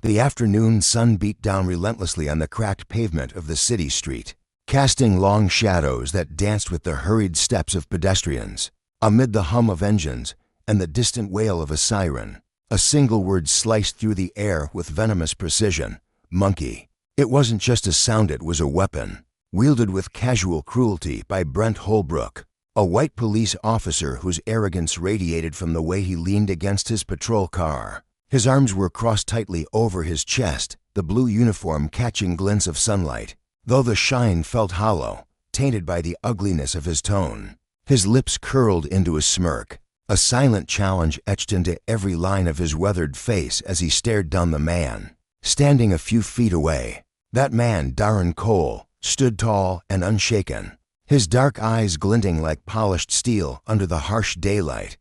The afternoon sun beat down relentlessly on the cracked pavement of the city street, casting long shadows that danced with the hurried steps of pedestrians. Amid the hum of engines and the distant wail of a siren, a single word sliced through the air with venomous precision: monkey. It wasn't just a sound, it was a weapon, wielded with casual cruelty by Brent Holbrook, a white police officer whose arrogance radiated from the way he leaned against his patrol car. His arms were crossed tightly over his chest, the blue uniform catching glints of sunlight, though the shine felt hollow, tainted by the ugliness of his tone. His lips curled into a smirk, a silent challenge etched into every line of his weathered face as he stared down the man, standing a few feet away. That man, Darren Cole, stood tall and unshaken, his dark eyes glinting like polished steel under the harsh daylight.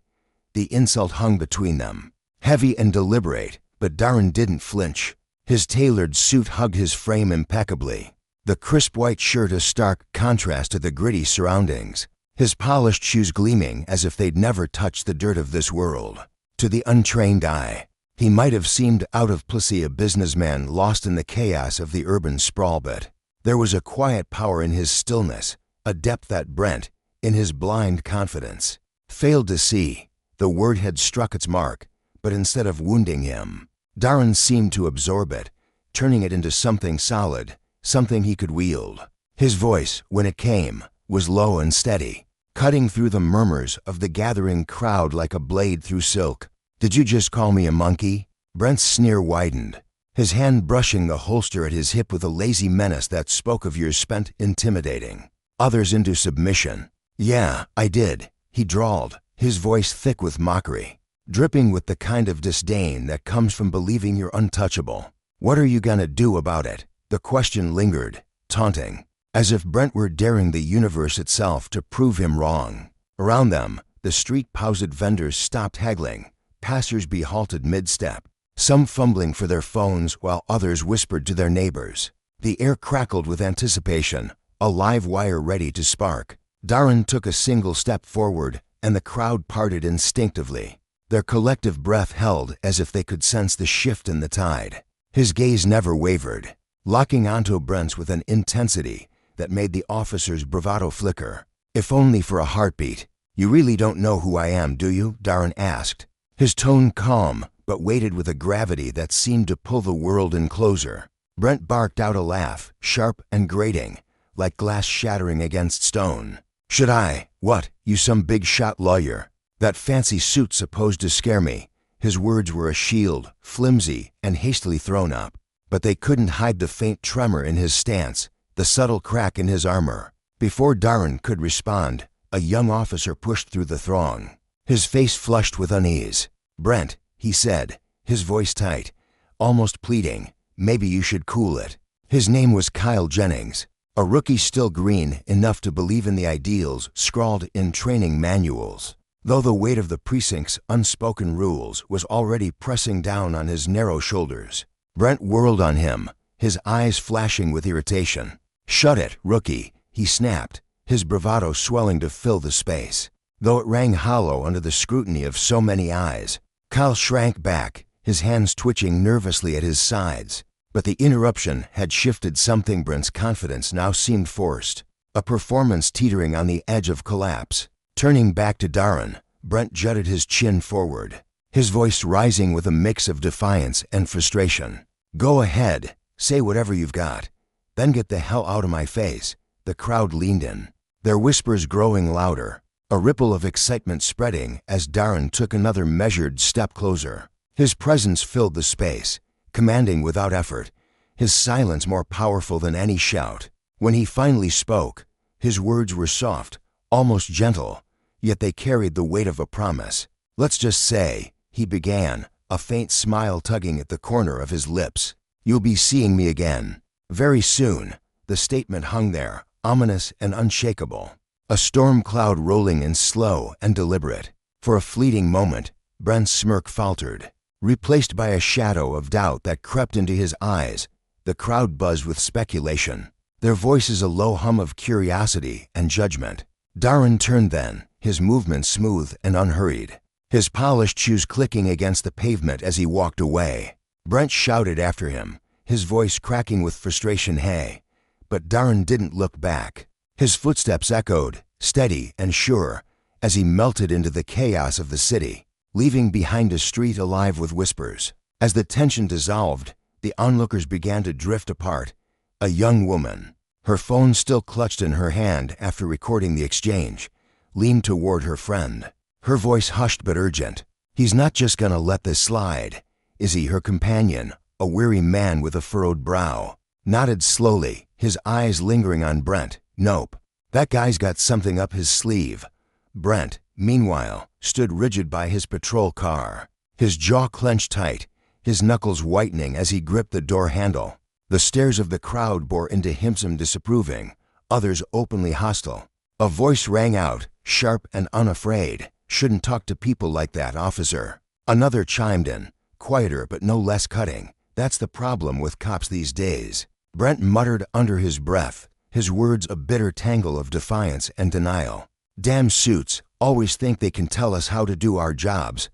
The insult hung between them, heavy and deliberate, but Darren didn't flinch. His tailored suit hugged his frame impeccably, the crisp white shirt a stark contrast to the gritty surroundings, his polished shoes gleaming as if they'd never touched the dirt of this world. To the untrained eye, he might have seemed out of place, a businessman lost in the chaos of the urban sprawl, but there was a quiet power in his stillness, a depth that Brent, in his blind confidence, failed to see. The word had struck its mark, but instead of wounding him, Darren seemed to absorb it, turning it into something solid, something he could wield. His voice, when it came, was low and steady, cutting through the murmurs of the gathering crowd like a blade through silk. "Did you just call me a monkey?" Brent's sneer widened, his hand brushing the holster at his hip with a lazy menace that spoke of years spent intimidating others into submission. "Yeah, I did," he drawled, his voice thick with mockery, dripping with the kind of disdain that comes from believing you're untouchable. "What are you gonna do about it?" The question lingered, taunting, as if Brent were daring the universe itself to prove him wrong. Around them, the street-paused vendors stopped haggling, passers-by halted mid-step, some fumbling for their phones while others whispered to their neighbors. The air crackled with anticipation, a live wire ready to spark. Darren took a single step forward, and the crowd parted instinctively, their collective breath held as if they could sense the shift in the tide. His gaze never wavered, locking onto Brent's with an intensity that made the officer's bravado flicker. "If only for a heartbeat." "You really don't know who I am, do you?" Darren asked, his tone calm but weighted with a gravity that seemed to pull the world in closer. Brent barked out a laugh, sharp and grating, like glass shattering against stone. "Should I? What, you some big-shot lawyer? That fancy suit supposed to scare me?" His words were a shield, flimsy and hastily thrown up, but they couldn't hide the faint tremor in his stance, the subtle crack in his armor. Before Darren could respond, a young officer pushed through the throng, his face flushed with unease. "Brent," he said, his voice tight, almost pleading, "maybe you should cool it." His name was Kyle Jennings, a rookie still green enough to believe in the ideals scrawled in training manuals, though the weight of the precinct's unspoken rules was already pressing down on his narrow shoulders. Brent whirled on him, his eyes flashing with irritation. "Shut it, rookie," he snapped, his bravado swelling to fill the space. Though it rang hollow under the scrutiny of so many eyes, Kyle shrank back, his hands twitching nervously at his sides. But the interruption had shifted something. Brent's confidence now seemed forced, a performance teetering on the edge of collapse. Turning back to Darren, Brent jutted his chin forward, his voice rising with a mix of defiance and frustration. "Go ahead, say whatever you've got, then get the hell out of my face." The crowd leaned in, their whispers growing louder, a ripple of excitement spreading as Darren took another measured step closer. His presence filled the space, commanding without effort, his silence more powerful than any shout. When he finally spoke, his words were soft, almost gentle, yet they carried the weight of a promise. "Let's just say," he began, a faint smile tugging at the corner of his lips, "you'll be seeing me again. Very soon." The statement hung there, ominous and unshakable, a storm cloud rolling in slow and deliberate. For a fleeting moment, Brent's smirk faltered, replaced by a shadow of doubt that crept into his eyes. The crowd buzzed with speculation, their voices a low hum of curiosity and judgment. Darren turned then, his movements smooth and unhurried, his polished shoes clicking against the pavement as he walked away. Brent shouted after him, his voice cracking with frustration. "Hey." But Darren didn't look back. His footsteps echoed, steady and sure, as he melted into the chaos of the city, leaving behind a street alive with whispers. As the tension dissolved, the onlookers began to drift apart. A young woman, her phone still clutched in her hand after recording the exchange, leaned toward her friend. Her voice hushed but urgent. "He's not just gonna let this slide, is he?" Her companion, a weary man with a furrowed brow, nodded slowly, his eyes lingering on Brent. "Nope. That guy's got something up his sleeve." Brent, meanwhile, stood rigid by his patrol car, his jaw clenched tight, his knuckles whitening as he gripped the door handle. The stares of the crowd bore into him, some disapproving, others openly hostile. A voice rang out, sharp and unafraid. "Shouldn't talk to people like that, officer." Another chimed in, quieter but no less cutting. "That's the problem with cops these days." Brent muttered under his breath, his words a bitter tangle of defiance and denial. "Damn suits always think they can tell us how to do our jobs."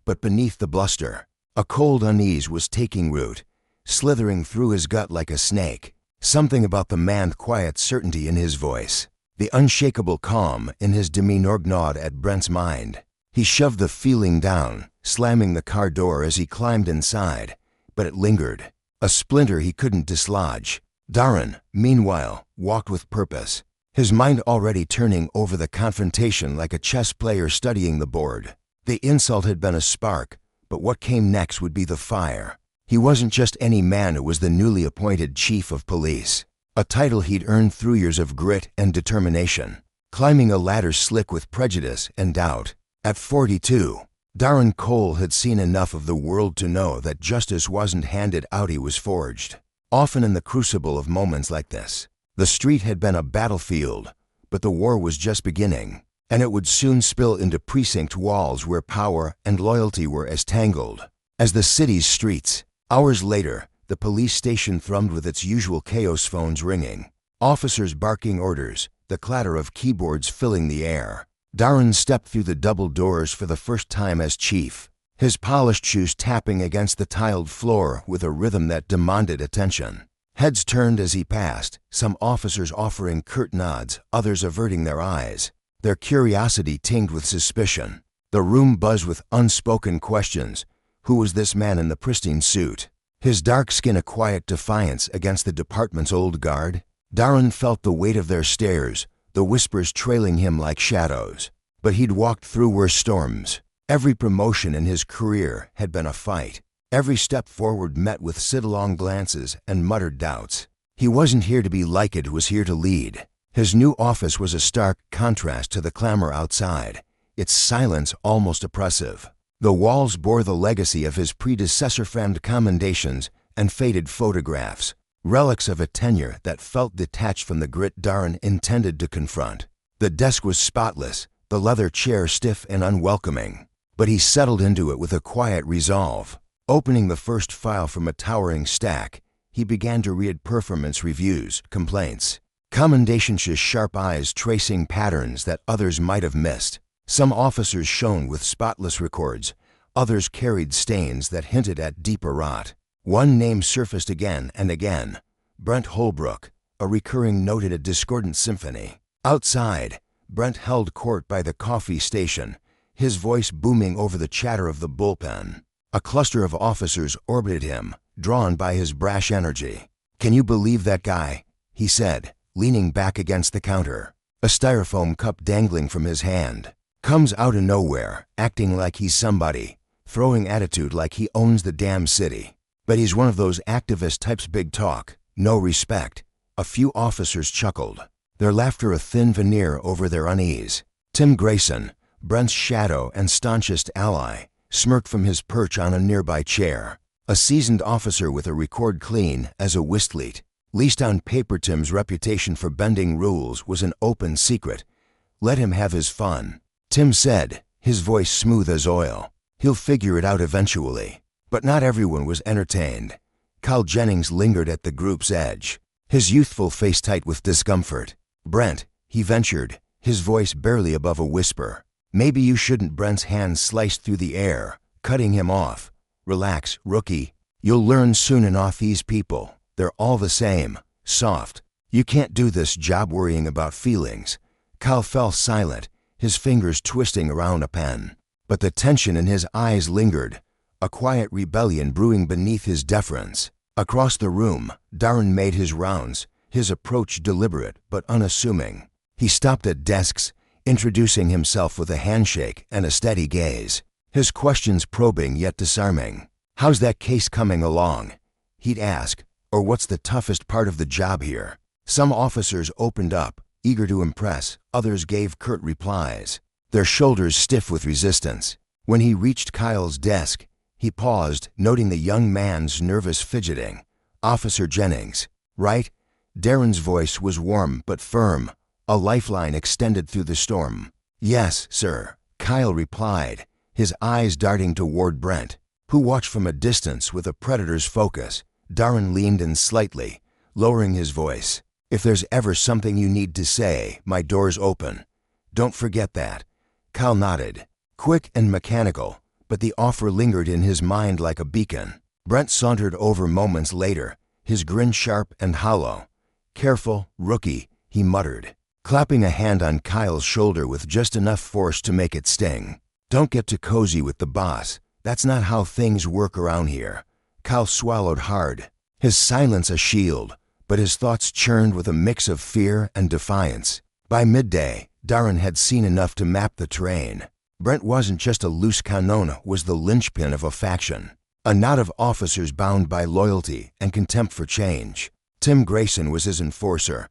But beneath the bluster, a cold unease was taking root, slithering through his gut like a snake. Something about the man's quiet certainty in his voice, the unshakable calm in his demeanor gnawed at Brent's mind. He shoved the feeling down, slamming the car door as he climbed inside, but it lingered, a splinter he couldn't dislodge. Darren, meanwhile, walked with purpose, his mind already turning over the confrontation like a chess player studying the board. The insult had been a spark, but what came next would be the fire. He wasn't just any man who was the newly appointed chief of police, a title he'd earned through years of grit and determination, climbing a ladder slick with prejudice and doubt. At 42, Darren Cole had seen enough of the world to know that justice wasn't handed out, it was forged. Often in the crucible of moments like this, the street had been a battlefield, but the war was just beginning, and it would soon spill into precinct walls where power and loyalty were as tangled as the city's streets. Hours later, the police station thrummed with its usual chaos, phones ringing, officers barking orders, the clatter of keyboards filling the air. Darren stepped through the double doors for the first time as chief, his polished shoes tapping against the tiled floor with a rhythm that demanded attention. Heads turned as he passed, some officers offering curt nods, others averting their eyes, their curiosity tinged with suspicion. The room buzzed with unspoken questions. Who was this man in the pristine suit, his dark skin a quiet defiance against the department's old guard? Darren felt the weight of their stares, the whispers trailing him like shadows. But he'd walked through worse storms. Every promotion in his career had been a fight. Every step forward met with sidelong glances and muttered doubts. He wasn't here to be liked, he was here to lead. His new office was a stark contrast to the clamor outside, its silence almost oppressive. The walls bore the legacy of his predecessor, framed commendations and faded photographs, relics of a tenure that felt detached from the grit Darren intended to confront. The desk was spotless, the leather chair stiff and unwelcoming, but he settled into it with a quiet resolve. Opening the first file from a towering stack, he began to read performance reviews, complaints, commendations, his sharp eyes tracing patterns that others might have missed. Some officers shone with spotless records, others carried stains that hinted at deeper rot. One name surfaced again and again, Brent Holbrook, a recurring note in a discordant symphony. Outside, Brent held court by the coffee station, his voice booming over the chatter of the bullpen. A cluster of officers orbited him, drawn by his brash energy. "Can you believe that guy?" he said, leaning back against the counter, a styrofoam cup dangling from his hand. "Comes out of nowhere, acting like he's somebody, throwing attitude like he owns the damn city. But he's one of those activist types, big talk, no respect." A few officers chuckled, their laughter a thin veneer over their unease. Tim Grayson, Brent's shadow and staunchest ally, smirked from his perch on a nearby chair. A seasoned officer with a record clean as a whistleat. Least on paper, Tim's reputation for bending rules was an open secret. Let him have his fun, Tim said, his voice smooth as oil. "He'll figure it out eventually." But not everyone was entertained. Kyle Jennings lingered at the group's edge, his youthful face tight with discomfort. "Brent," he ventured, his voice barely above a whisper. "Maybe you shouldn't." Brent's hand sliced through the air, cutting him off. "Relax, rookie. You'll learn soon enough these people. They're all the same. Soft. You can't do this job worrying about feelings. Kyle fell silent, his fingers twisting around a pen. But the tension in his eyes lingered, a quiet rebellion brewing beneath his deference. Across the room, Darren made his rounds, his approach deliberate but unassuming. He stopped at desks, introducing himself with a handshake and a steady gaze, his questions probing yet disarming. "How's that case coming along?" he'd ask. "Or what's the toughest part of the job here?" Some officers opened up, eager to impress. Others gave curt replies, their shoulders stiff with resistance. When he reached Kyle's desk, he paused, noting the young man's nervous fidgeting. "Officer Jennings, right?" Darren's voice was warm but firm, a lifeline extended through the storm. "Yes, sir," Kyle replied, his eyes darting toward Brent, who watched from a distance with a predator's focus. Darren leaned in slightly, lowering his voice. "If there's ever something you need to say, my door's open. Don't forget that." Kyle nodded, quick and mechanical, but the offer lingered in his mind like a beacon. Brent sauntered over moments later, his grin sharp and hollow. "Careful, rookie," he muttered, clapping a hand on Kyle's shoulder with just enough force to make it sting. "Don't get too cozy with the boss. That's not how things work around here." Kyle swallowed hard, his silence a shield, but his thoughts churned with a mix of fear and defiance. By midday, Darren had seen enough to map the terrain. Brent wasn't just a loose cannon, was the linchpin of a faction, a knot of officers bound by loyalty and contempt for change. Tim Grayson was his enforcer,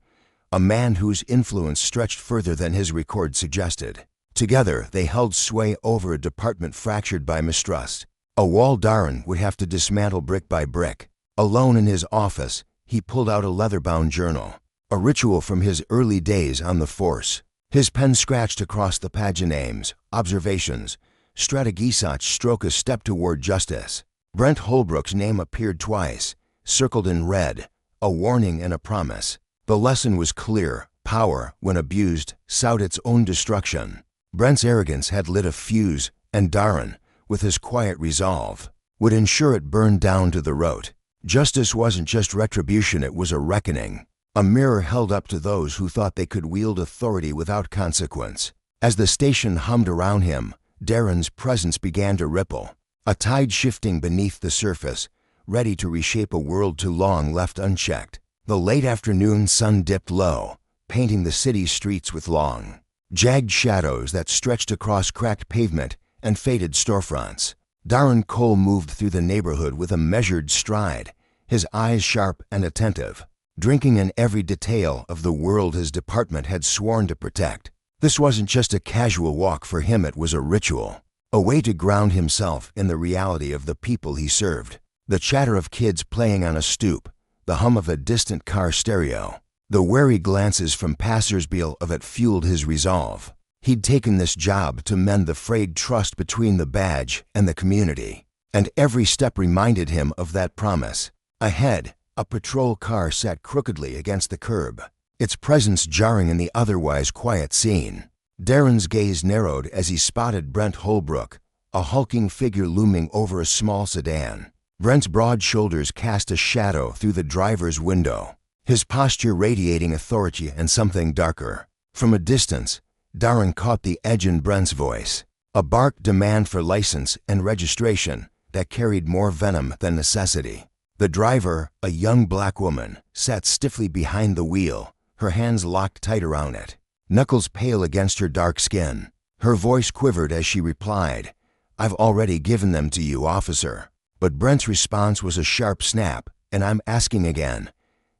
a man whose influence stretched further than his record suggested. Together, they held sway over a department fractured by mistrust, a wall Darren would have to dismantle brick by brick. Alone in his office, he pulled out a leather-bound journal, a ritual from his early days on the force. His pen scratched across the paginames, observations, strategisach stroke a step toward justice. Brent Holbrook's name appeared twice, circled in red, a warning and a promise. The lesson was clear: power, when abused, sought its own destruction. Brent's arrogance had lit a fuse, and Darren, with his quiet resolve, would ensure it burned down to the root. Justice wasn't just retribution, it was a reckoning, a mirror held up to those who thought they could wield authority without consequence. As the station hummed around him, Darren's presence began to ripple, a tide shifting beneath the surface, ready to reshape a world too long left unchecked. The late afternoon sun dipped low, painting the city's streets with long, jagged shadows that stretched across cracked pavement and faded storefronts. Darren Cole moved through the neighborhood with a measured stride, his eyes sharp and attentive, drinking in every detail of the world his department had sworn to protect. This wasn't just a casual walk for him, it was a ritual, a way to ground himself in the reality of the people he served. The chatter of kids playing on a stoop, the hum of a distant car stereo, the wary glances from passers-by of it fueled his resolve. He'd taken this job to mend the frayed trust between the badge and the community, and every step reminded him of that promise. Ahead, a patrol car sat crookedly against the curb, its presence jarring in the otherwise quiet scene. Darren's gaze narrowed as he spotted Brent Holbrook, a hulking figure looming over a small sedan. Brent's broad shoulders cast a shadow through the driver's window, his posture radiating authority and something darker. From a distance, Darren caught the edge in Brent's voice, a bark demand for license and registration that carried more venom than necessity. The driver, a young black woman, sat stiffly behind the wheel, her hands locked tight around it, knuckles pale against her dark skin. Her voice quivered as she replied, "I've already given them to you, officer." But Brent's response was a sharp snap, "And I'm asking again.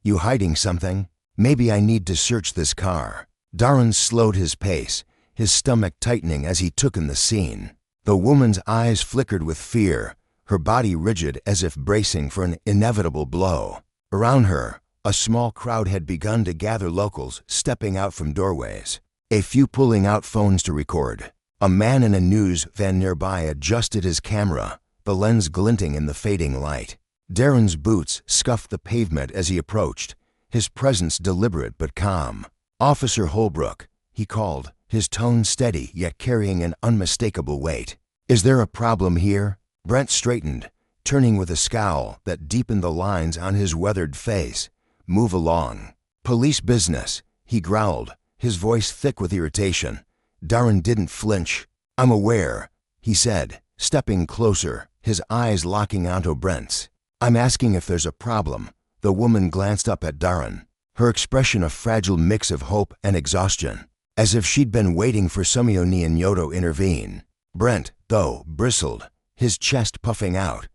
You hiding something? Maybe I need to search this car." Darren slowed his pace, his stomach tightening as he took in the scene. The woman's eyes flickered with fear, her body rigid as if bracing for an inevitable blow. Around her, a small crowd had begun to gather, locals stepping out from doorways, a few pulling out phones to record. A man in a news van nearby adjusted his camera, the lens glinting in the fading light. Darren's boots scuffed the pavement as he approached, his presence deliberate but calm. "Officer Holbrook," he called, his tone steady yet carrying an unmistakable weight. "Is there a problem here?" Brent straightened, turning with a scowl that deepened the lines on his weathered face. "Move along." "Police business," he growled, his voice thick with irritation. Darren didn't flinch. "I'm aware," he said, stepping closer, his eyes locking onto Brent's. "I'm asking if there's a problem." The woman glanced up at Darren, her expression a fragile mix of hope and exhaustion, as if she'd been waiting for Somioni and Yoto intervene. Brent, though, bristled, his chest puffing out.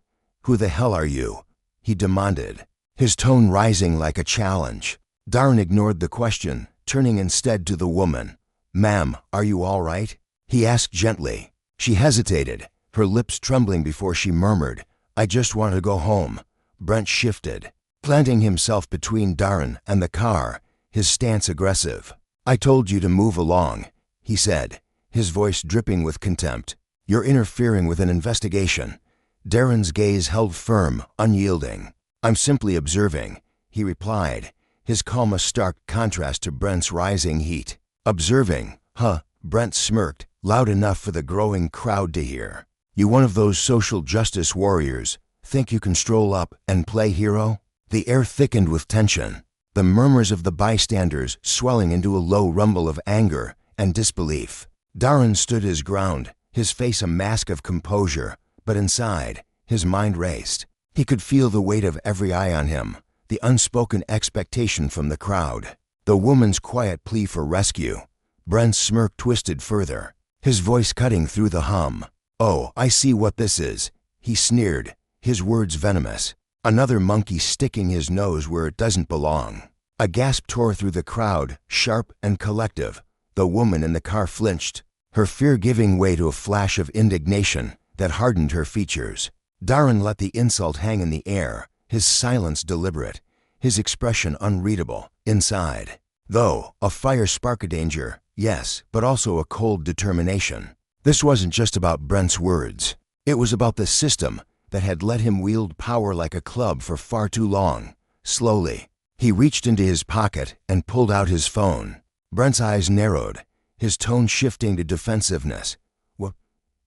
"Who the hell are you?" he demanded, his tone rising like a challenge. Darren ignored the question, turning instead to the woman. "Ma'am, are you all right?" he asked gently. She hesitated, her lips trembling before she murmured, "I just want to go home." Brent shifted, planting himself between Darren and the car, his stance aggressive. "I told you to move along," he said, his voice dripping with contempt. "You're interfering with an investigation." Darren's gaze held firm, unyielding. "I'm simply observing," he replied, his calm a stark contrast to Brent's rising heat. "Observing, huh?" Brent smirked, loud enough for the growing crowd to hear. "You one of those social justice warriors? Think you can stroll up and play hero?" The air thickened with tension, the murmurs of the bystanders swelling into a low rumble of anger and disbelief. Darren stood his ground, his face a mask of composure, but inside, his mind raced. He could feel the weight of every eye on him, the unspoken expectation from the crowd, the woman's quiet plea for rescue. Brent's smirk twisted further, his voice cutting through the hum. "Oh, I see what this is," he sneered, his words venomous. "Another monkey sticking his nose where it doesn't belong." A gasp tore through the crowd, sharp and collective. The woman in the car flinched, her fear giving way to a flash of indignation that hardened her features. Darren let the insult hang in the air, his silence deliberate, his expression unreadable. Inside, though, a fire spark of danger, yes, but also a cold determination. This wasn't just about Brent's words. It was about the system that had let him wield power like a club for far too long. Slowly, he reached into his pocket and pulled out his phone. Brent's eyes narrowed, his tone shifting to defensiveness.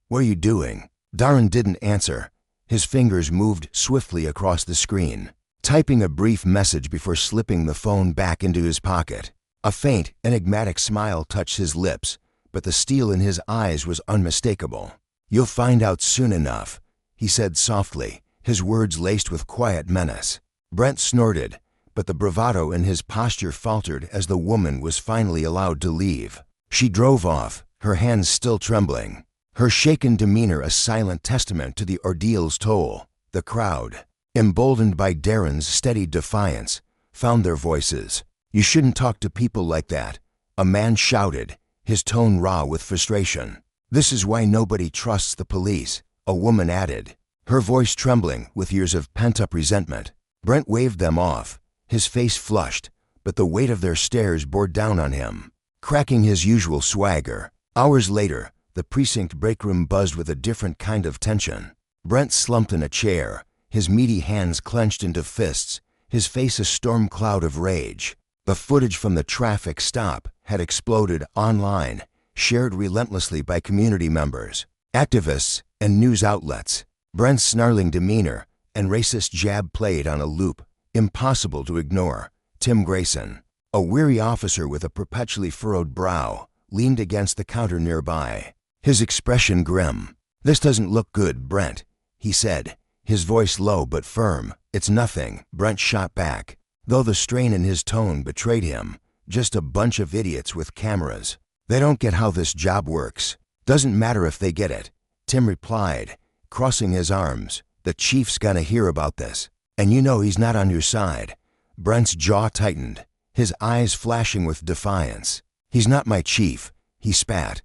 What are you doing?" Darren didn't answer. His fingers moved swiftly across the screen, typing a brief message before slipping the phone back into his pocket. A faint, enigmatic smile touched his lips, but the steel in his eyes was unmistakable. "You'll find out soon enough," he said softly, his words laced with quiet menace. Brent snorted, but the bravado in his posture faltered as the woman was finally allowed to leave. She drove off, her hands still trembling, her shaken demeanor a silent testament to the ordeal's toll. The crowd, emboldened by Darren's steady defiance, found their voices. "You shouldn't talk to people like that," a man shouted, his tone raw with frustration. "This is why nobody trusts the police," a woman added, her voice trembling with years of pent-up resentment. Brent waved them off, his face flushed, but the weight of their stares bore down on him, cracking his usual swagger. Hours later, the precinct breakroom buzzed with a different kind of tension. Brent slumped in a chair, his meaty hands clenched into fists, his face a storm cloud of rage. The footage from the traffic stop had exploded online, shared relentlessly by community members, activists, and news outlets. Brent's snarling demeanor and racist jab played on a loop, impossible to ignore. Tim Grayson, a weary officer with a perpetually furrowed brow, leaned against the counter nearby, his expression grim. "This doesn't look good, Brent," he said, his voice low but firm. "It's nothing," Brent shot back, though the strain in his tone betrayed him. "Just a bunch of idiots with cameras. They don't get how this job works. Doesn't matter if they get it," Tim replied, crossing his arms. "The chief's gonna hear about this, and you know he's not on your side." Brent's jaw tightened, his eyes flashing with defiance. "He's not my chief," he spat.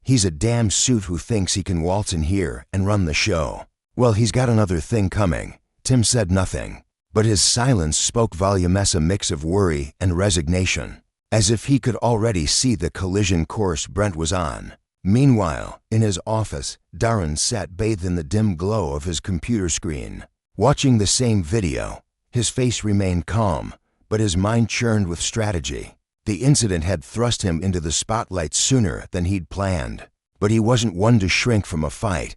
"He's a damn suit who thinks he can waltz in here and run the show." "Well, he's got another thing coming." Tim said nothing, but his silence spoke volumes, a mix of worry and resignation, as if he could already see the collision course Brent was on. Meanwhile, in his office, Darren sat bathed in the dim glow of his computer screen, watching the same video. His face remained calm, but his mind churned with strategy. The incident had thrust him into the spotlight sooner than he'd planned, but he wasn't one to shrink from a fight.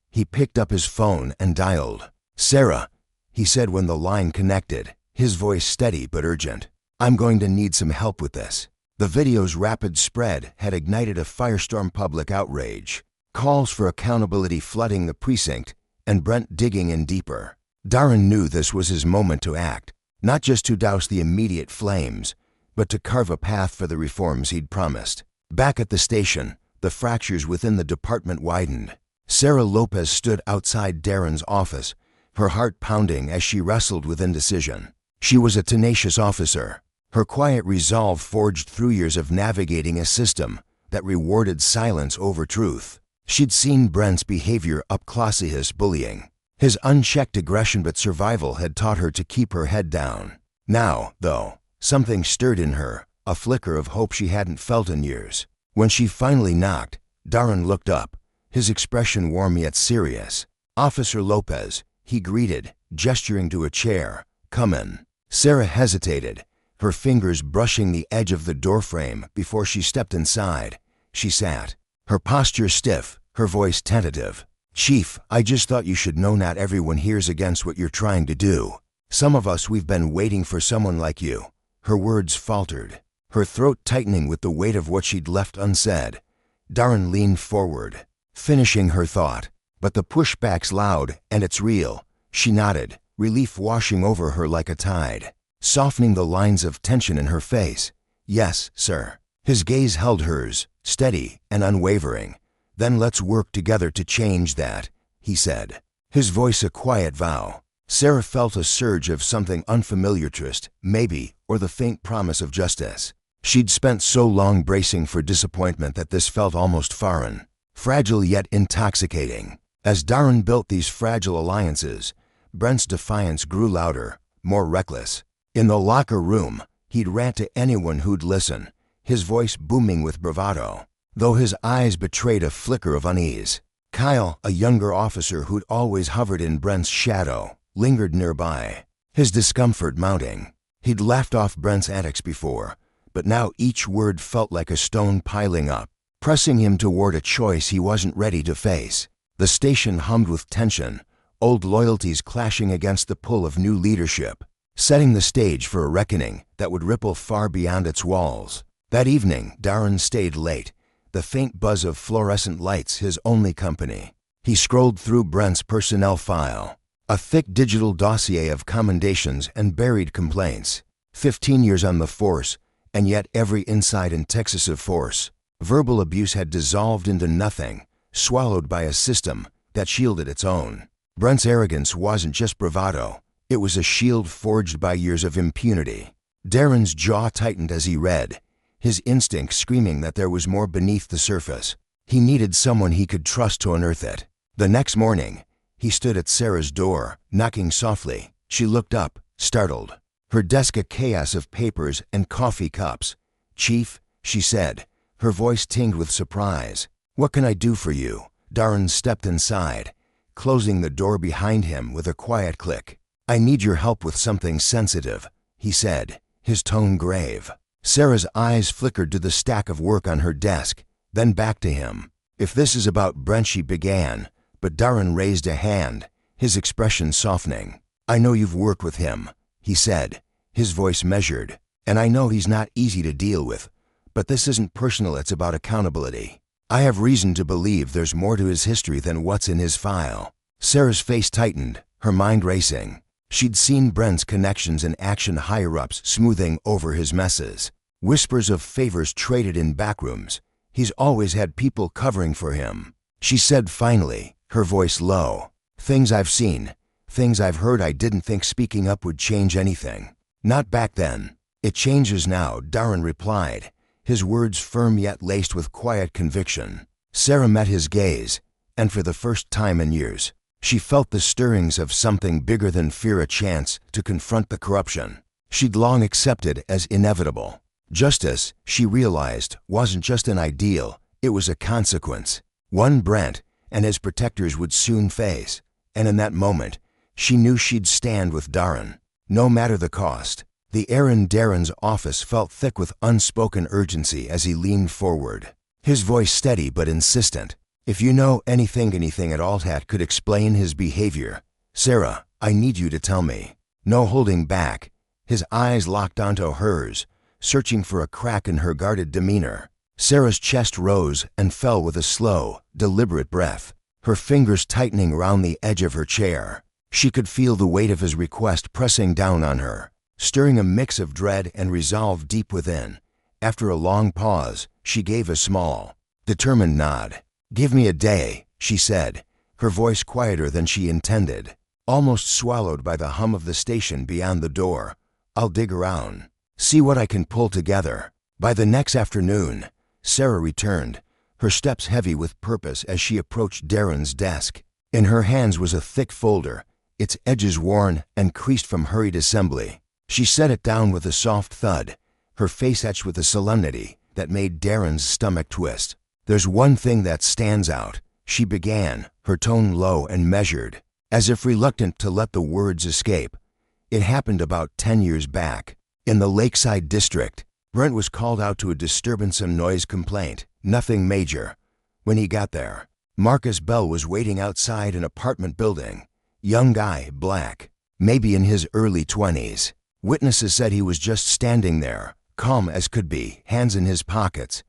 He picked up his phone and dialed. "Sarah," he said when the line connected, his voice steady but urgent. "I'm going to need some help with this." The video's rapid spread had ignited a firestorm public outrage, calls for accountability flooding the precinct, and Brent digging in deeper. Darren knew this was his moment to act, not just to douse the immediate flames, but to carve a path for the reforms he'd promised. Back at the station, the fractures within the department widened. Sarah Lopez stood outside Darren's office, her heart pounding as she wrestled with indecision. She was a tenacious officer, her quiet resolve forged through years of navigating a system that rewarded silence over truth. She'd seen Brent's behavior up close, his bullying, his unchecked aggression, but survival had taught her to keep her head down. Now, though, something stirred in her, a flicker of hope she hadn't felt in years. When she finally knocked, Darren looked up, his expression warm yet serious. "Officer Lopez," he greeted, gesturing to a chair. "Come in." Sarah hesitated, her fingers brushing the edge of the doorframe before she stepped inside. She sat, her posture stiff, her voice tentative. "Chief, I just thought you should know not everyone here's against what you're trying to do. Some of us, we've been waiting for someone like you." Her words faltered, her throat tightening with the weight of what she'd left unsaid. Darren leaned forward, finishing her thought. "But the pushback's loud, and it's real." She nodded, relief washing over her like a tide, softening the lines of tension in her face. "Yes, sir." His gaze held hers, steady and unwavering. "Then let's work together to change that," he said, his voice a quiet vow. Sarah felt a surge of something unfamiliar, trust, maybe, or the faint promise of justice. She'd spent so long bracing for disappointment that this felt almost foreign, fragile yet intoxicating. As Darren built these fragile alliances, Brent's defiance grew louder, more reckless. In the locker room, he'd rant to anyone who'd listen, his voice booming with bravado, though his eyes betrayed a flicker of unease. Kyle, a younger officer who'd always hovered in Brent's shadow, lingered nearby, his discomfort mounting. He'd laughed off Brent's antics before, but now each word felt like a stone piling up, pressing him toward a choice he wasn't ready to face. The station hummed with tension, old loyalties clashing against the pull of new leadership, setting the stage for a reckoning that would ripple far beyond its walls. That evening, Darren stayed late, the faint buzz of fluorescent lights his only company. He scrolled through Brent's personnel file, a thick digital dossier of commendations and buried complaints. 15 years on the force, and yet every inside in Texas of force. Verbal abuse had dissolved into nothing, swallowed by a system that shielded its own. Brent's arrogance wasn't just bravado, it was a shield forged by years of impunity. Darren's jaw tightened as he read, his instinct screaming that there was more beneath the surface. He needed someone he could trust to unearth it. The next morning, he stood at Sarah's door, knocking softly. She looked up, startled, her desk a chaos of papers and coffee cups. "Chief," she said, her voice tinged with surprise. "What can I do for you?" Darren stepped inside, closing the door behind him with a quiet click. "I need your help with something sensitive," he said, his tone grave. Sarah's eyes flickered to the stack of work on her desk, then back to him. "If this is about Brent," she began, but Darren raised a hand, his expression softening. "I know you've worked with him," he said, his voice measured, "and I know he's not easy to deal with, but this isn't personal, it's about accountability. I have reason to believe there's more to his history than what's in his file." Sarah's face tightened, her mind racing. She'd seen Brent's connections in action higher-ups smoothing over his messes, whispers of favors traded in backrooms. He's always had people covering for him. She said finally, her voice low, "Things I've seen, things I've heard, I didn't think speaking up would change anything. Not back then. It changes now," Darren replied, his words firm yet laced with quiet conviction. Sarah met his gaze, and for the first time in years, she felt the stirrings of something bigger than fear, a chance to confront the corruption she'd long accepted as inevitable. Justice, she realized, wasn't just an ideal, it was a consequence. One Brent and his protectors would soon face, and in that moment, she knew she'd stand with Darren, no matter the cost. The air in Darren's office felt thick with unspoken urgency as he leaned forward, his voice steady but insistent. "If you know anything at all that could explain his behavior, Sarah, I need you to tell me." No holding back. His eyes locked onto hers, searching for a crack in her guarded demeanor. Sarah's chest rose and fell with a slow, deliberate breath, her fingers tightening around the edge of her chair. She could feel the weight of his request pressing down on her, stirring a mix of dread and resolve deep within. After a long pause, she gave a small, determined nod. "Give me a day," she said, her voice quieter than she intended, almost swallowed by the hum of the station beyond the door. "I'll dig around, see what I can pull together." By the next afternoon, Sarah returned, her steps heavy with purpose as she approached Darren's desk. In her hands was a thick folder, its edges worn and creased from hurried assembly. She set it down with a soft thud, her face etched with a solemnity that made Darren's stomach twist. "There's one thing that stands out," she began, her tone low and measured, as if reluctant to let the words escape. "It happened about 10 years back. In the Lakeside District, Brent was called out to a disturbance and noise complaint. Nothing major. When he got there, Marcus Bell was waiting outside an apartment building. Young guy, black, maybe in his early 20s. Witnesses said he was just standing there, calm as could be, hands in his pockets.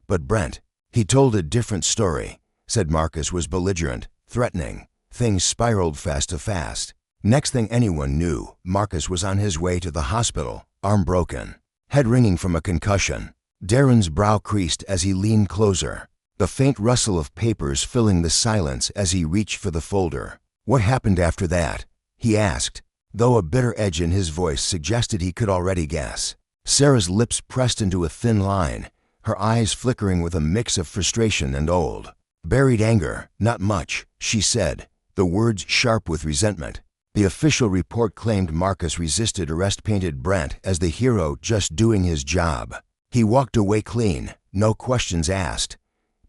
But Brent, he told a different story, said Marcus was belligerent, threatening. Things spiraled fast to fast. Next thing anyone knew, Marcus was on his way to the hospital, arm broken, head ringing from a concussion. Darren's brow creased as he leaned closer, the faint rustle of papers filling the silence as he reached for the folder. "What happened after that?" he asked, though a bitter edge in his voice suggested he could already guess. Sarah's lips pressed into a thin line, her eyes flickering with a mix of frustration and old, buried anger. "Not much," she said, the words sharp with resentment. The official report claimed Marcus resisted arrest, painted Brent as the hero just doing his job. He walked away clean, no questions asked.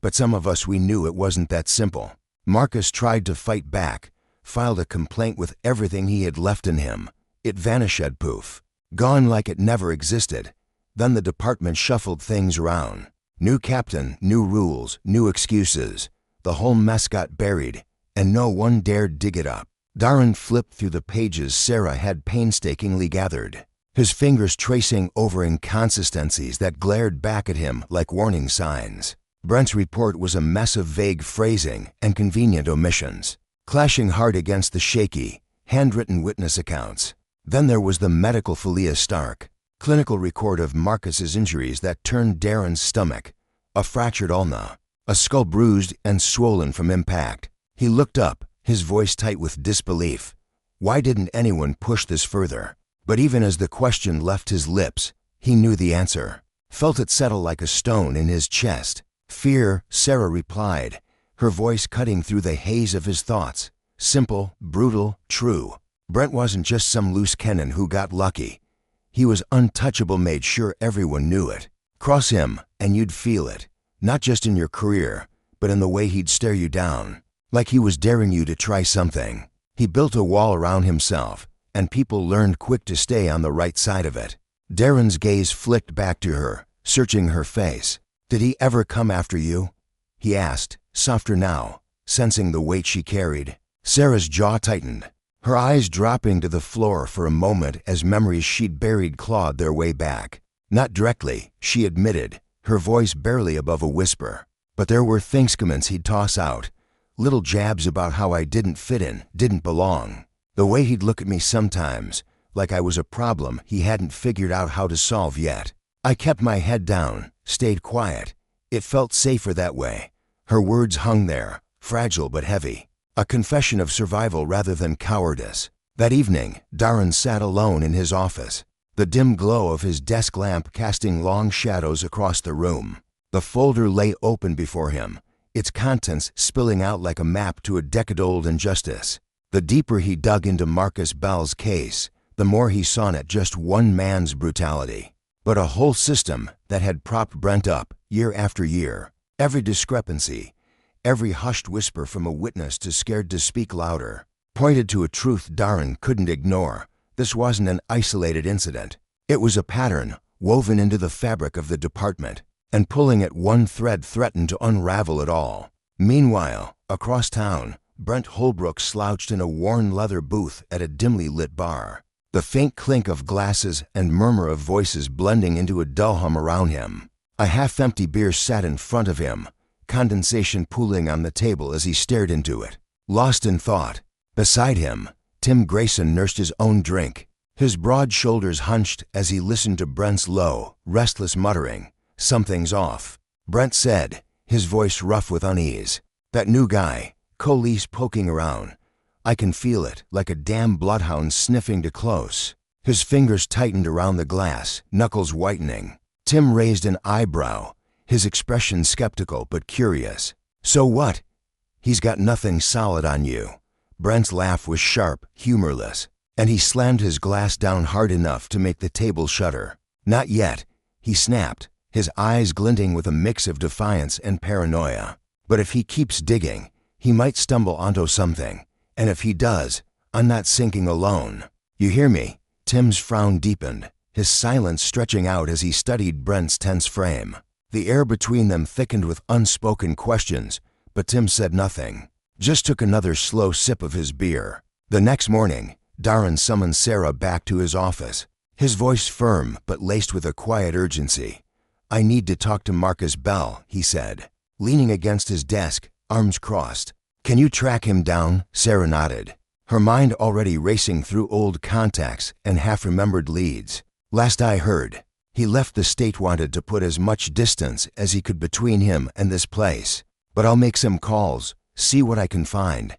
But some of us, we knew it wasn't that simple. Marcus tried to fight back, filed a complaint with everything he had left in him. It vanished, poof, gone like it never existed. Then the department shuffled things around. New captain, new rules, new excuses. The whole mess got buried, and no one dared dig it up. Darren flipped through the pages Sarah had painstakingly gathered, his fingers tracing over inconsistencies that glared back at him like warning signs. Brent's report was a mess of vague phrasing and convenient omissions, clashing hard against the shaky, handwritten witness accounts. Then there was the medical Philia Stark, clinical record of Marcus's injuries that turned Darren's stomach, a fractured ulna, a skull bruised and swollen from impact. He looked up, his voice tight with disbelief. Why didn't anyone push this further? But even as the question left his lips, he knew the answer, felt it settle like a stone in his chest. "Fear," Sarah replied, her voice cutting through the haze of his thoughts. Simple, brutal, true. Brent wasn't just some loose cannon who got lucky. He was untouchable, made sure everyone knew it. Cross him, and you'd feel it, not just in your career, but in the way he'd stare you down, like he was daring you to try something. He built a wall around himself, and people learned quick to stay on the right side of it. Darren's gaze flicked back to her, searching her face. "Did he ever come after you?" he asked, softer now, sensing the weight she carried. Sarah's jaw tightened, her eyes dropping to the floor for a moment as memories she'd buried clawed their way back. "Not directly," she admitted, her voice barely above a whisper. "But there were things comments he'd toss out, little jabs about how I didn't fit in, didn't belong. The way he'd look at me sometimes, like I was a problem he hadn't figured out how to solve yet. I kept my head down, stayed quiet. It felt safer that way." Her words hung there, fragile but heavy, a confession of survival rather than cowardice. That evening, Darren sat alone in his office, the dim glow of his desk lamp casting long shadows across the room. The folder lay open before him, its contents spilling out like a map to a decade-old injustice. The deeper he dug into Marcus Bell's case, the more he saw in it just one man's brutality, but a whole system that had propped Brent up year after year. Every discrepancy, every hushed whisper from a witness too scared to speak louder, pointed to a truth Darren couldn't ignore. This wasn't an isolated incident. It was a pattern woven into the fabric of the department, and pulling at one thread threatened to unravel it all. Meanwhile, across town, Brent Holbrook slouched in a worn leather booth at a dimly lit bar, the faint clink of glasses and murmur of voices blending into a dull hum around him. A half-empty beer sat in front of him, condensation pooling on the table as he stared into it, lost in thought. Beside him, Tim Grayson nursed his own drink, his broad shoulders hunched as he listened to Brent's low, restless muttering. "Something's off," Brent said, his voice rough with unease. "That new guy, Cole's poking around. I can feel it, like a damn bloodhound sniffing too close." His fingers tightened around the glass, knuckles whitening. Tim raised an eyebrow, his expression skeptical but curious. "So what? He's got nothing solid on you." Brent's laugh was sharp, humorless, and he slammed his glass down hard enough to make the table shudder. "Not yet," he snapped, his eyes glinting with a mix of defiance and paranoia. "But if he keeps digging, he might stumble onto something. And if he does, I'm not sinking alone. You hear me?" Tim's frown deepened, his silence stretching out as he studied Brent's tense frame. The air between them thickened with unspoken questions, but Tim said nothing, just took another slow sip of his beer. The next morning, Darren summoned Sarah back to his office, his voice firm but laced with a quiet urgency. "I need to talk to Marcus Bell," he said, leaning against his desk, arms crossed. "Can you track him down?" Sarah nodded, her mind already racing through old contacts and half-remembered leads. "Last I heard, he left the state wanted to put as much distance as he could between him and this place. But I'll make some calls, see what I can find."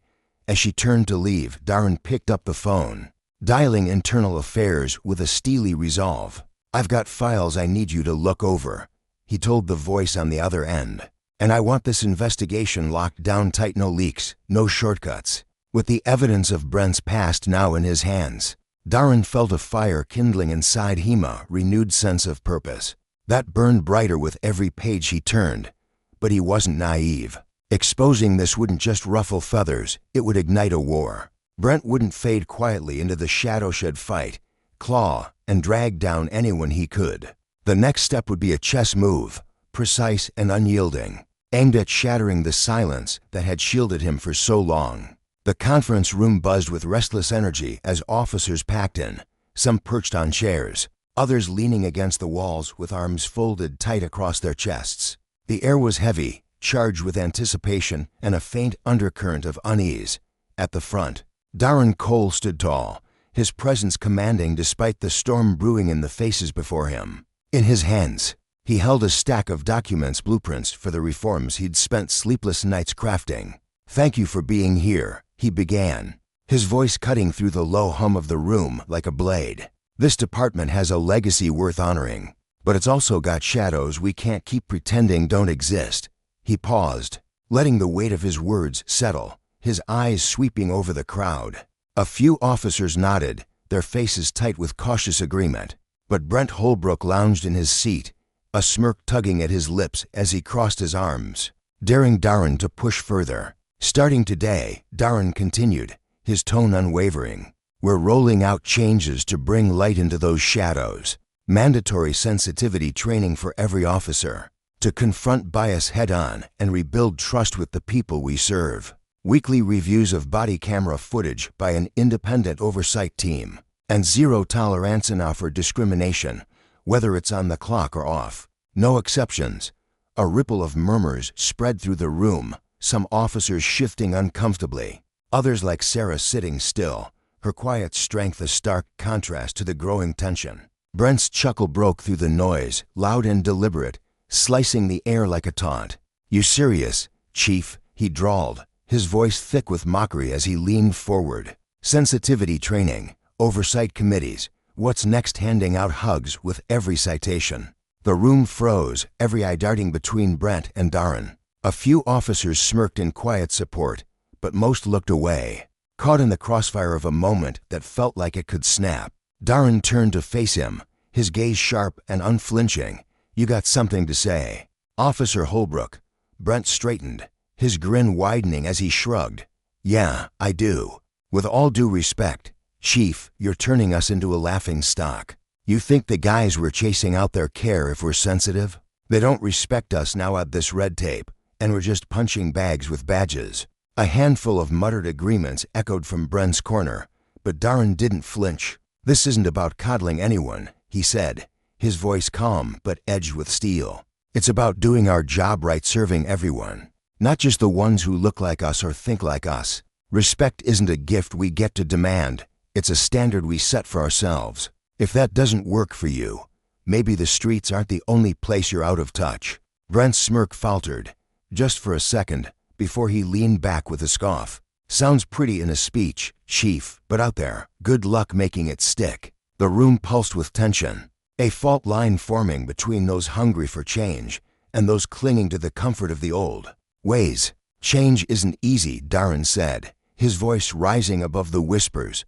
As she turned to leave, Darren picked up the phone, dialing internal affairs with a steely resolve. "I've got files I need you to look over," he told the voice on the other end. "And I want this investigation locked down tight, no leaks, no shortcuts." With the evidence of Brent's past now in his hands, Darren felt a fire kindling inside him, a renewed sense of purpose. That burned brighter with every page he turned. But he wasn't naive. Exposing this wouldn't just ruffle feathers, it would ignite a war. Brent wouldn't fade quietly into the shadow-shed fight, claw and drag down anyone he could. The next step would be a chess move, precise and unyielding, aimed at shattering the silence that had shielded him for so long. The conference room buzzed with restless energy as officers packed in, some perched on chairs, others leaning against the walls with arms folded tight across their chests. The air was heavy, charged with anticipation and a faint undercurrent of unease. At the front, Darren Cole stood tall, his presence commanding despite the storm brewing in the faces before him. In his hands, he held a stack of documents, blueprints for the reforms he'd spent sleepless nights crafting. "Thank you for being here," he began, his voice cutting through the low hum of the room like a blade. "This department has a legacy worth honoring, but it's also got shadows we can't keep pretending don't exist." He paused, letting the weight of his words settle, his eyes sweeping over the crowd. A few officers nodded, their faces tight with cautious agreement. But Brent Holbrook lounged in his seat, a smirk tugging at his lips as he crossed his arms, daring Darren to push further. "Starting today," Darren continued, his tone unwavering, "we're rolling out changes to bring light into those shadows. Mandatory sensitivity training for every officer, to confront bias head-on and rebuild trust with the people we serve. Weekly reviews of body camera footage by an independent oversight team, and zero tolerance now for discrimination, whether it's on the clock or off. No exceptions." A ripple of murmurs spread through the room, some officers shifting uncomfortably, others like Sarah sitting still, her quiet strength a stark contrast to the growing tension. Brent's chuckle broke through the noise, loud and deliberate, slicing the air like a taunt. "You serious, Chief?" he drawled, his voice thick with mockery as he leaned forward. "Sensitivity training, oversight committees, what's next?" Handing out hugs with every citation. The room froze, every eye darting between Brent and Darren. A few officers smirked in quiet support, but most looked away, caught in the crossfire of a moment that felt like it could snap. Darren turned to face him, his gaze sharp and unflinching. "You got something to say?" "Officer Holbrook." Brent straightened, his grin widening as he shrugged. "Yeah, I do. With all due respect, Chief, you're turning us into a laughing stock. You think the guys we're chasing out there care if we're sensitive? They don't respect us now at this red tape, and we're just punching bags with badges." A handful of muttered agreements echoed from Brent's corner, but Darren didn't flinch. "This isn't about coddling anyone," he said, his voice calm but edged with steel. "It's about doing our job right, serving everyone, not just the ones who look like us or think like us. Respect isn't a gift we get to demand, it's a standard we set for ourselves. If that doesn't work for you, maybe the streets aren't the only place you're out of touch." Brent's smirk faltered, just for a second, before he leaned back with a scoff. "Sounds pretty in a speech, Chief, but out there, good luck making it stick." The room pulsed with tension, a fault line forming between those hungry for change and those clinging to the comfort of the old ways. "Change isn't easy," Darren said, his voice rising above the whispers,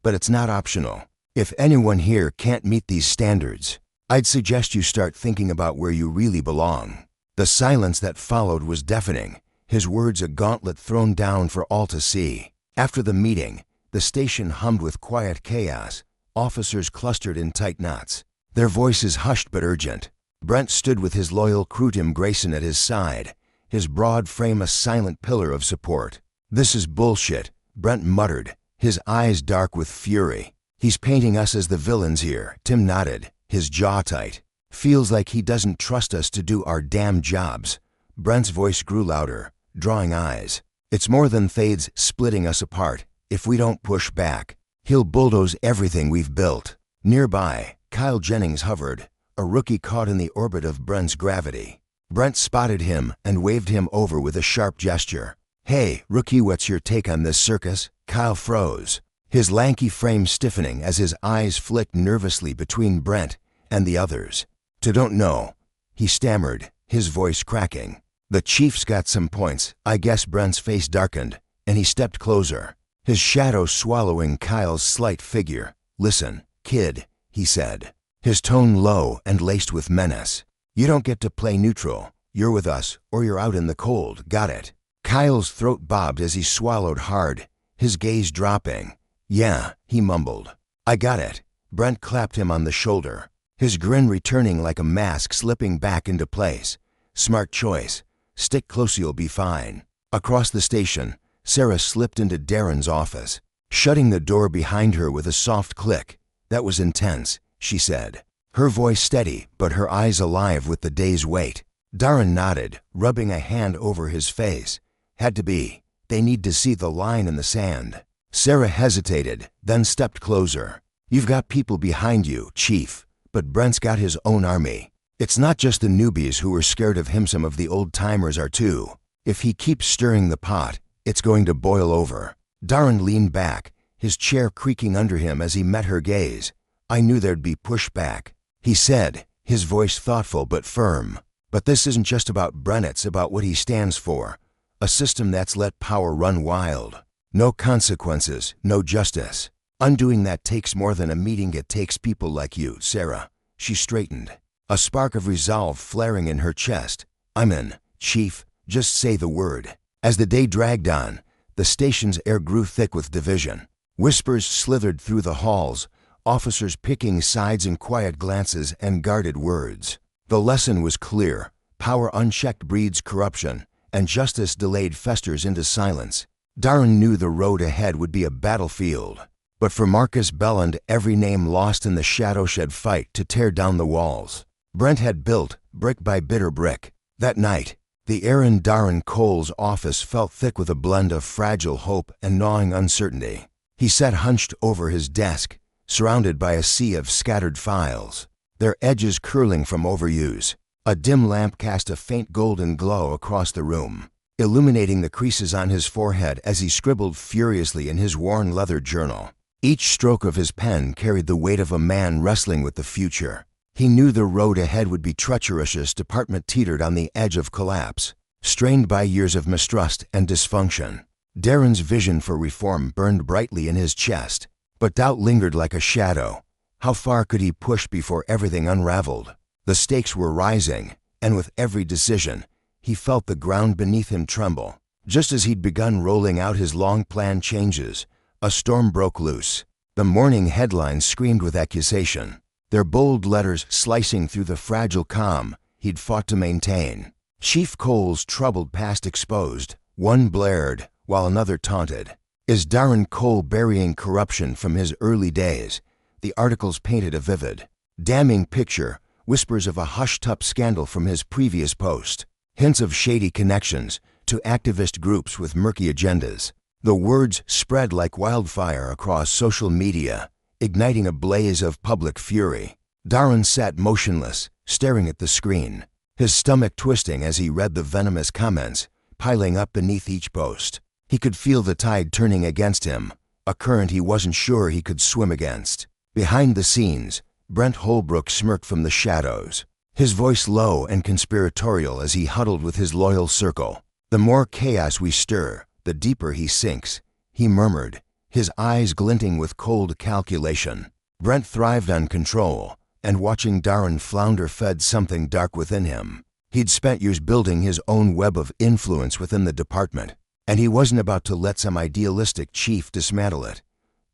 "but it's not optional. If anyone here can't meet these standards, I'd suggest you start thinking about where you really belong." The silence that followed was deafening, his words a gauntlet thrown down for all to see. After the meeting, the station hummed with quiet chaos, officers clustered in tight knots, their voices hushed but urgent. Brent stood with his loyal crew Tim Grayson at his side, his broad frame a silent pillar of support. "This is bullshit," Brent muttered, his eyes dark with fury. "He's painting us as the villains here." Tim nodded, his jaw tight. "Feels like he doesn't trust us to do our damn jobs." Brent's voice grew louder, drawing eyes. "It's more than Thade's splitting us apart. If we don't push back, he'll bulldoze everything we've built." Nearby, Kyle Jennings hovered, a rookie caught in the orbit of Brent's gravity. Brent spotted him and waved him over with a sharp gesture. "Hey, rookie, what's your take on this circus?" Kyle froze, his lanky frame stiffening as his eyes flicked nervously between Brent and the others. "Don't know," he stammered, his voice cracking. "The Chief's got some points, I guess." Brent's face darkened, and he stepped closer, his shadow swallowing Kyle's slight figure. "Listen, kid," he said, his tone low and laced with menace. "You don't get to play neutral. You're with us, or you're out in the cold, got it?" Kyle's throat bobbed as he swallowed hard, his gaze dropping. "Yeah," he mumbled. "I got it." Brent clapped him on the shoulder, his grin returning like a mask slipping back into place. "Smart choice. Stick close, you'll be fine." Across the station, Sarah slipped into Darren's office, shutting the door behind her with a soft click. "That was intense," she said, her voice steady but her eyes alive with the day's weight. Darren nodded, rubbing a hand over his face. "Had to be. They need to see the line in the sand." Sarah hesitated, then stepped closer. "You've got people behind you, Chief, but Brent's got his own army. It's not just the newbies who are scared of him, some of the old-timers are too. If he keeps stirring the pot, it's going to boil over." Darren leaned back, his chair creaking under him as he met her gaze. "I knew there'd be pushback," he said, his voice thoughtful but firm. "But this isn't just about Brent, it's about what he stands for. A system that's let power run wild. No consequences, no justice. Undoing that takes more than a meeting, it takes people like you, Sarah." She straightened, a spark of resolve flaring in her chest. "I'm in, Chief, just say the word." As the day dragged on, the station's air grew thick with division. Whispers slithered through the halls, officers picking sides in quiet glances and guarded words. The lesson was clear: power unchecked breeds corruption, and justice delayed festers into silence. Darren knew the road ahead would be a battlefield, but for Marcus Belland, every name lost in the shadow-shed fight to tear down the walls Brent had built, brick by bitter brick. That night, the air in Darren Cole's office felt thick with a blend of fragile hope and gnawing uncertainty. He sat hunched over his desk, surrounded by a sea of scattered files, their edges curling from overuse. A dim lamp cast a faint golden glow across the room, illuminating the creases on his forehead as he scribbled furiously in his worn leather journal. Each stroke of his pen carried the weight of a man wrestling with the future. He knew the road ahead would be treacherous. His department teetered on the edge of collapse, strained by years of mistrust and dysfunction. Darren's vision for reform burned brightly in his chest, but doubt lingered like a shadow. How far could he push before everything unraveled? The stakes were rising, and with every decision, he felt the ground beneath him tremble. Just as he'd begun rolling out his long-planned changes, a storm broke loose. The morning headlines screamed with accusation, their bold letters slicing through the fragile calm he'd fought to maintain. Chief Cole's troubled past exposed. One blared, while another taunted. Is Darren Cole burying corruption from his early days? The articles painted a vivid, damning picture, whispers of a hushed-up scandal from his previous post, hints of shady connections to activist groups with murky agendas. The words spread like wildfire across social media, igniting a blaze of public fury. Darren sat motionless, staring at the screen, his stomach twisting as he read the venomous comments piling up beneath each post. He could feel the tide turning against him, a current he wasn't sure he could swim against. Behind the scenes, Brent Holbrook smirked from the shadows, his voice low and conspiratorial as he huddled with his loyal circle. "The more chaos we stir, the deeper he sinks," he murmured, his eyes glinting with cold calculation. Brent thrived on control, and watching Darren flounder fed something dark within him. He'd spent years building his own web of influence within the department, and he wasn't about to let some idealistic chief dismantle it.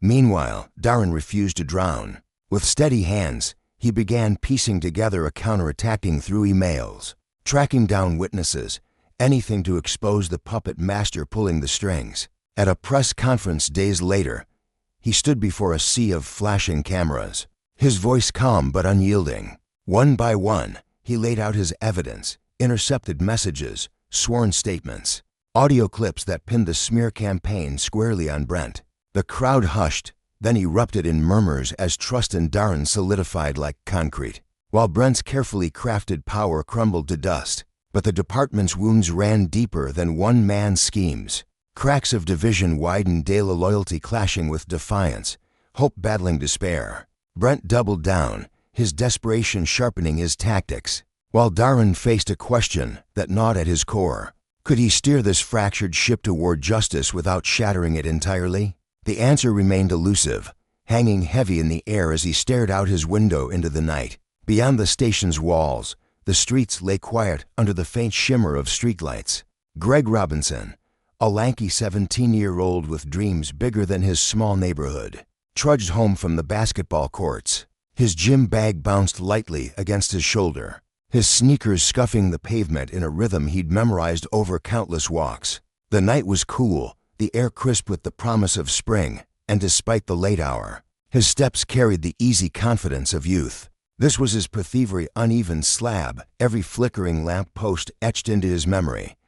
Meanwhile, Darren refused to drown. With steady hands, he began piecing together a counterattacking through emails, tracking down witnesses, anything to expose the puppet master pulling the strings. At a press conference days later, he stood before a sea of flashing cameras, his voice calm but unyielding. One by one, he laid out his evidence, intercepted messages, sworn statements, audio clips that pinned the smear campaign squarely on Brent. The crowd hushed, then erupted in murmurs as trust in Darren solidified like concrete, while Brent's carefully crafted power crumbled to dust. But the department's wounds ran deeper than one man's schemes. Cracks of division widened, daily loyalty clashing with defiance, hope battling despair. Brent doubled down, his desperation sharpening his tactics, while Darren faced a question that gnawed at his core. Could he steer this fractured ship toward justice without shattering it entirely? The answer remained elusive, hanging heavy in the air as he stared out his window into the night. Beyond the station's walls, the streets lay quiet under the faint shimmer of streetlights. Greg Robinson, a lanky 17-year-old with dreams bigger than his small neighborhood, trudged home from the basketball courts. His gym bag bounced lightly against his shoulder, his sneakers scuffing the pavement in a rhythm he'd memorized over countless walks. The night was cool, the air crisp with the promise of spring, and despite the late hour, his steps carried the easy confidence of youth. This was his Pythagorean uneven slab, every flickering lamp post etched into his memory.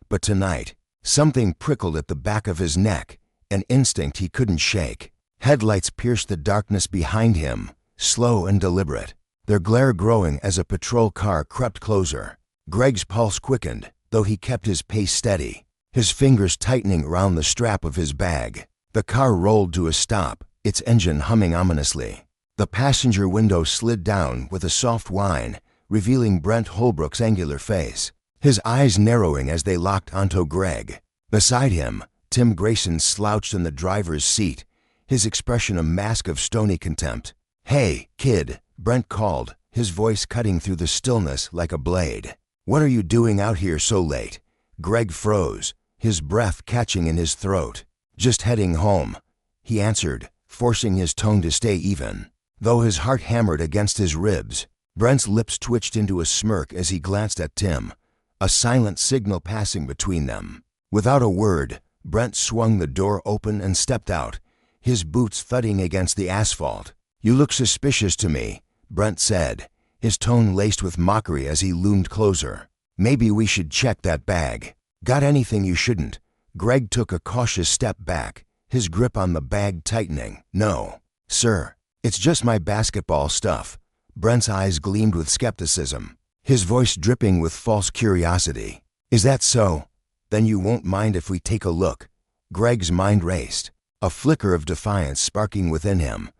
But tonight, something prickled at the back of his neck, an instinct he couldn't shake. Headlights pierced the darkness behind him, slow and deliberate, their glare growing as a patrol car crept closer. Greg's pulse quickened, though he kept his pace steady, his fingers tightening around the strap of his bag. The car rolled to a stop, its engine humming ominously. The passenger window slid down with a soft whine, revealing Brent Holbrook's angular face, his eyes narrowing as they locked onto Greg. Beside him, Tim Grayson slouched in the driver's seat, his expression a mask of stony contempt. "Hey, kid," Brent called, his voice cutting through the stillness like a blade. "What are you doing out here so late?" Greg froze, his breath catching in his throat. "Just heading home," he answered, forcing his tone to stay even, though his heart hammered against his ribs. Brent's lips twitched into a smirk as he glanced at Tim, a silent signal passing between them. Without a word, Brent swung the door open and stepped out, his boots thudding against the asphalt. "You look suspicious to me," Brent said, his tone laced with mockery as he loomed closer. "Maybe we should check that bag." "Got anything you shouldn't?" Greg took a cautious step back, his grip on the bag tightening. "No, sir. It's just my basketball stuff." Brent's eyes gleamed with skepticism, his voice dripping with false curiosity. "Is that so? Then you won't mind if we take a look?" Greg's mind raced, a flicker of defiance sparking within him.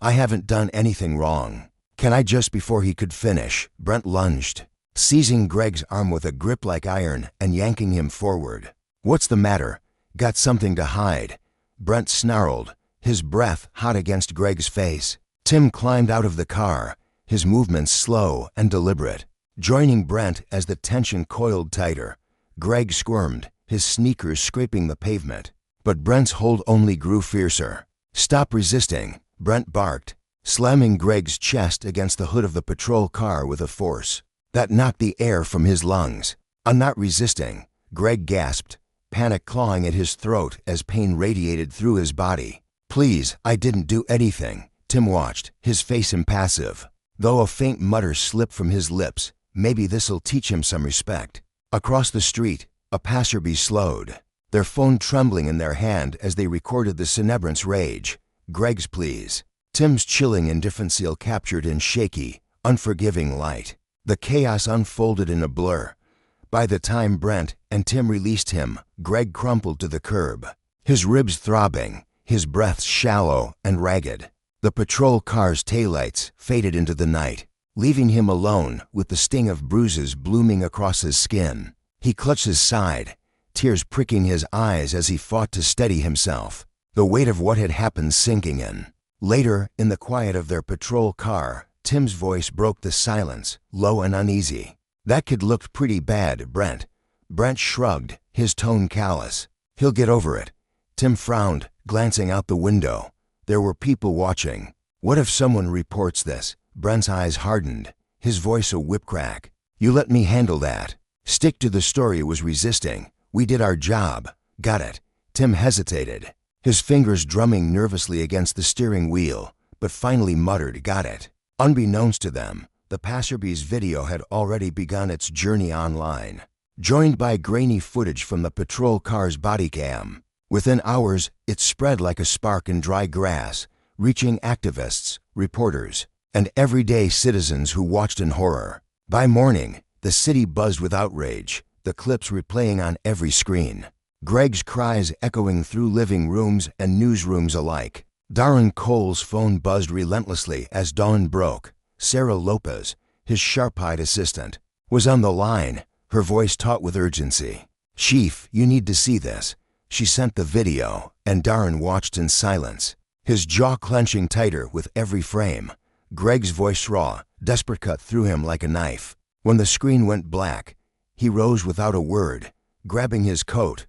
"I haven't done anything wrong. Can I?" Just before he could finish, Brent lunged, seizing Greg's arm with a grip like iron and yanking him forward. "What's the matter? Got something to hide?" Brent snarled, his breath hot against Greg's face. Tim climbed out of the car, his movements slow and deliberate, joining Brent as the tension coiled tighter. Greg squirmed, his sneakers scraping the pavement, but Brent's hold only grew fiercer. "Stop resisting," Brent barked, slamming Greg's chest against the hood of the patrol car with a force that knocked the air from his lungs. "I'm not resisting," Greg gasped, panic clawing at his throat as pain radiated through his body. "Please, I didn't do anything." Tim watched, his face impassive. Though a faint mutter slipped from his lips, maybe this'll teach him some respect. Across the street, a passerby slowed, their phone trembling in their hand as they recorded the Cenebrant's rage. "Greg's, please." Tim's chilling indifference captured in shaky, unforgiving light. The chaos unfolded in a blur. By the time Brent and Tim released him, Greg crumpled to the curb, his ribs throbbing, his breath shallow and ragged. The patrol car's taillights faded into the night, leaving him alone with the sting of bruises blooming across his skin. He clutched his side, tears pricking his eyes as he fought to steady himself, the weight of what had happened sinking in. Later, in the quiet of their patrol car, Tim's voice broke the silence, low and uneasy. "That kid looked pretty bad, Brent." Brent shrugged, his tone callous. "He'll get over it." Tim frowned, glancing out the window. There were people watching. "What if someone reports this?" Brent's eyes hardened, his voice a whip crack. "You let me handle that." "Stick to the story," was resisting. "We did our job." "Got it." Tim hesitated, his fingers drumming nervously against the steering wheel, but finally muttered, "Got it." Unbeknownst to them, the passerby's video had already begun its journey online, joined by grainy footage from the patrol car's bodycam. Within hours, it spread like a spark in dry grass, reaching activists, reporters, and everyday citizens who watched in horror. By morning, the city buzzed with outrage, the clips replaying on every screen. Greg's cries echoing through living rooms and newsrooms alike. Darren Cole's phone buzzed relentlessly as dawn broke. Sarah Lopez, his sharp-eyed assistant, was on the line, her voice taut with urgency. "Chief, you need to see this." She sent the video, and Darren watched in silence, his jaw clenching tighter with every frame. Greg's voice raw, desperate, cut through him like a knife. When the screen went black, he rose without a word, grabbing his coat.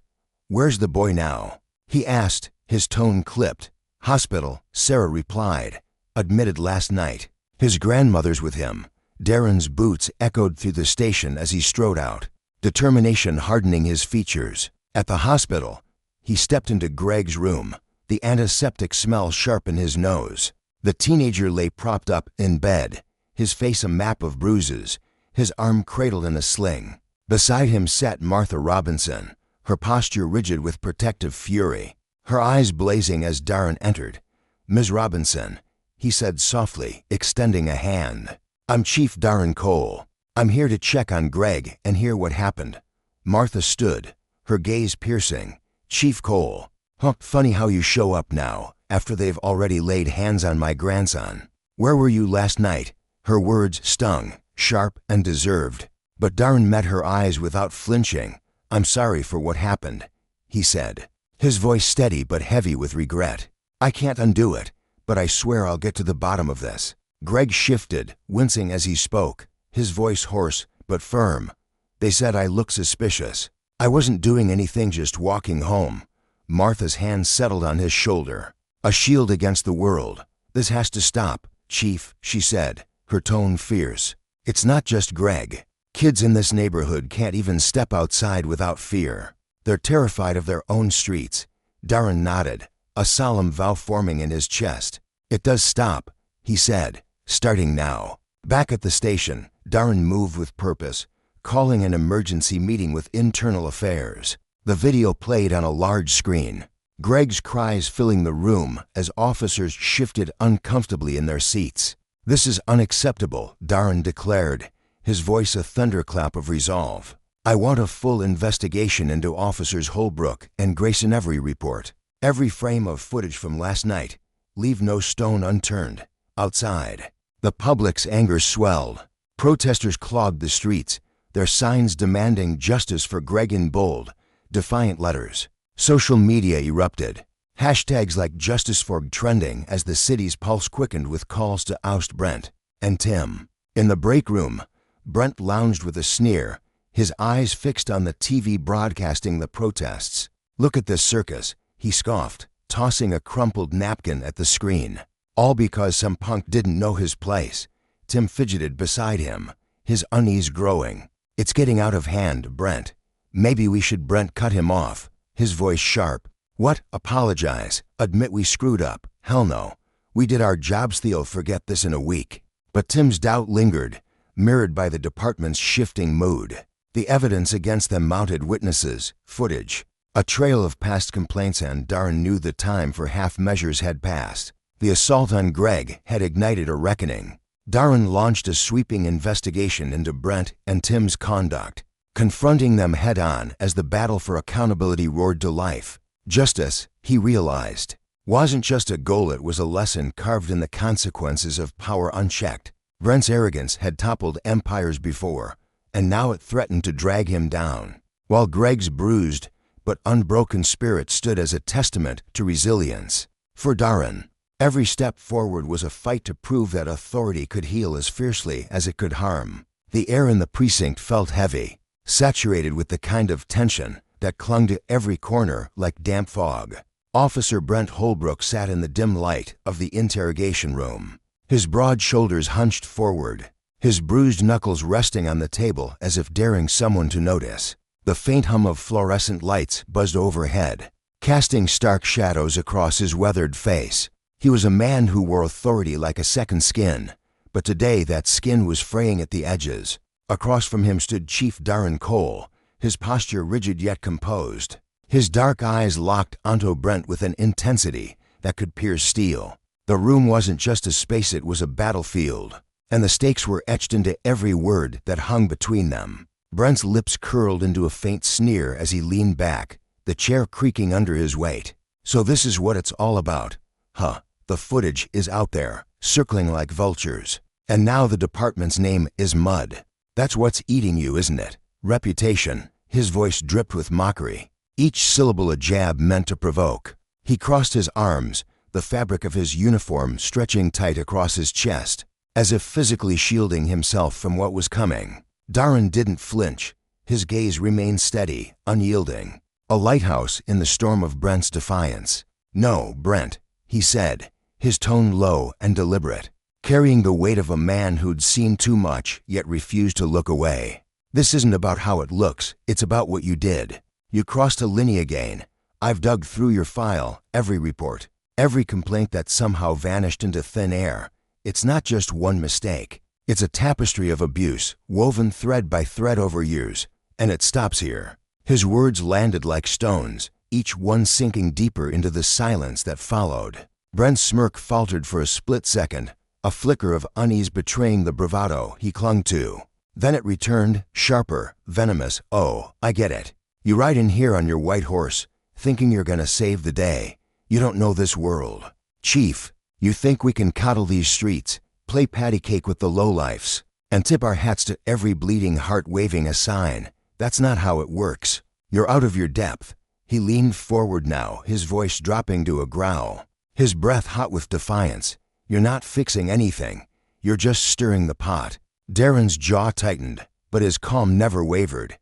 "Where's the boy now?" he asked, his tone clipped. "Hospital," Sarah replied. "Admitted last night." His grandmother's with him. Darren's boots echoed through the station as he strode out, determination hardening his features. At the hospital, he stepped into Greg's room, the antiseptic smell sharp in his nose. The teenager lay propped up in bed, his face a map of bruises, his arm cradled in a sling. Beside him sat Martha Robinson, her posture rigid with protective fury, her eyes blazing as Darren entered. "Ms. Robinson," he said softly, extending a hand. "I'm Chief Darren Cole. I'm here to check on Greg and hear what happened." Martha stood, her gaze piercing. "Chief Cole, huh, funny how you show up now, after they've already laid hands on my grandson. Where were you last night?" Her words stung, sharp and deserved. But Darren met her eyes without flinching. "I'm sorry for what happened," he said, his voice steady but heavy with regret. "I can't undo it, but I swear I'll get to the bottom of this." Greg shifted, wincing as he spoke, his voice hoarse but firm. "They said I look suspicious. I wasn't doing anything, just walking home." Martha's hand settled on his shoulder, a shield against the world. "This has to stop, Chief," she said, her tone fierce. "It's not just Greg. Kids in this neighborhood can't even step outside without fear. They're terrified of their own streets." Darren nodded, a solemn vow forming in his chest. "It does stop," he said, "starting now." Back at the station, Darren moved with purpose, calling an emergency meeting with internal affairs. The video played on a large screen, Greg's cries filling the room as officers shifted uncomfortably in their seats. "This is unacceptable," Darren declared, his voice a thunderclap of resolve. "I want a full investigation into Officers Holbrook and Grayson Every report. Every frame of footage from last night. Leave no stone unturned." Outside, the public's anger swelled. Protesters clogged the streets, their signs demanding justice for Greg in bold, defiant letters. Social media erupted, hashtags like #JusticeForG trending as the city's pulse quickened with calls to oust Brent and Tim. In the break room, Brent lounged with a sneer, his eyes fixed on the TV broadcasting the protests. "Look at this circus," he scoffed, tossing a crumpled napkin at the screen. "All because some punk didn't know his place." Tim fidgeted beside him, his unease growing. "It's getting out of hand, Brent. Maybe we should." Brent cut him off. his voice sharp. "What? Apologize? Admit we screwed up? Hell no. We did our jobs. They'll forget this in a week." But Tim's doubt lingered, mirrored by the department's shifting mood. The evidence against them mounted: witnesses, footage, a trail of past complaints, and Darren knew the time for half measures had passed. The assault on Greg had ignited a reckoning. Darren launched a sweeping investigation into Brent and Tim's conduct, confronting them head-on as the battle for accountability roared to life. Justice, he realized, wasn't just a goal, it was a lesson carved in the consequences of power unchecked. Brent's arrogance had toppled empires before, and now it threatened to drag him down, while Greg's bruised but unbroken spirit stood as a testament to resilience. For Darren, every step forward was a fight to prove that authority could heal as fiercely as it could harm. The air in the precinct felt heavy, saturated with the kind of tension that clung to every corner like damp fog. Officer Brent Holbrook sat in the dim light of the interrogation room, his broad shoulders hunched forward, his bruised knuckles resting on the table as if daring someone to notice. The faint hum of fluorescent lights buzzed overhead, casting stark shadows across his weathered face. He was a man who wore authority like a second skin, but today that skin was fraying at the edges. Across from him stood Chief Darren Cole, his posture rigid yet composed, his dark eyes locked onto Brent with an intensity that could pierce steel. The room wasn't just a space, it was a battlefield, and the stakes were etched into every word that hung between them. Brent's lips curled into a faint sneer as he leaned back, the chair creaking under his weight. "So this is what it's all about, huh? The footage is out there, circling like vultures. And now the department's name is mud. That's what's eating you, isn't it? Reputation." His voice dripped with mockery, each syllable a jab meant to provoke. He crossed his arms, the fabric of his uniform stretching tight across his chest, as if physically shielding himself from what was coming. Darren didn't flinch. His gaze remained steady, unyielding, a lighthouse in the storm of Brent's defiance. "No, Brent," he said, his tone low and deliberate, carrying the weight of a man who'd seen too much yet refused to look away. "This isn't about how it looks, it's about what you did. You crossed a line again. I've dug through your file, every report, every complaint that somehow vanished into thin air. It's not just one mistake. It's a tapestry of abuse, woven thread by thread over years, and it stops here." His words landed like stones, each one sinking deeper into the silence that followed. Brent's smirk faltered for a split second, a flicker of unease betraying the bravado he clung to. Then it returned, sharper, venomous. "Oh, I get it. You ride in here on your white horse, thinking you're gonna save the day. You don't know this world. Chief, you think we can coddle these streets, play patty cake with the lowlifes, and tip our hats to every bleeding heart waving a sign. That's not how it works. You're out of your depth." He leaned forward now, his voice dropping to a growl, his breath hot with defiance. "You're not fixing anything. You're just stirring the pot." Darren's jaw tightened, but his calm never wavered.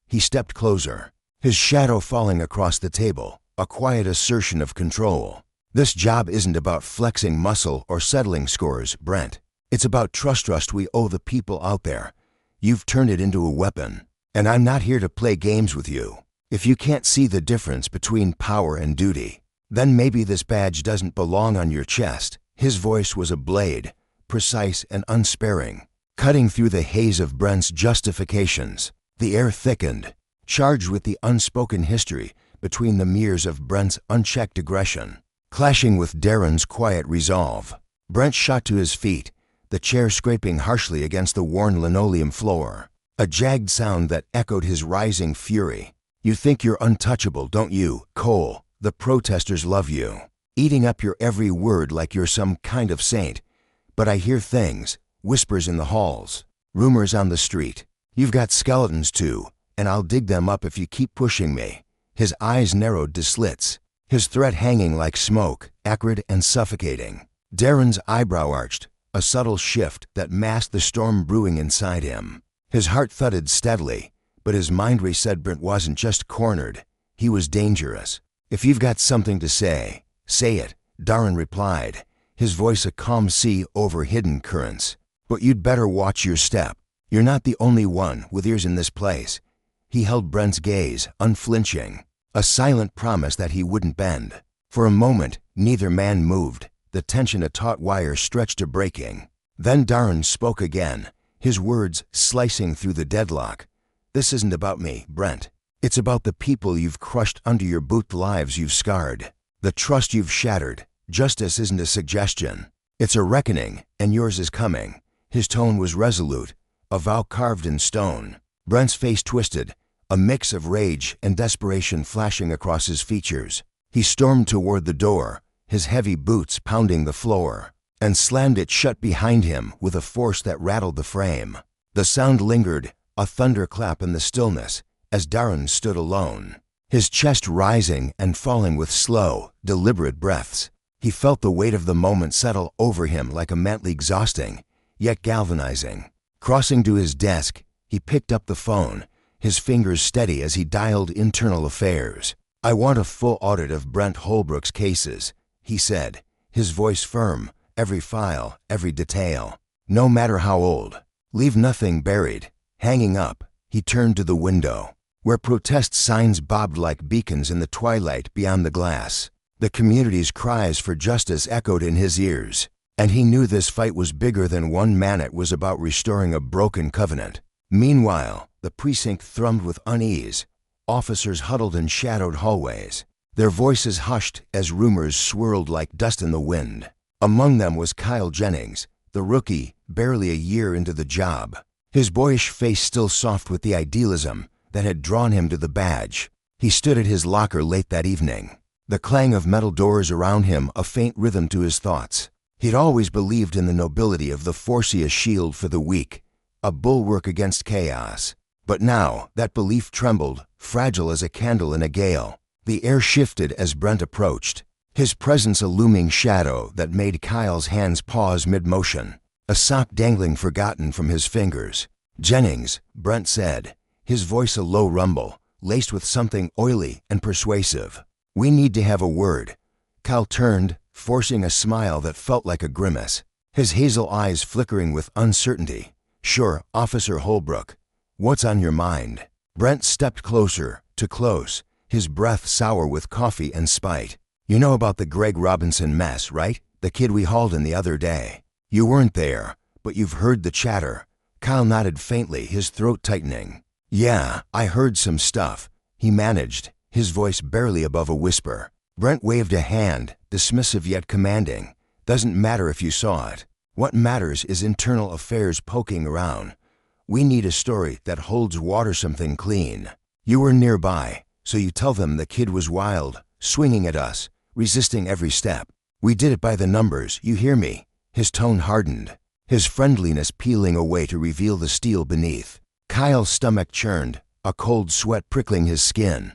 He stepped closer, his shadow falling across the table, a quiet assertion of control. "This job isn't about flexing muscle or settling scores, Brent. It's about trust we owe the people out there. You've turned it into a weapon, and I'm not here to play games with you. If you can't see the difference between power and duty, then maybe this badge doesn't belong on your chest." His voice was a blade, precise and unsparing, cutting through the haze of Brent's justifications. The air thickened, charged with the unspoken history between the mirrors of Brent's unchecked aggression, clashing with Darren's quiet resolve. Brent shot to his feet, the chair scraping harshly against the worn linoleum floor, a jagged sound that echoed his rising fury. "You think you're untouchable, don't you, Cole? The protesters love you, eating up your every word like you're some kind of saint. But I hear things, whispers in the halls, rumors on the street. You've got skeletons too, and I'll dig them up if you keep pushing me." His eyes narrowed to slits, his threat hanging like smoke, acrid and suffocating. Darren's eyebrow arched, a subtle shift that masked the storm brewing inside him. His heart thudded steadily, but his mind said Brent wasn't just cornered, he was dangerous. "If you've got something to say, say it," Darren replied, his voice a calm sea over hidden currents. "But you'd better watch your step. You're not the only one with ears in this place." He held Brent's gaze, unflinching. a silent promise that he wouldn't bend. For a moment, neither man moved, the tension a taut wire stretched to breaking. Then Darren spoke again, his words slicing through the deadlock. "This isn't about me, Brent. It's about the people you've crushed under your boot, the lives you've scarred, the trust you've shattered. Justice isn't a suggestion. It's a reckoning, and yours is coming." His tone was resolute, a vow carved in stone. Brent's face twisted, a mix of rage and desperation flashing across his features. He stormed toward the door, his heavy boots pounding the floor, and slammed it shut behind him with a force that rattled the frame. The sound lingered, a thunderclap in the stillness, as Darren stood alone, his chest rising and falling with slow, deliberate breaths. He felt the weight of the moment settle over him like a mantle, exhausting, yet galvanizing. Crossing to his desk, he picked up the phone, his fingers steady as he dialed internal affairs. "I want a full audit of Brent Holbrook's cases," he said, his voice firm, "every file, every detail, no matter how old. Leave nothing buried." Hanging up, he turned to the window, where protest signs bobbed like beacons in the twilight beyond the glass. The community's cries for justice echoed in his ears, and he knew this fight was bigger than one man. It was about restoring a broken covenant. Meanwhile, the precinct thrummed with unease. Officers huddled in shadowed hallways, their voices hushed as rumors swirled like dust in the wind. Among them was Kyle Jennings, the rookie, barely a year into the job, his boyish face still soft with the idealism that had drawn him to the badge. He stood at his locker late that evening, the clang of metal doors around him a faint rhythm to his thoughts. He'd always believed in the nobility of the force, a shield for the weak, a bulwark against chaos. But now that belief trembled, fragile as a candle in a gale. The air shifted as Brent approached, his presence a looming shadow that made Kyle's hands pause mid-motion, a sock dangling forgotten from his fingers. "Jennings," Brent said, his voice a low rumble, laced with something oily and persuasive. "We need to have a word." Kyle turned, forcing a smile that felt like a grimace, his hazel eyes flickering with uncertainty. "Sure, Officer Holbrook. What's on your mind?" Brent stepped closer, too close, his breath sour with coffee and spite. "You know about the Greg Robinson mess, right? The kid we hauled in the other day. You weren't there, but you've heard the chatter." Kyle nodded faintly, his throat tightening. "Yeah, I heard some stuff," he managed, his voice barely above a whisper. Brent waved a hand, dismissive yet commanding. "Doesn't matter if you saw it. What matters is internal affairs poking around. We need a story that holds water, something clean. You were nearby, so you tell them the kid was wild, swinging at us, resisting every step. We did it by the numbers, you hear me?" His tone hardened, his friendliness peeling away to reveal the steel beneath. Kyle's stomach churned, a cold sweat prickling his skin.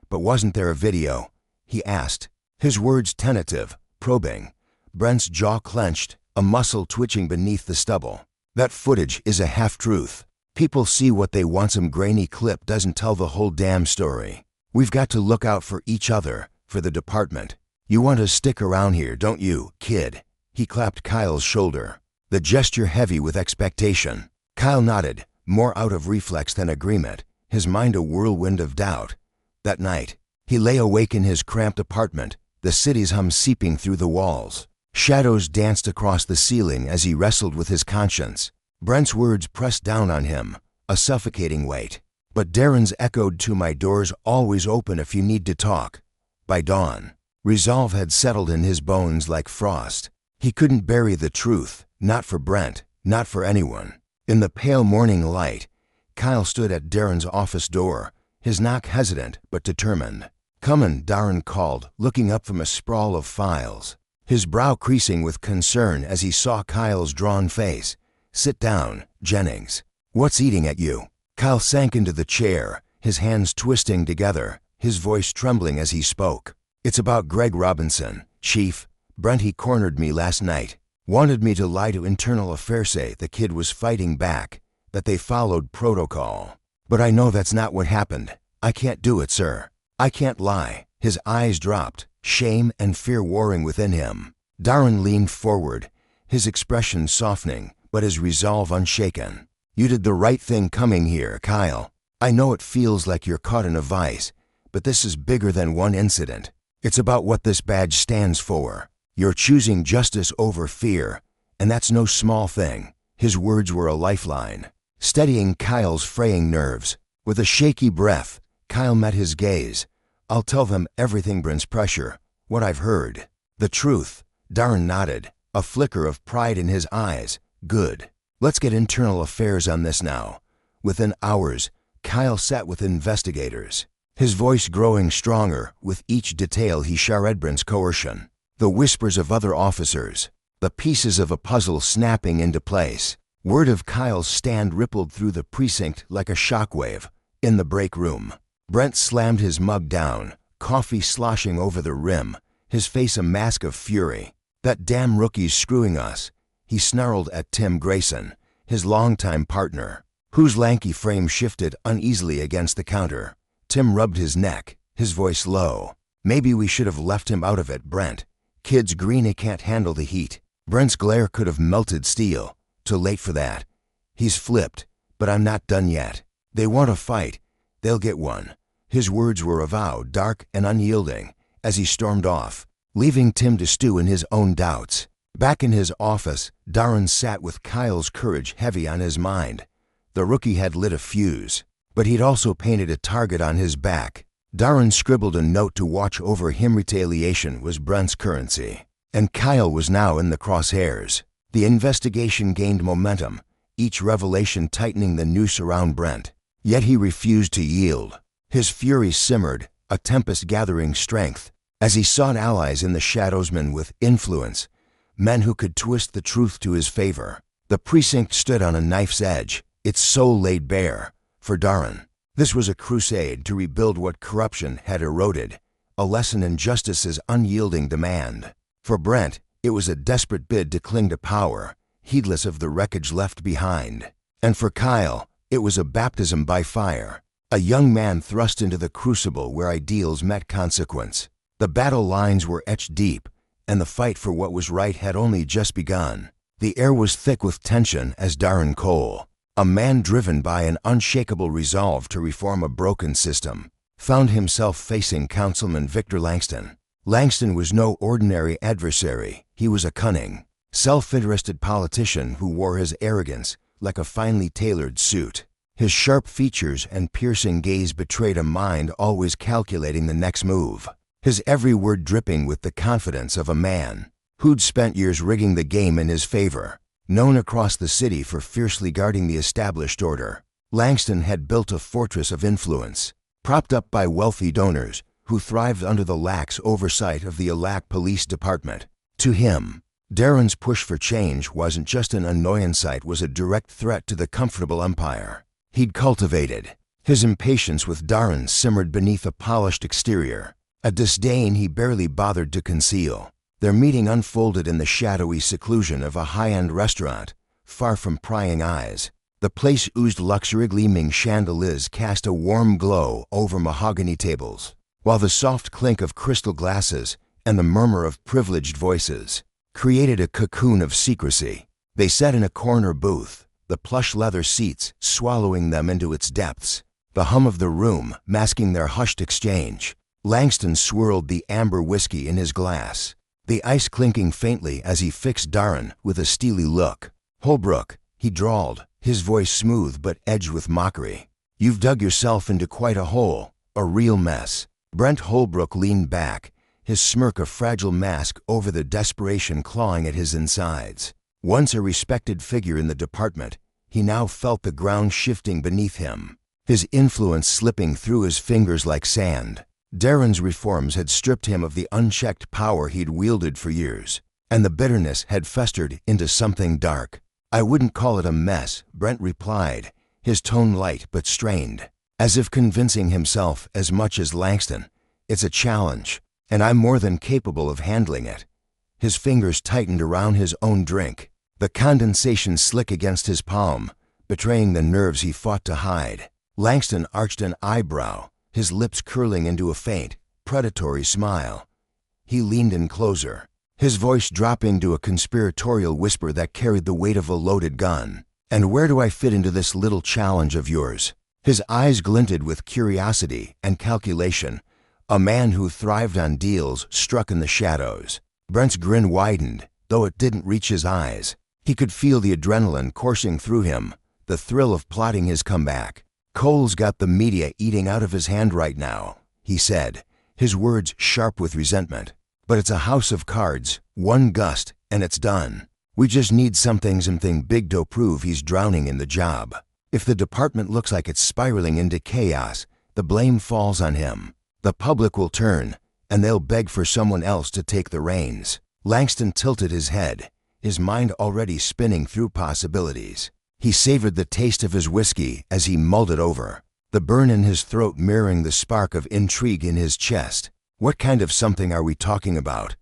"But wasn't there a video?" he asked, his words tentative, probing. Brent's jaw clenched, a muscle twitching beneath the stubble. "That footage is a half-truth. People see what they want. Some grainy clip doesn't tell the whole damn story. We've got to look out for each other, for the department. You want to stick around here, don't you, kid?" He clapped Kyle's shoulder, the gesture heavy with expectation. Kyle nodded, more out of reflex than agreement, his mind a whirlwind of doubt. That night, he lay awake in his cramped apartment, the city's hum seeping through the walls. Shadows danced across the ceiling as he wrestled with his conscience. Brent's words pressed down on him, a suffocating weight. But Darren's echoed, "To my door's always open if you need to talk." By dawn, resolve had settled in his bones like frost. He couldn't bury the truth, not for Brent, not for anyone. In the pale morning light, Kyle stood at Darren's office door, his knock hesitant but determined. "Comin'," Darren called, looking up from a sprawl of files, his brow creasing with concern as he saw Kyle's drawn face. "Sit down, Jennings. What's eating at you?" Kyle sank into the chair, his hands twisting together, his voice trembling as he spoke. "It's about Greg Robinson, Chief. Brent, he cornered me last night. Wanted me to lie to internal affairs, say the kid was fighting back, that they followed protocol. But I know that's not what happened. I can't do it, sir. I can't lie." His eyes dropped, shame and fear warring within him. Darren leaned forward, his expression softening, but his resolve unshaken. "You did the right thing coming here, Kyle. I know it feels like you're caught in a vice, But this is bigger than one incident. It's about what this badge stands for. You're choosing justice over fear, and that's no small thing." His words were a lifeline, steadying Kyle's fraying nerves. With a shaky breath, Kyle met his gaze. "I'll tell them everything." Brent's pressure. "What I've heard." "The truth." Darren nodded, a flicker of pride in his eyes. "Good. Let's get internal affairs on this now." Within hours, Kyle sat with investigators, his voice growing stronger with each detail he shared. Brent's coercion, the whispers of other officers, the pieces of a puzzle snapping into place. Word of Kyle's stand rippled through the precinct like a shockwave. In the break room, Brent slammed his mug down, coffee sloshing over the rim, his face a mask of fury. "That damn rookie's screwing us," he snarled at Tim Grayson, his longtime partner, whose lanky frame shifted uneasily against the counter. Tim rubbed his neck, his voice low. "Maybe we should have left him out of it, Brent. Kid's green, he can't handle the heat." Brent's glare could have melted steel. "Too late for that. He's flipped, but I'm not done yet. They want a fight. They'll get one." His words were avowed, dark and unyielding, as he stormed off, leaving Tim to stew in his own doubts. Back in his office, Darren sat with Kyle's courage heavy on his mind. The rookie had lit a fuse, but he'd also painted a target on his back. Darren scribbled a note to watch over him. Retaliation was Brent's currency, and Kyle was now in the crosshairs. The investigation gained momentum, each revelation tightening the noose around Brent. Yet he refused to yield. His fury simmered, a tempest gathering strength, as he sought allies in the shadows, men with influence, men who could twist the truth to his favor. The precinct stood on a knife's edge, its soul laid bare. For Darren, this was a crusade to rebuild what corruption had eroded, a lesson in justice's unyielding demand. For Brent, it was a desperate bid to cling to power, heedless of the wreckage left behind. And for Kyle, it was a baptism by fire, a young man thrust into the crucible where ideals met consequence. The battle lines were etched deep, and the fight for what was right had only just begun. The air was thick with tension as Darren Cole, a man driven by an unshakable resolve to reform a broken system, found himself facing Councilman Victor Langston. Langston was no ordinary adversary. He was a cunning, self-interested politician who wore his arrogance like a finely tailored suit. His sharp features and piercing gaze betrayed a mind always calculating the next move, his every word dripping with the confidence of a man who'd spent years rigging the game in his favor. Known across the city for fiercely guarding the established order, Langston had built a fortress of influence, propped up by wealthy donors who thrived under the lax oversight of the Alack Police Department. To him, Darren's push for change wasn't just an annoyance, it was a direct threat to the comfortable empire he'd cultivated. His impatience with Darren simmered beneath a polished exterior, a disdain he barely bothered to conceal. Their meeting unfolded in the shadowy seclusion of a high-end restaurant, far from prying eyes. The place oozed luxury. Gleaming chandeliers cast a warm glow over mahogany tables, while the soft clink of crystal glasses and the murmur of privileged voices created a cocoon of secrecy. They sat in a corner booth, the plush leather seats swallowing them into its depths, the hum of the room masking their hushed exchange. Langston swirled the amber whiskey in his glass, the ice clinking faintly as he fixed Darren with a steely look. "Holbrook," he drawled, his voice smooth but edged with mockery. "You've dug yourself into quite a hole, a real mess." Brent Holbrook leaned back, his smirk a fragile mask over the desperation clawing at his insides. Once a respected figure in the department, he now felt the ground shifting beneath him, his influence slipping through his fingers like sand. Darren's reforms had stripped him of the unchecked power he'd wielded for years, and the bitterness had festered into something dark. "I wouldn't call it a mess," Brent replied, his tone light but strained, as if convincing himself as much as Langston. "It's a challenge, and I'm more than capable of handling it." His fingers tightened around his own drink, the condensation slick against his palm, betraying the nerves he fought to hide. Langston arched an eyebrow, his lips curling into a faint, predatory smile. He leaned in closer, his voice dropping to a conspiratorial whisper that carried the weight of a loaded gun. "And where do I fit into this little challenge of yours?" His eyes glinted with curiosity and calculation. A man who thrived on deals struck in the shadows. Brent's grin widened, though it didn't reach his eyes. He could feel the adrenaline coursing through him, the thrill of plotting his comeback. "Cole's got the media eating out of his hand right now," he said, his words sharp with resentment. "But it's a house of cards, one gust, and it's done. We just need something big to prove he's drowning in the job. If the department looks like it's spiraling into chaos, the blame falls on him. The public will turn, and they'll beg for someone else to take the reins." Langston tilted his head, his mind already spinning through possibilities. He savored the taste of his whiskey as he mulled it over, the burn in his throat mirroring the spark of intrigue in his chest. "What kind of something are we talking about?"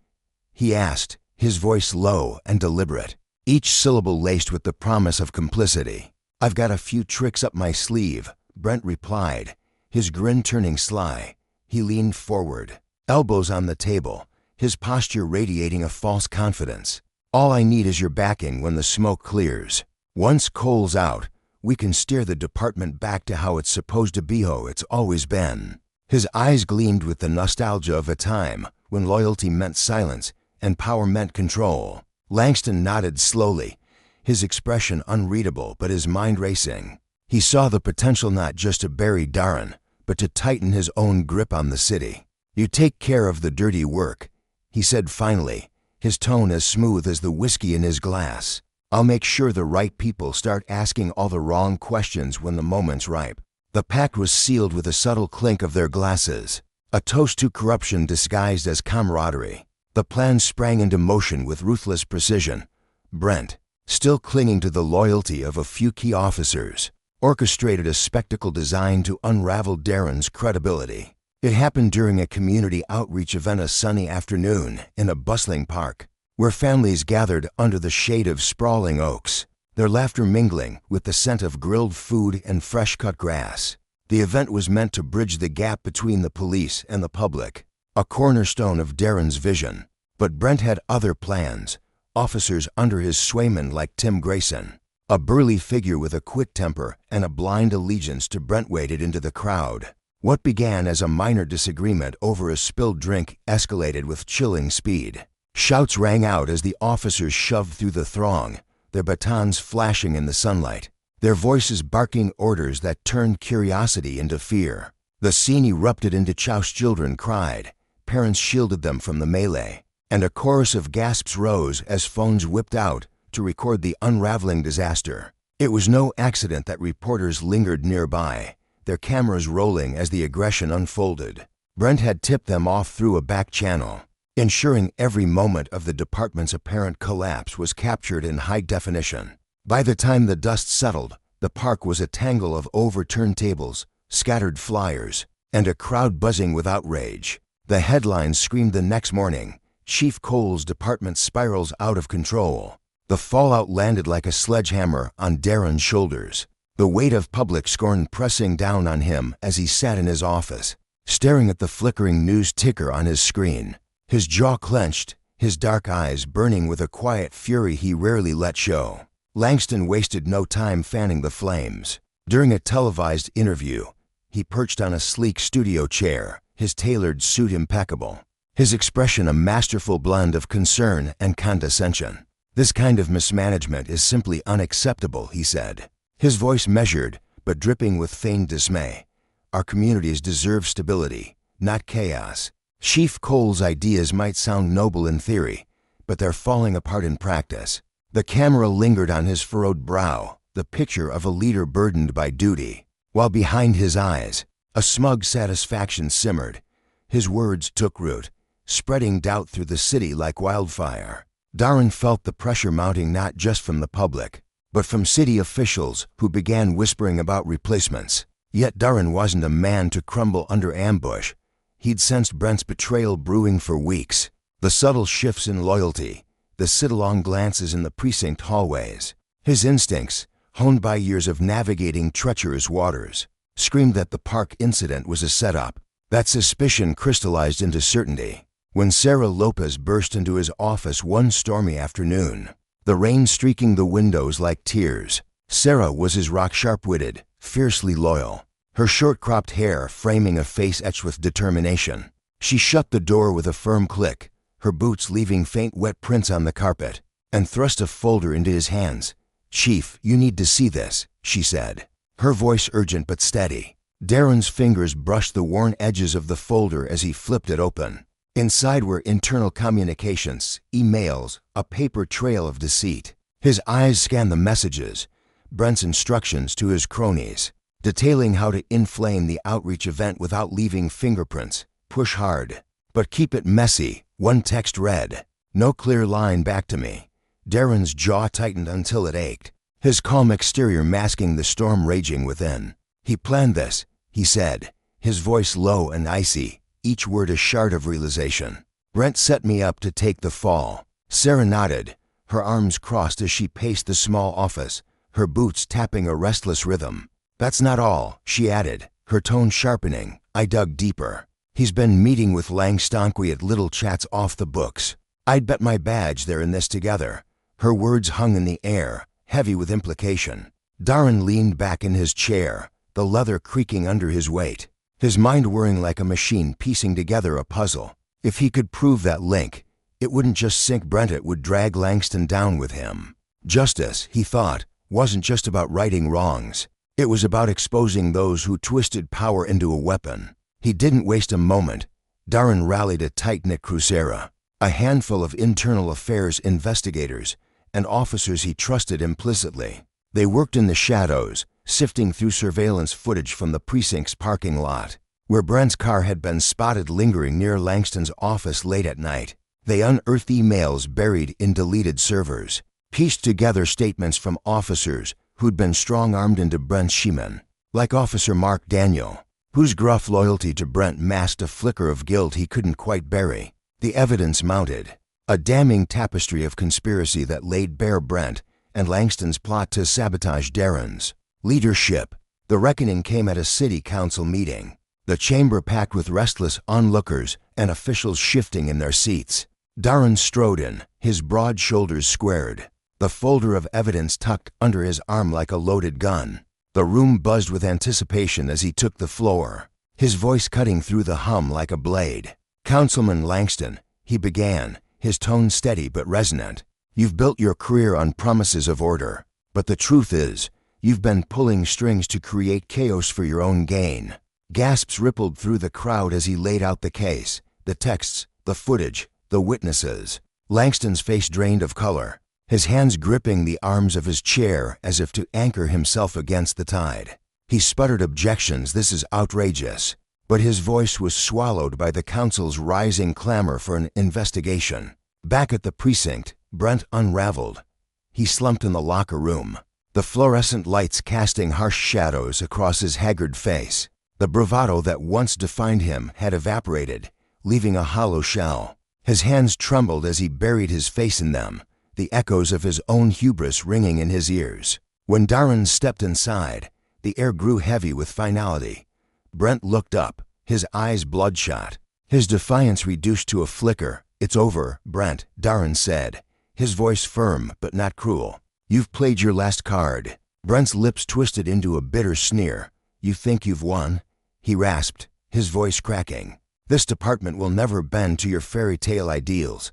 he asked, his voice low and deliberate, each syllable laced with the promise of complicity. "I've got a few tricks up my sleeve," Brent replied, his grin turning sly. He leaned forward, elbows on the table, his posture radiating a false confidence. "All I need is your backing when the smoke clears. Once Cole's out, we can steer the department back to how it's supposed to be, how it's always been." His eyes gleamed with the nostalgia of a time when loyalty meant silence and power meant control. Langston nodded slowly, his expression unreadable but his mind racing. He saw the potential not just to bury Darren, but to tighten his own grip on the city. "You take care of the dirty work," he said finally, his tone as smooth as the whiskey in his glass. "I'll make sure the right people start asking all the wrong questions when the moment's ripe." The pact was sealed with a subtle clink of their glasses, a toast to corruption disguised as camaraderie. The plan sprang into motion with ruthless precision. Brent, still clinging to the loyalty of a few key officers, orchestrated a spectacle designed to unravel Darren's credibility. It happened during a community outreach event a sunny afternoon in a bustling park, where families gathered under the shade of sprawling oaks, their laughter mingling with the scent of grilled food and fresh-cut grass. The event was meant to bridge the gap between the police and the public, a cornerstone of Darren's vision. But Brent had other plans, officers under his swayman like Tim Grayson, a burly figure with a quick temper and a blind allegiance to Brent, waded into the crowd. What began as a minor disagreement over a spilled drink escalated with chilling speed. Shouts rang out as the officers shoved through the throng, their batons flashing in the sunlight, their voices barking orders that turned curiosity into fear. The scene erupted into chows. Children cried, parents shielded them from the melee, and a chorus of gasps rose as phones whipped out to record the unraveling disaster. It was no accident that reporters lingered nearby, their cameras rolling as the aggression unfolded. Brent had tipped them off through a back channel, ensuring every moment of the department's apparent collapse was captured in high definition. By the time the dust settled, the park was a tangle of overturned tables, scattered flyers, and a crowd buzzing with outrage. The headlines screamed the next morning, "Chief Cole's department spirals out of control." The fallout landed like a sledgehammer on Darren's shoulders, the weight of public scorn pressing down on him as he sat in his office, staring at the flickering news ticker on his screen. His jaw clenched, his dark eyes burning with a quiet fury he rarely let show. Langston wasted no time fanning the flames. During a televised interview, he perched on a sleek studio chair, his tailored suit impeccable, his expression a masterful blend of concern and condescension. "This kind of mismanagement is simply unacceptable," he said, his voice measured but dripping with feigned dismay. "Our communities deserve stability, not chaos. Chief Cole's ideas might sound noble in theory, but they're falling apart in practice." The camera lingered on his furrowed brow, the picture of a leader burdened by duty, while behind his eyes, a smug satisfaction simmered. His words took root, spreading doubt through the city like wildfire. Darren felt the pressure mounting not just from the public, but from city officials who began whispering about replacements. Yet Darren wasn't a man to crumble under ambush. He'd sensed Brent's betrayal brewing for weeks. The subtle shifts in loyalty, the sit-along glances in the precinct hallways. His instincts, honed by years of navigating treacherous waters, screamed that the park incident was a setup. That suspicion crystallized into certainty when Sarah Lopez burst into his office one stormy afternoon, the rain streaking the windows like tears. Sarah was his rock, sharp-witted, fiercely loyal, her short-cropped hair framing a face etched with determination. She shut the door with a firm click, her boots leaving faint wet prints on the carpet, and thrust a folder into his hands. "Chief, you need to see this," she said, her voice urgent but steady. Darren's fingers brushed the worn edges of the folder as he flipped it open. Inside were internal communications, emails, a paper trail of deceit. His eyes scanned the messages, Brent's instructions to his cronies, detailing how to inflame the outreach event without leaving fingerprints. "Push hard, but keep it messy," one text read. "No clear line back to me." Darren's jaw tightened until it ached, his calm exterior masking the storm raging within. "He planned this," he said, his voice low and icy, each word a shard of realization. "Brent set me up to take the fall." Sarah nodded, her arms crossed as she paced the small office, her boots tapping a restless rhythm. "That's not all," she added, her tone sharpening. "I dug deeper. He's been meeting with Langstonkwe at little chats off the books. I'd bet my badge they're in this together." Her words hung in the air, heavy with implication. Darren leaned back in his chair, the leather creaking under his weight, his mind whirring like a machine piecing together a puzzle. If he could prove that link, it wouldn't just sink Brent, it would drag Langston down with him. Justice, he thought, wasn't just about righting wrongs. It was about exposing those who twisted power into a weapon. He didn't waste a moment. Darren rallied a tight-knit crucera, a handful of internal affairs investigators, and officers he trusted implicitly. They worked in the shadows, sifting through surveillance footage from the precinct's parking lot, where Brent's car had been spotted lingering near Langston's office late at night. They unearthed emails buried in deleted servers, pieced together statements from officers who'd been strong-armed into Brent's shemen, like Officer Mark Daniel, whose gruff loyalty to Brent masked a flicker of guilt he couldn't quite bury. The evidence mounted, a damning tapestry of conspiracy that laid bare Brent and Langston's plot to sabotage Darren's leadership. The reckoning came at a city council meeting, the chamber packed with restless onlookers and officials shifting in their seats. Darren strode in, his broad shoulders squared, the folder of evidence tucked under his arm like a loaded gun. The room buzzed with anticipation as he took the floor, his voice cutting through the hum like a blade. "Councilman Langston," he began, his tone steady but resonant, "you've built your career on promises of order, but the truth is, you've been pulling strings to create chaos for your own gain." Gasps rippled through the crowd as he laid out the case, the texts, the footage, the witnesses. Langston's face drained of color, his hands gripping the arms of his chair as if to anchor himself against the tide. He sputtered objections, "This is outrageous," but his voice was swallowed by the council's rising clamor for an investigation. Back at the precinct, Brent unraveled. He slumped in the locker room, the fluorescent lights casting harsh shadows across his haggard face. The bravado that once defined him had evaporated, leaving a hollow shell. His hands trembled as he buried his face in them, the echoes of his own hubris ringing in his ears. When Darren stepped inside, the air grew heavy with finality. Brent looked up, his eyes bloodshot, his defiance reduced to a flicker. "It's over, Brent," Darren said, his voice firm but not cruel. "You've played your last card." Brent's lips twisted into a bitter sneer. "You think you've won?" he rasped, his voice cracking. "This department will never bend to your fairy tale ideals."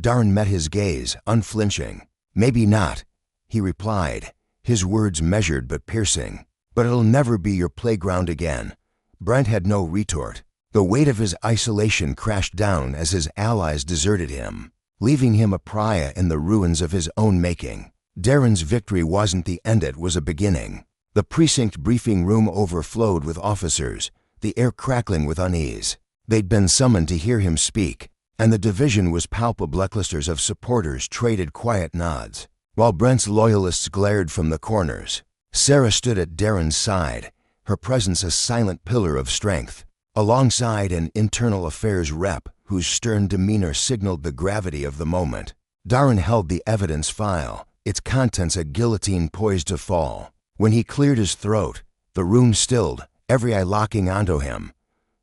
Darren met his gaze, unflinching. "Maybe not," he replied, his words measured but piercing. "But it'll never be your playground again." Brent had no retort. The weight of his isolation crashed down as his allies deserted him, leaving him a pariah in the ruins of his own making. Darren's victory wasn't the end, it was a beginning. The precinct briefing room overflowed with officers, the air crackling with unease. They'd been summoned to hear him speak, and the division was palpable. Clusters of supporters traded quiet nods, while Brent's loyalists glared from the corners. Sarah stood at Darren's side, her presence a silent pillar of strength, alongside an internal affairs rep whose stern demeanor signaled the gravity of the moment. Darren held the evidence file, its contents a guillotine poised to fall. When he cleared his throat, the room stilled, every eye locking onto him.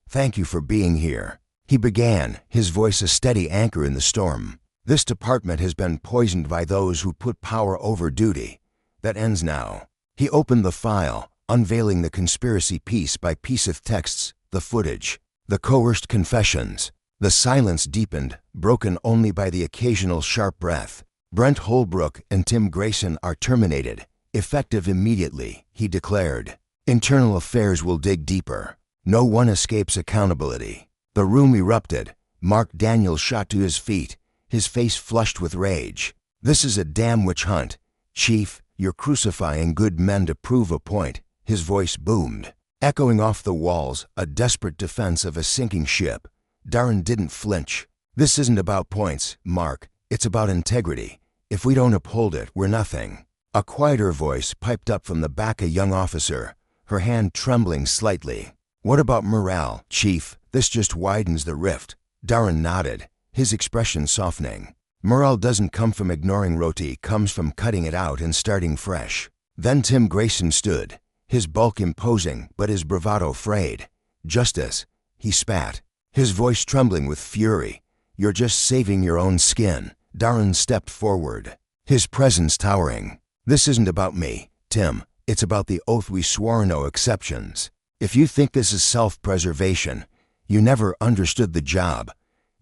"Thank you for being here," he began, his voice a steady anchor in the storm. "This department has been poisoned by those who put power over duty. That ends now." He opened the file, unveiling the conspiracy piece by piece of texts, the footage, the coerced confessions. The silence deepened, broken only by the occasional sharp breath. Brent Holbrook and Tim Grayson are terminated, effective immediately, he declared. Internal affairs will dig deeper. No one escapes accountability. The room erupted. Mark Daniels shot to his feet, his face flushed with rage. This is a damn witch hunt. Chief, you're crucifying good men to prove a point, his voice boomed. Echoing off the walls, a desperate defense of a sinking ship. Darren didn't flinch. This isn't about points, Mark. It's about integrity. If we don't uphold it, we're nothing. A quieter voice piped up from the back, a young officer, her hand trembling slightly. What about morale, Chief? This just widens the rift. Darren nodded, his expression softening. Morale doesn't come from ignoring roti, comes from cutting it out and starting fresh. Then Tim Grayson stood, his bulk imposing but his bravado frayed. Justice, he spat, his voice trembling with fury. You're just saving your own skin. Darren stepped forward, his presence towering. This isn't about me, Tim. It's about the oath we swore, no exceptions. If you think this is self-preservation, you never understood the job.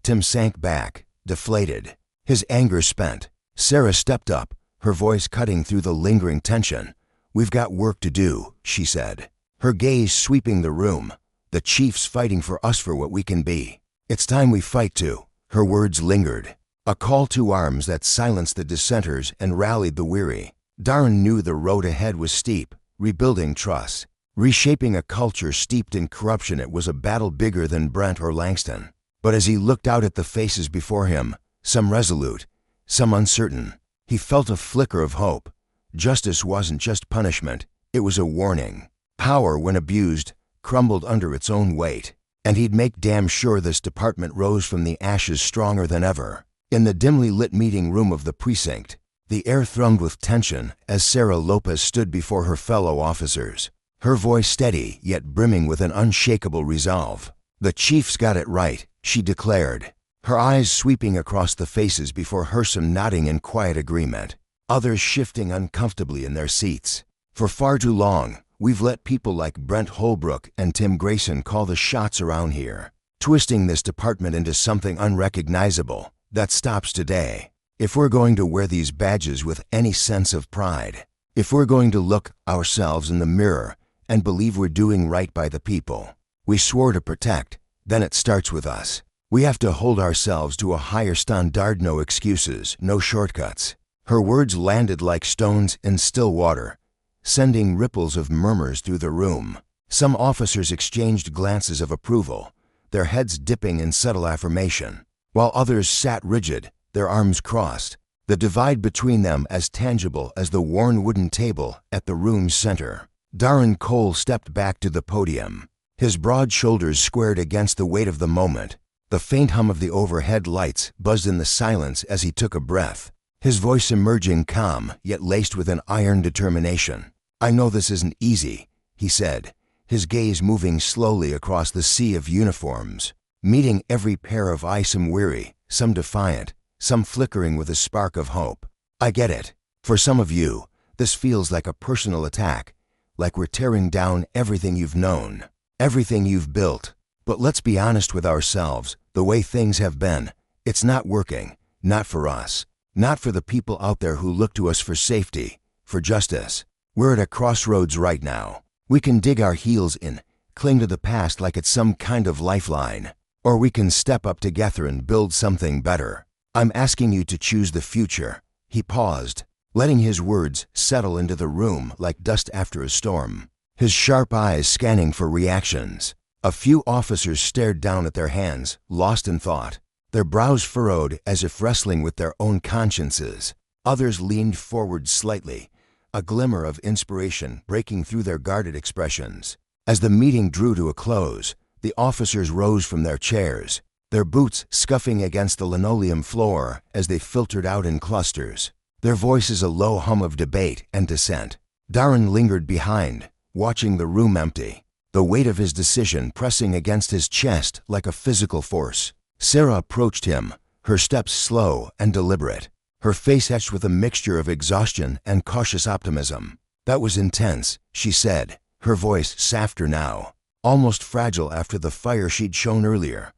Tim sank back, deflated, his anger spent. Sarah stepped up, her voice cutting through the lingering tension. We've got work to do, she said, her gaze sweeping the room. The chief's fighting for us for what we can be. It's time we fight too. Her words lingered, a call to arms that silenced the dissenters and rallied the weary. Darren knew the road ahead was steep, rebuilding trust, reshaping a culture steeped in corruption. It was a battle bigger than Brent or Langston. But as he looked out at the faces before him, some resolute, some uncertain, he felt a flicker of hope. Justice wasn't just punishment, it was a warning. Power, when abused, crumbled under its own weight, and he'd make damn sure this department rose from the ashes stronger than ever. In the dimly lit meeting room of the precinct, the air thrummed with tension as Sarah Lopez stood before her fellow officers, her voice steady yet brimming with an unshakable resolve. The chief's got it right, she declared, her eyes sweeping across the faces before her, some nodding in quiet agreement, others shifting uncomfortably in their seats. For far too long, we've let people like Brent Holbrook and Tim Grayson call the shots around here, twisting this department into something unrecognizable that stops today. If we're going to wear these badges with any sense of pride, if we're going to look ourselves in the mirror and believe we're doing right by the people we swore to protect, then it starts with us. We have to hold ourselves to a higher standard. No excuses, no shortcuts. Her words landed like stones in still water, sending ripples of murmurs through the room. Some officers exchanged glances of approval, their heads dipping in subtle affirmation, while others sat rigid, their arms crossed, the divide between them as tangible as the worn wooden table at the room's center. Darren Cole stepped back to the podium, his broad shoulders squared against the weight of the moment. The faint hum of the overhead lights buzzed in the silence as he took a breath, his voice emerging calm yet laced with an iron determination. I know this isn't easy, he said, his gaze moving slowly across the sea of uniforms, meeting every pair of eyes, some weary, some defiant, some flickering with a spark of hope. I get it. For some of you, this feels like a personal attack, like we're tearing down everything you've known, everything you've built. But let's be honest with ourselves, the way things have been, it's not working, not for us, not for the people out there who look to us for safety, for justice. We're at a crossroads right now. We can dig our heels in, cling to the past like it's some kind of lifeline, or we can step up together and build something better. I'm asking you to choose the future. He paused, letting his words settle into the room like dust after a storm, his sharp eyes scanning for reactions. A few officers stared down at their hands, lost in thought, their brows furrowed as if wrestling with their own consciences. Others leaned forward slightly, a glimmer of inspiration breaking through their guarded expressions. As the meeting drew to a close, the officers rose from their chairs, their boots scuffing against the linoleum floor as they filtered out in clusters, their voices a low hum of debate and dissent. Darren lingered behind, watching the room empty, the weight of his decision pressing against his chest like a physical force. Sarah approached him, her steps slow and deliberate, her face etched with a mixture of exhaustion and cautious optimism. That was intense, she said, her voice softer now, almost fragile after the fire she'd shown earlier.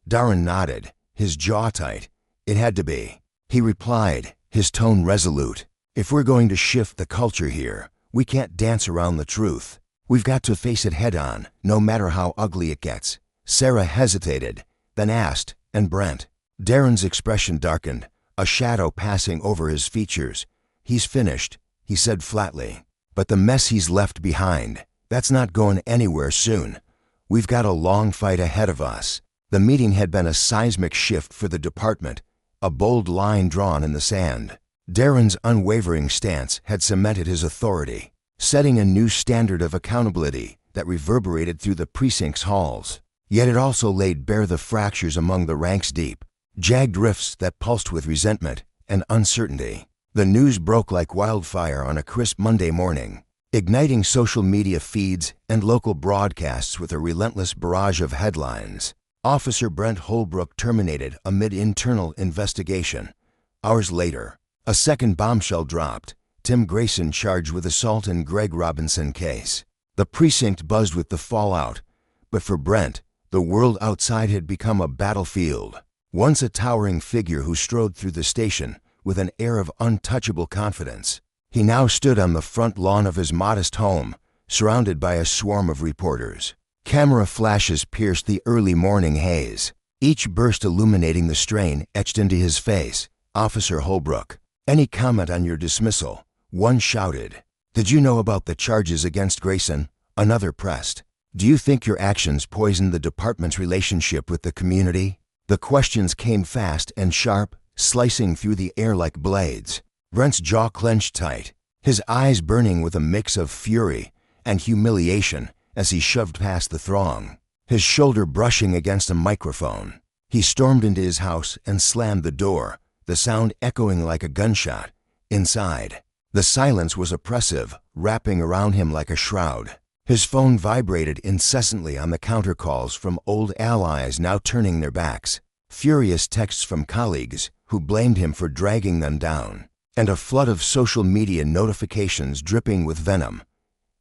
Darren nodded, his jaw tight. It had to be. He replied, his tone resolute. If we're going to shift the culture here, we can't dance around the truth. We've got to face it head on, no matter how ugly it gets. Sarah hesitated, then asked, and Brent? Darren's expression darkened, a shadow passing over his features. He's finished, he said flatly. But the mess he's left behind, that's not going anywhere soon. We've got a long fight ahead of us. The meeting had been a seismic shift for the department, a bold line drawn in the sand. Darren's unwavering stance had cemented his authority, setting a new standard of accountability that reverberated through the precinct's halls. Yet it also laid bare the fractures among the ranks deep, jagged rifts that pulsed with resentment and uncertainty. The news broke like wildfire on a crisp Monday morning, igniting social media feeds and local broadcasts with a relentless barrage of headlines. Officer Brent Holbrook terminated amid internal investigation. Hours later, a second bombshell dropped. Tim Grayson charged with assault in Greg Robinson case. The precinct buzzed with the fallout, but for Brent, the world outside had become a battlefield. Once a towering figure who strode through the station with an air of untouchable confidence, he now stood on the front lawn of his modest home, surrounded by a swarm of reporters. Camera flashes pierced the early morning haze, each burst illuminating the strain etched into his face. Officer Holbrook, any comment on your dismissal? One shouted. Did you know about the charges against Grayson? Another pressed. Do you think your actions poisoned the department's relationship with the community? The questions came fast and sharp, slicing through the air like blades. Brent's jaw clenched tight, his eyes burning with a mix of fury and humiliation as he shoved past the throng, his shoulder brushing against a microphone. He stormed into his house and slammed the door, the sound echoing like a gunshot. Inside, the silence was oppressive, wrapping around him like a shroud. His phone vibrated incessantly on the counter calls from old allies now turning their backs, furious texts from colleagues who blamed him for dragging them down, and a flood of social media notifications dripping with venom.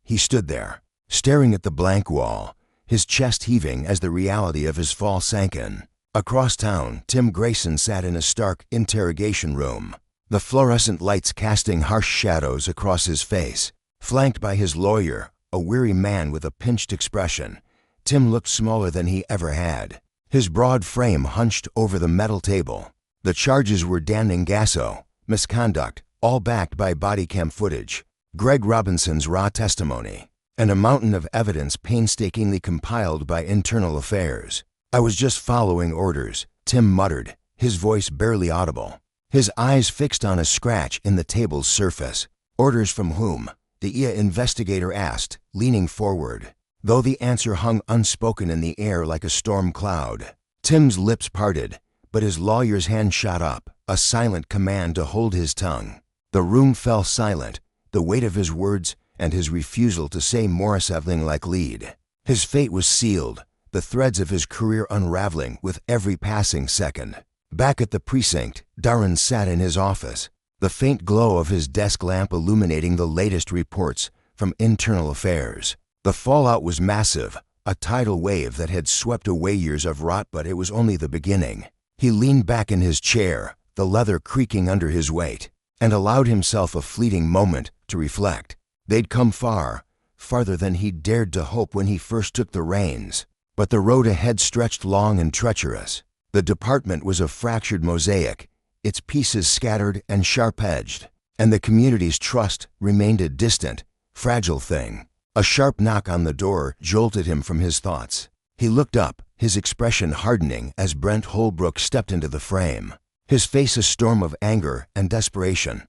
He stood there, staring at the blank wall, his chest heaving as the reality of his fall sank in. Across town, Tim Grayson sat in a stark interrogation room, the fluorescent lights casting harsh shadows across his face. Flanked by his lawyer, a weary man with a pinched expression, Tim looked smaller than he ever had, his broad frame hunched over the metal table. The charges were damning gasso, misconduct, all backed by bodycam footage, Greg Robinson's raw testimony, and a mountain of evidence painstakingly compiled by internal affairs. I was just following orders, Tim muttered, his voice barely audible, his eyes fixed on a scratch in the table's surface. Orders from whom? The investigator asked, leaning forward, though the answer hung unspoken in the air like a storm cloud. Tim's lips parted, but his lawyer's hand shot up, a silent command to hold his tongue. The room fell silent, the weight of his words and his refusal to say more settling like lead. His fate was sealed, the threads of his career unraveling with every passing second. Back at the precinct, Darren sat in his office, the faint glow of his desk lamp illuminating the latest reports from internal affairs. The fallout was massive, a tidal wave that had swept away years of rot, but it was only the beginning. He leaned back in his chair, the leather creaking under his weight, and allowed himself a fleeting moment to reflect. They'd come far, farther than he'd dared to hope when he first took the reins. But the road ahead stretched long and treacherous. The department was a fractured mosaic, its pieces scattered and sharp-edged, and the community's trust remained a distant, fragile thing. A sharp knock on the door jolted him from his thoughts. He looked up, his expression hardening as Brent Holbrook stepped into the frame, his face a storm of anger and desperation.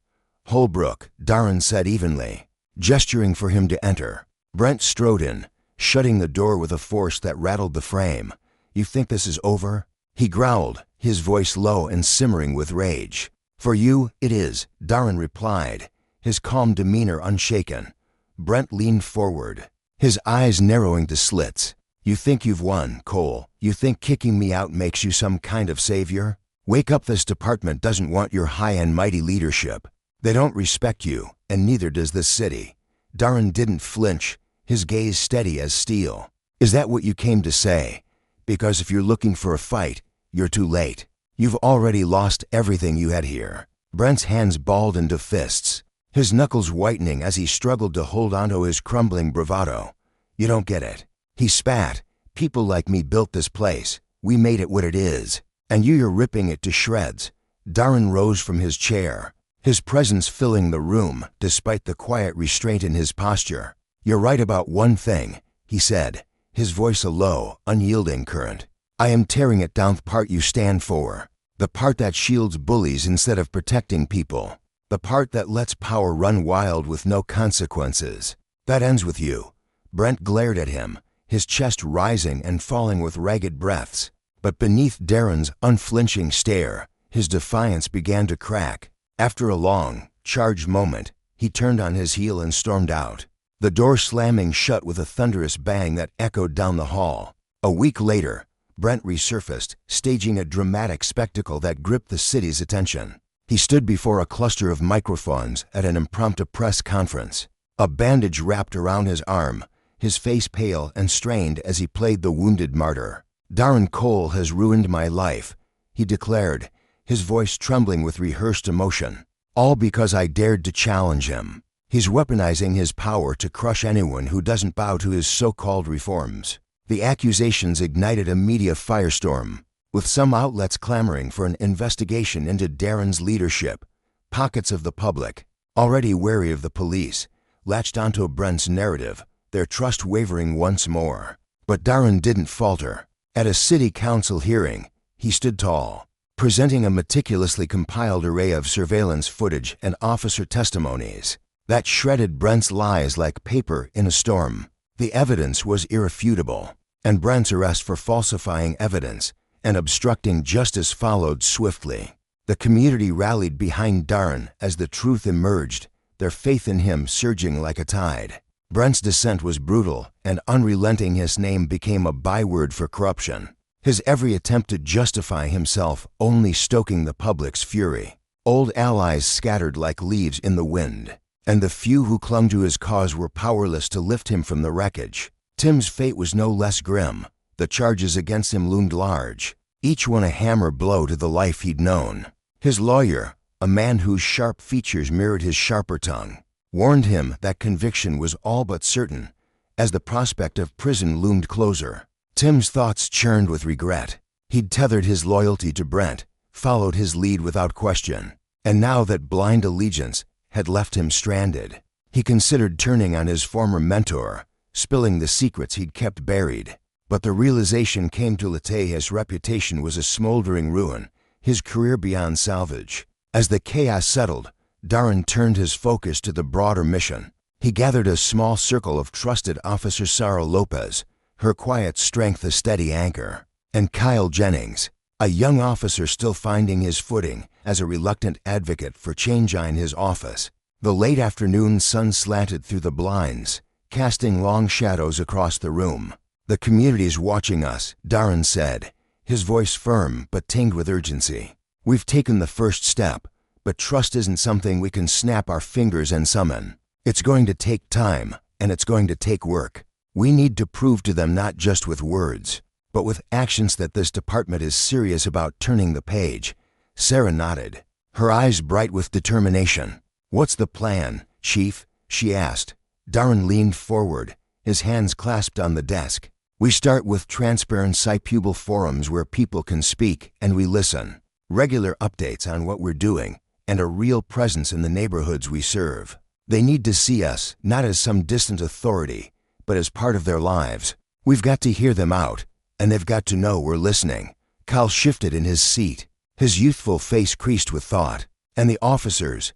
Holbrook, Darren said evenly, gesturing for him to enter. Brent strode in, shutting the door with a force that rattled the frame. You think this is over? He growled, his voice low and simmering with rage. For you, it is, Darren replied, his calm demeanor unshaken. Brent leaned forward, his eyes narrowing to slits. You think you've won, Cole. You think kicking me out makes you some kind of savior? Wake up, this department doesn't want your high and mighty leadership. They don't respect you, and neither does this city. Darren didn't flinch, his gaze steady as steel. "Is that what you came to say? Because if you're looking for a fight, you're too late. You've already lost everything you had here." Brent's hands balled into fists, his knuckles whitening as he struggled to hold onto his crumbling bravado. "You don't get it," he spat. "People like me built this place. We made it what it is. And you're ripping it to shreds." Darren rose from his chair, his presence filling the room despite the quiet restraint in his posture. "You're right about one thing," he said, his voice a low, unyielding current. "I am tearing it down the part you stand for. The part that shields bullies instead of protecting people. The part that lets power run wild with no consequences. That ends with you." Brent glared at him, his chest rising and falling with ragged breaths. But beneath Darren's unflinching stare, his defiance began to crack. After a long, charged moment, he turned on his heel and stormed out, the door slamming shut with a thunderous bang that echoed down the hall. A week later, Brent resurfaced, staging a dramatic spectacle that gripped the city's attention. He stood before a cluster of microphones at an impromptu press conference, a bandage wrapped around his arm, his face pale and strained as he played the wounded martyr. "Darren Cole has ruined my life," he declared, his voice trembling with rehearsed emotion. "All because I dared to challenge him. He's weaponizing his power to crush anyone who doesn't bow to his so-called reforms." The accusations ignited a media firestorm, with some outlets clamoring for an investigation into Darren's leadership. Pockets of the public, already wary of the police, latched onto Brent's narrative, their trust wavering once more. But Darren didn't falter. At a city council hearing, he stood tall, presenting a meticulously compiled array of surveillance footage and officer testimonies that shredded Brent's lies like paper in a storm. The evidence was irrefutable, and Brent's arrest for falsifying evidence and obstructing justice followed swiftly. The community rallied behind Darren as the truth emerged, their faith in him surging like a tide. Brent's dissent was brutal, and unrelenting, his name became a byword for corruption, his every attempt to justify himself only stoking the public's fury. Old allies scattered like leaves in the wind, and the few who clung to his cause were powerless to lift him from the wreckage. Tim's fate was no less grim. The charges against him loomed large, each one a hammer blow to the life he'd known. His lawyer, a man whose sharp features mirrored his sharper tongue, warned him that conviction was all but certain as the prospect of prison loomed closer. Tim's thoughts churned with regret. He'd tethered his loyalty to Brent, followed his lead without question, and now that blind allegiance had left him stranded, he considered turning on his former mentor, spilling the secrets he'd kept buried. But the realization came too late. His reputation was a smoldering ruin, his career beyond salvage. As the chaos settled, Darren turned his focus to the broader mission. He gathered a small circle of trusted Officer Sarah Lopez, her quiet strength a steady anchor, and Kyle Jennings, a young officer still finding his footing as a reluctant advocate for change in his office. The late afternoon sun slanted through the blinds, casting long shadows across the room. "The community's watching us," Darren said, his voice firm but tinged with urgency. "We've taken the first step, but trust isn't something we can snap our fingers and summon. It's going to take time, and it's going to take work. We need to prove to them not just with words, but with actions that this department is serious about turning the page." Sarah nodded, her eyes bright with determination. "What's the plan, Chief?" she asked. Darren leaned forward, his hands clasped on the desk. "We start with transparent pubal forums where people can speak and we listen. Regular updates on what we're doing, and a real presence in the neighborhoods we serve. They need to see us, not as some distant authority, but as part of their lives. We've got to hear them out, and they've got to know we're listening." Kyle shifted in his seat, his youthful face creased with thought. "And the officers?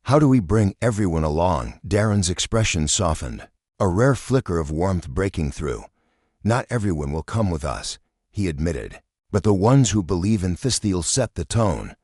How do we bring everyone along?" Darren's expression softened, a rare flicker of warmth breaking through. "Not everyone will come with us," he admitted, "but the ones who believe in this will set the tone.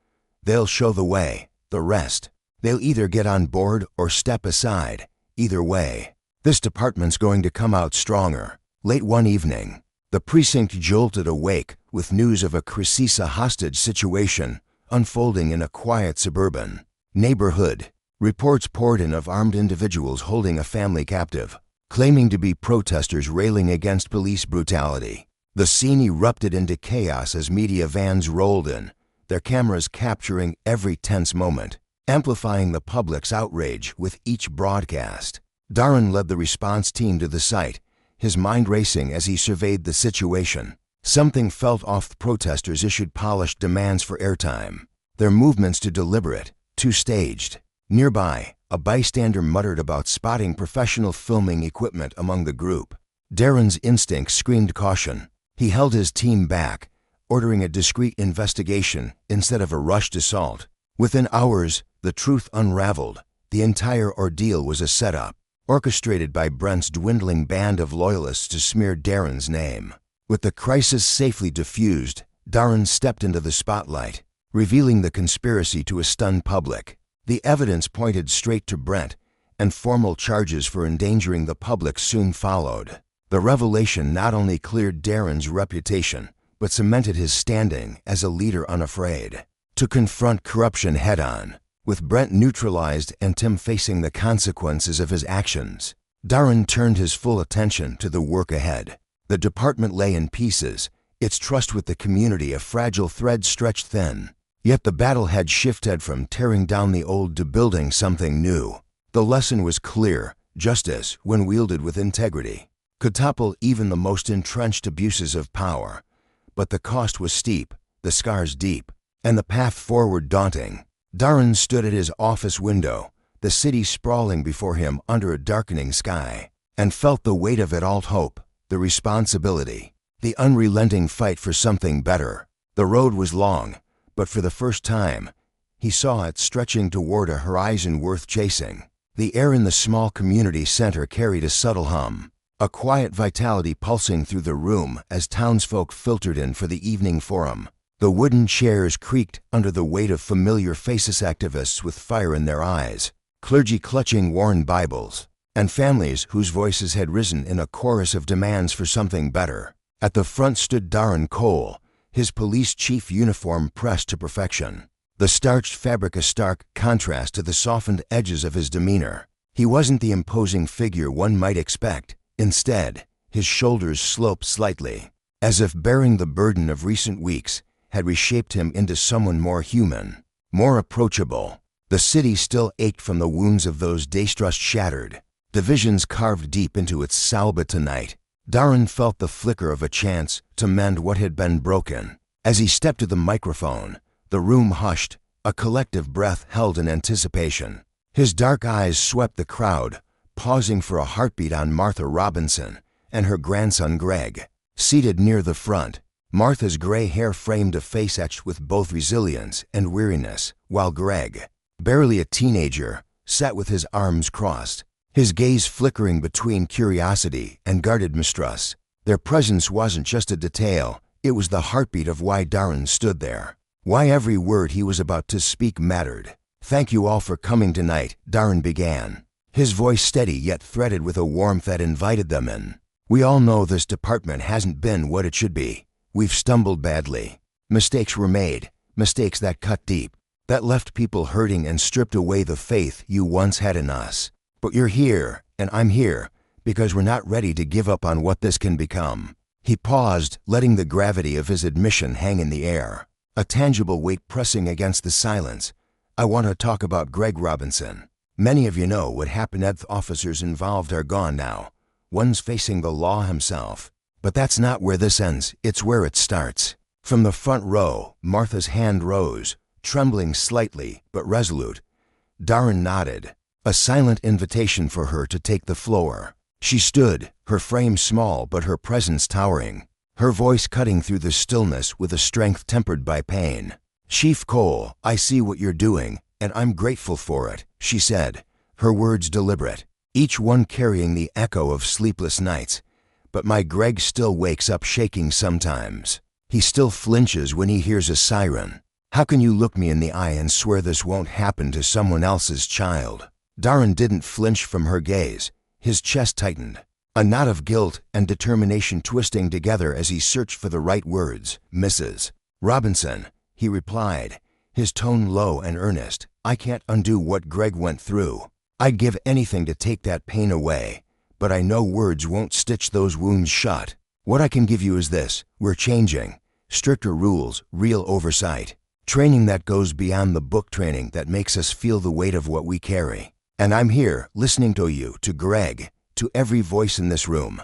They'll show the way. The rest, they'll either get on board or step aside. Either way, this department's going to come out stronger." Late one evening, the precinct jolted awake with news of a crisis hostage situation unfolding in a quiet suburban neighborhood. Reports poured in of armed individuals holding a family captive. claiming to be protesters railing against police brutality. The scene erupted into chaos as media vans rolled in, their cameras capturing every tense moment, amplifying the public's outrage with each broadcast. Darren led the response team to the site, his mind racing as he surveyed the situation. Something felt off. The protesters issued polished demands for airtime, their movements too deliberate, too staged. Nearby, a bystander muttered about spotting professional filming equipment among the group. Darren's instincts screamed caution. He held his team back, ordering a discreet investigation instead of a rushed assault. Within hours, the truth unraveled. The entire ordeal was a setup, orchestrated by Brent's dwindling band of loyalists to smear Darren's name. With the crisis safely diffused, Darren stepped into the spotlight, revealing the conspiracy to a stunned public. The evidence pointed straight to Brent, and formal charges for endangering the public soon followed. The revelation not only cleared Darren's reputation, but cemented his standing as a leader unafraid to confront corruption head-on. With Brent neutralized and Tim facing the consequences of his actions, Darren turned his full attention to the work ahead. The department lay in pieces, its trust with the community a fragile thread stretched thin. Yet the battle had shifted from tearing down the old to building something new. The lesson was clear: justice, when wielded with integrity, could topple even the most entrenched abuses of power. But the cost was steep, the scars deep, and the path forward daunting. Darren stood at his office window, the city sprawling before him under a darkening sky, and felt the weight of it all: hope, the responsibility, the unrelenting fight for something better. The road was long, but for the first time, he saw it stretching toward a horizon worth chasing. The air in the small community center carried a subtle hum, a quiet vitality pulsing through the room as townsfolk filtered in for the evening forum. The wooden chairs creaked under the weight of familiar faces, activists with fire in their eyes, clergy clutching worn Bibles, and families whose voices had risen in a chorus of demands for something better. At the front stood Darren Cole, his police chief uniform pressed to perfection, the starched fabric a stark contrast to the softened edges of his demeanor. He wasn't the imposing figure one might expect. Instead, his shoulders sloped slightly, as if bearing the burden of recent weeks had reshaped him into someone more human, more approachable. The city still ached from the wounds of those days. Trust shattered, divisions carved deep into its soul. But tonight, Darren felt the flicker of a chance to mend what had been broken. As he stepped to the microphone, the room hushed, a collective breath held in anticipation. His dark eyes swept the crowd, pausing for a heartbeat on Martha Robinson and her grandson Greg, seated near the front. Martha's gray hair framed a face etched with both resilience and weariness, while Greg, barely a teenager, sat with his arms crossed, his gaze flickering between curiosity and guarded mistrust. Their presence wasn't just a detail, it was the heartbeat of why Darren stood there, why every word he was about to speak mattered. "Thank you all for coming tonight," Darren began, his voice steady yet threaded with a warmth that invited them in. "We all know this department hasn't been what it should be. We've stumbled badly. Mistakes were made, mistakes that cut deep, that left people hurting and stripped away the faith you once had in us. But you're here, and I'm here, because we're not ready to give up on what this can become." He paused, letting the gravity of his admission hang in the air, a tangible weight pressing against the silence. "I want to talk about Greg Robinson. Many of you know what happened. The officers involved are gone now. One's facing the law himself. But that's not where this ends, it's where it starts." From the front row, Martha's hand rose, trembling slightly but resolute. Darren nodded, a silent invitation for her to take the floor. She stood, her frame small but her presence towering, her voice cutting through the stillness with a strength tempered by pain. "Chief Cole, I see what you're doing, and I'm grateful for it," she said, her words deliberate, each one carrying the echo of sleepless nights. "But my Greg still wakes up shaking sometimes. He still flinches when he hears a siren. How can you look me in the eye and swear this won't happen to someone else's child?" Darren didn't flinch from her gaze. His chest tightened, a knot of guilt and determination twisting together as he searched for the right words. "Mrs. Robinson," he replied, his tone low and earnest, "I can't undo what Greg went through. I'd give anything to take that pain away, but I know words won't stitch those wounds shut. What I can give you is this: we're changing. Stricter rules, real oversight. Training that goes beyond the book training that makes us feel the weight of what we carry. And I'm here, listening to you, to Greg, to every voice in this room.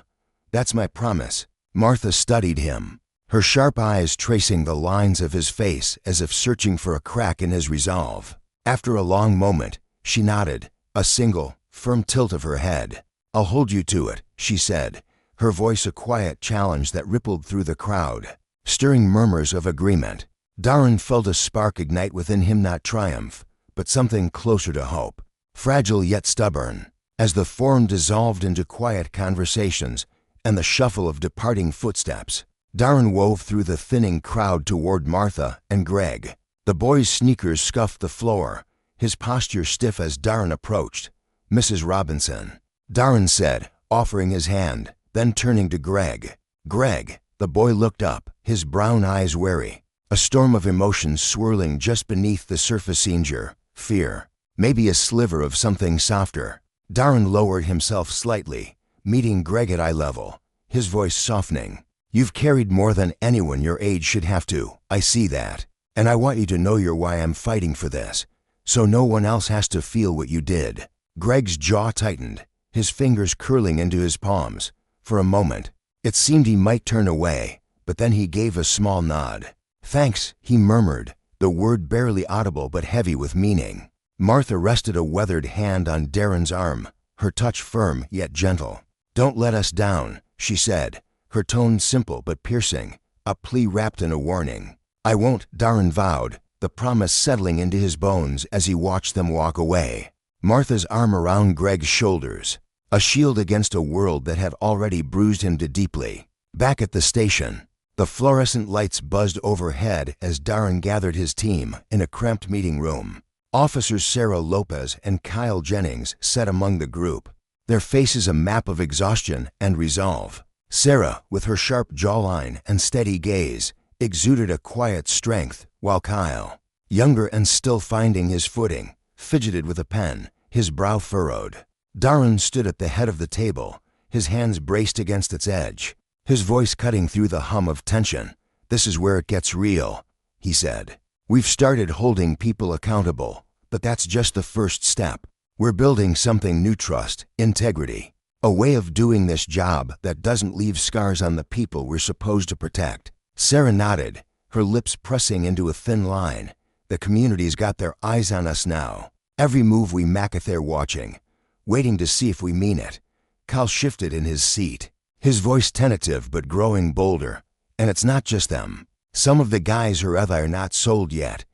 That's my promise." Martha studied him, her sharp eyes tracing the lines of his face as if searching for a crack in his resolve. After a long moment, she nodded, a single, firm tilt of her head. "I'll hold you to it," she said, her voice a quiet challenge that rippled through the crowd, stirring murmurs of agreement. Darren felt a spark ignite within him, not triumph, but something closer to hope, fragile yet stubborn. As the forum dissolved into quiet conversations and the shuffle of departing footsteps, Darren wove through the thinning crowd toward Martha and Greg. The boy's sneakers scuffed the floor, his posture stiff as Darren approached. "Mrs. Robinson," Darren said, offering his hand, then turning to Greg. "Greg." The boy looked up, his brown eyes wary, a storm of emotions swirling just beneath the surface: anger, fear, maybe a sliver of something softer. Darren lowered himself slightly, meeting Greg at eye level, his voice softening. "You've carried more than anyone your age should have to. I see that. And I want you to know you're why I'm fighting for this, so no one else has to feel what you did." Greg's jaw tightened, his fingers curling into his palms. For a moment, it seemed he might turn away, but then he gave a small nod. "Thanks," he murmured, the word barely audible but heavy with meaning. Martha rested a weathered hand on Darren's arm, her touch firm yet gentle. "Don't let us down," she said, her tone simple but piercing, a plea wrapped in a warning. "I won't," Darren vowed, the promise settling into his bones as he watched them walk away. Martha's arm around Greg's shoulders, a shield against a world that had already bruised him too deeply. Back at the station, the fluorescent lights buzzed overhead as Darren gathered his team in a cramped meeting room. Officers Sarah Lopez and Kyle Jennings sat among the group, their faces a map of exhaustion and resolve. Sarah, with her sharp jawline and steady gaze, exuded a quiet strength, while Kyle, younger and still finding his footing, fidgeted with a pen, his brow furrowed. Darren stood at the head of the table, his hands braced against its edge, his voice cutting through the hum of tension. "This is where it gets real," he said. "We've started holding people accountable, but that's just the first step. We're building something new: trust, integrity, a way of doing this job that doesn't leave scars on the people we're supposed to protect." Sarah nodded, her lips pressing into a thin line. "The community's got their eyes on us now. Every move we make, they're watching, waiting to see if we mean it." Kyle shifted in his seat, his voice tentative but growing bolder. "And it's not just them. Some of the guys are not sold yet.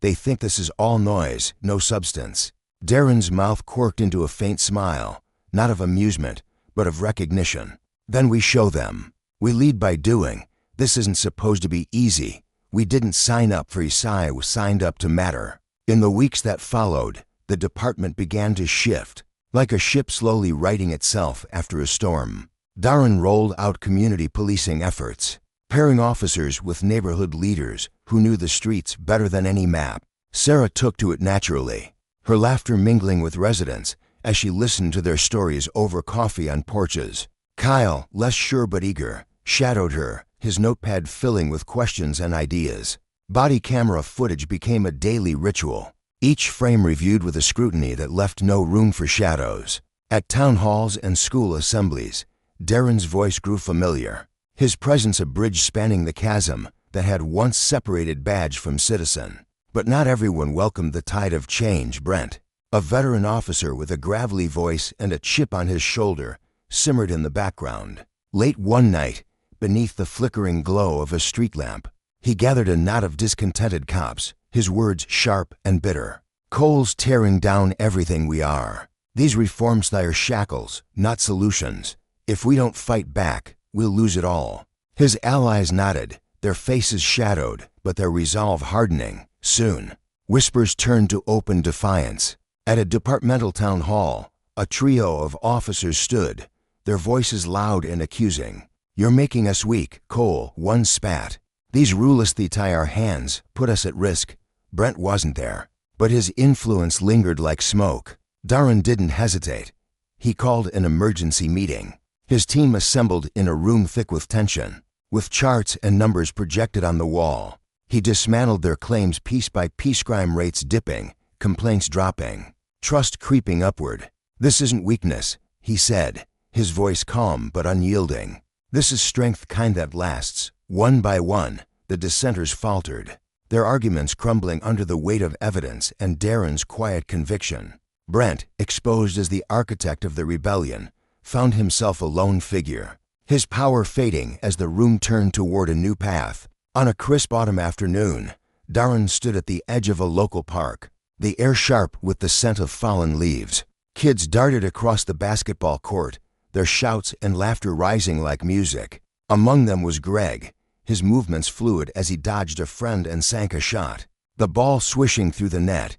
They think this is all noise, no substance." Darren's mouth quirked into a faint smile, not of amusement, but of recognition. "Then we show them. We lead by doing. This isn't supposed to be easy. We didn't sign up for Isai, we signed up to matter." In the weeks that followed, the department began to shift, like a ship slowly righting itself after a storm. Darren rolled out community policing efforts, pairing officers with neighborhood leaders who knew the streets better than any map. Sarah took to it naturally, her laughter mingling with residents as she listened to their stories over coffee on porches. Kyle, less sure but eager, shadowed her, his notepad filling with questions and ideas. Body camera footage became a daily ritual, each frame reviewed with a scrutiny that left no room for shadows. At town halls and school assemblies, Darren's voice grew familiar, his presence a bridge spanning the chasm that had once separated badge from citizen. But not everyone welcomed the tide of change. Brent, a veteran officer with a gravelly voice and a chip on his shoulder, simmered in the background. Late one night, beneath the flickering glow of a street lamp, he gathered a knot of discontented cops, his words sharp and bitter. "Coal's tearing down everything we are. These reforms are shackles, not solutions. If we don't fight back, we'll lose it all." His allies nodded, their faces shadowed, but their resolve hardening. Soon, whispers turned to open defiance. At a departmental town hall, a trio of officers stood, their voices loud and accusing. "You're making us weak," Cole, one spat. "These rules that tie our hands, put us at risk." Brent wasn't there, but his influence lingered like smoke. Darren didn't hesitate. He called an emergency meeting. His team assembled in a room thick with tension, with charts and numbers projected on the wall. He dismantled their claims piece by piece, crime rates dipping, complaints dropping, trust creeping upward. "This isn't weakness," he said, his voice calm but unyielding. "This is strength, kind that lasts." One by one, the dissenters faltered, their arguments crumbling under the weight of evidence and Darren's quiet conviction. Brent, exposed as the architect of the rebellion, found himself a lone figure, his power fading as the room turned toward a new path. On a crisp autumn afternoon, Darren stood at the edge of a local park, the air sharp with the scent of fallen leaves. Kids darted across the basketball court, their shouts and laughter rising like music. Among them was Greg, his movements fluid as he dodged a friend and sank a shot. The ball swishing through the net,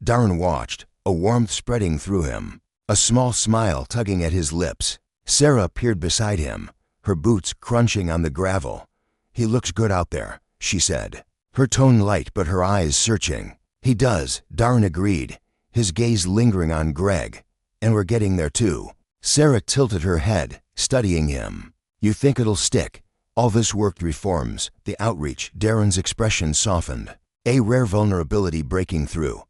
Darren watched, a warmth spreading through him, a small smile tugging at his lips. Sarah peered beside him, her boots crunching on the gravel. "He looks good out there," she said, her tone light but her eyes searching. "He does," Darren agreed, his gaze lingering on Greg. "And we're getting there too." Sarah tilted her head, studying him. "You think it'll stick? All this worked reforms, the outreach." Darren's expression softened, a rare vulnerability breaking through.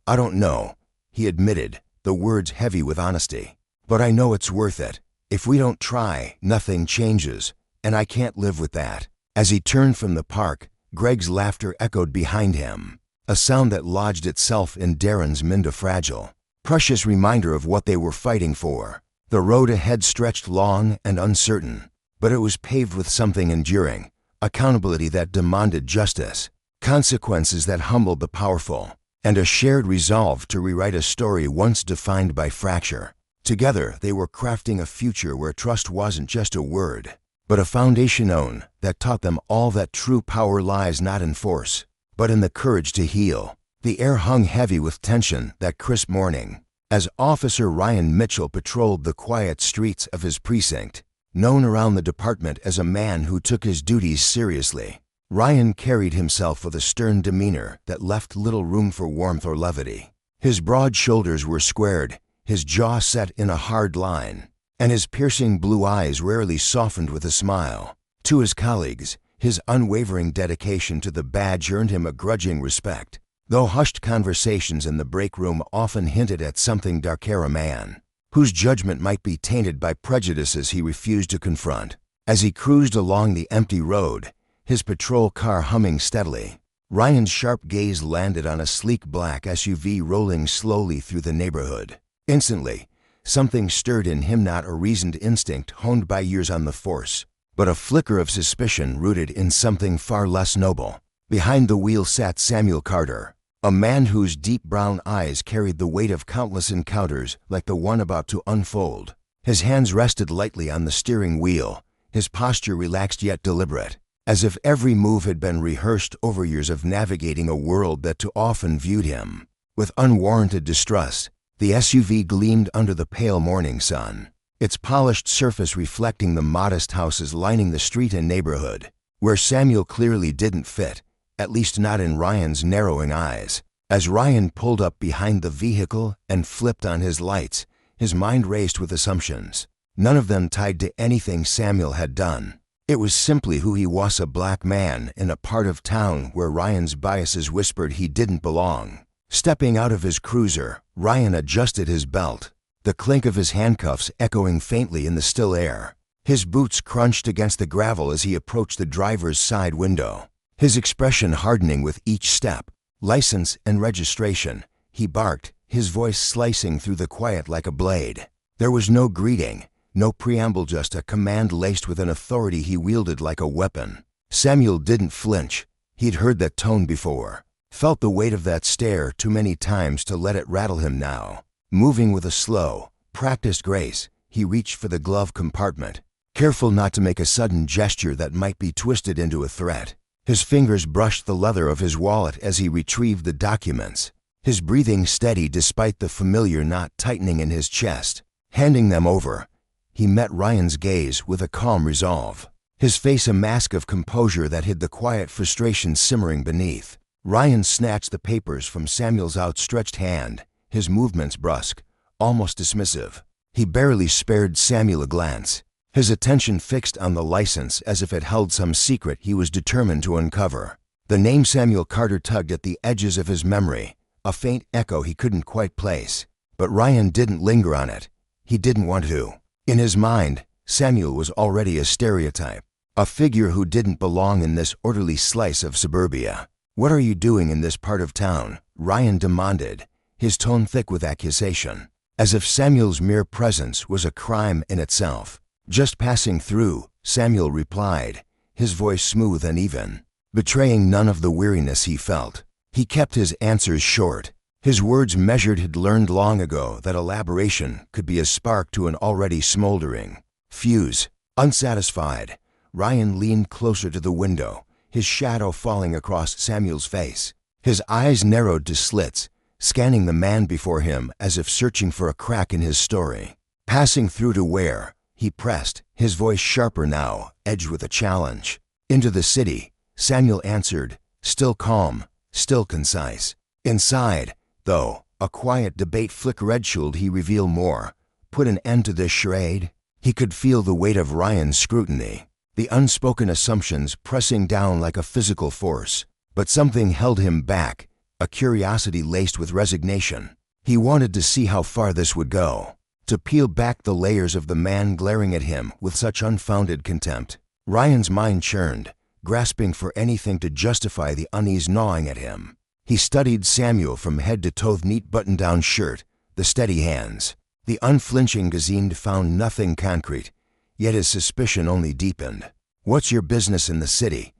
"I don't know," he admitted, the words heavy with honesty. "But I know it's worth it. If we don't try, nothing changes, and I can't live with that." As he turned from the park, Greg's laughter echoed behind him, a sound that lodged itself in Darren's fragile, precious reminder of what they were fighting for. The road ahead stretched long and uncertain, but it was paved with something enduring, accountability that demanded justice, consequences that humbled the powerful, and a shared resolve to rewrite a story once defined by fracture. Together, they were crafting a future where trust wasn't just a word, but a foundation known that taught them all that true power lies not in force, but in the courage to heal. The air hung heavy with tension that crisp morning, as Officer Ryan Mitchell patrolled the quiet streets of his precinct, known around the department as a man who took his duties seriously. Ryan carried himself with a stern demeanor that left little room for warmth or levity. His broad shoulders were squared, his jaw set in a hard line, and his piercing blue eyes rarely softened with a smile. To his colleagues, his unwavering dedication to the badge earned him a grudging respect, though hushed conversations in the break room often hinted at something darker, a man whose judgment might be tainted by prejudices he refused to confront. As he cruised along the empty road, his patrol car humming steadily, Ryan's sharp gaze landed on a sleek black SUV rolling slowly through the neighborhood. Instantly, something stirred in him, not a reasoned instinct honed by years on the force, but a flicker of suspicion rooted in something far less noble. Behind the wheel sat Samuel Carter, a man whose deep brown eyes carried the weight of countless encounters like the one about to unfold. His hands rested lightly on the steering wheel, his posture relaxed yet deliberate, as if every move had been rehearsed over years of navigating a world that too often viewed him with unwarranted distrust. The SUV gleamed under the pale morning sun, its polished surface reflecting the modest houses lining the street and neighborhood, where Samuel clearly didn't fit, at least not in Ryan's narrowing eyes. As Ryan pulled up behind the vehicle and flipped on his lights, his mind raced with assumptions, none of them tied to anything Samuel had done. It was simply who he was, a black man in a part of town where Ryan's biases whispered he didn't belong. Stepping out of his cruiser, Ryan adjusted his belt, the clink of his handcuffs echoing faintly in the still air. His boots crunched against the gravel as he approached the driver's side window, his expression hardening with each step. "License and registration," he barked, his voice slicing through the quiet like a blade. There was no greeting, no preamble, just a command laced with an authority he wielded like a weapon. Samuel didn't flinch. He'd heard that tone before, felt the weight of that stare too many times to let it rattle him now. Moving with a slow, practiced grace, he reached for the glove compartment, careful not to make a sudden gesture that might be twisted into a threat. His fingers brushed the leather of his wallet as he retrieved the documents, his breathing steady despite the familiar knot tightening in his chest. Handing them over, he met Ryan's gaze with a calm resolve, his face a mask of composure that hid the quiet frustration simmering beneath. Ryan snatched the papers from Samuel's outstretched hand, his movements brusque, almost dismissive. He barely spared Samuel a glance, his attention fixed on the license as if it held some secret he was determined to uncover. The name Samuel Carter tugged at the edges of his memory, a faint echo he couldn't quite place. But Ryan didn't linger on it. He didn't want to. In his mind, Samuel was already a stereotype, a figure who didn't belong in this orderly slice of suburbia. "What are you doing in this part of town?" Ryan demanded, his tone thick with accusation, as if Samuel's mere presence was a crime in itself. "Just passing through," Samuel replied, his voice smooth and even, betraying none of the weariness he felt. He kept his answers short, his words measured. He'd learned long ago that elaboration could be a spark to an already smoldering fuse. Unsatisfied, Ryan leaned closer to the window, his shadow falling across Samuel's face. His eyes narrowed to slits, scanning the man before him as if searching for a crack in his story. "Passing through to where?" he pressed, his voice sharper now, edged with a challenge. "Into the city," Samuel answered, still calm, still concise. Inside, though, a quiet debate flickered. Should he reveal more, put an end to this charade? He could feel the weight of Ryan's scrutiny, the unspoken assumptions pressing down like a physical force. But something held him back, a curiosity laced with resignation. He wanted to see how far this would go, to peel back the layers of the man glaring at him with such unfounded contempt. Ryan's mind churned, grasping for anything to justify the unease gnawing at him. He studied Samuel from head to toe, neat button-down shirt, the steady hands. The unflinching gaze found nothing concrete, yet his suspicion only deepened. "What's your business in the city?"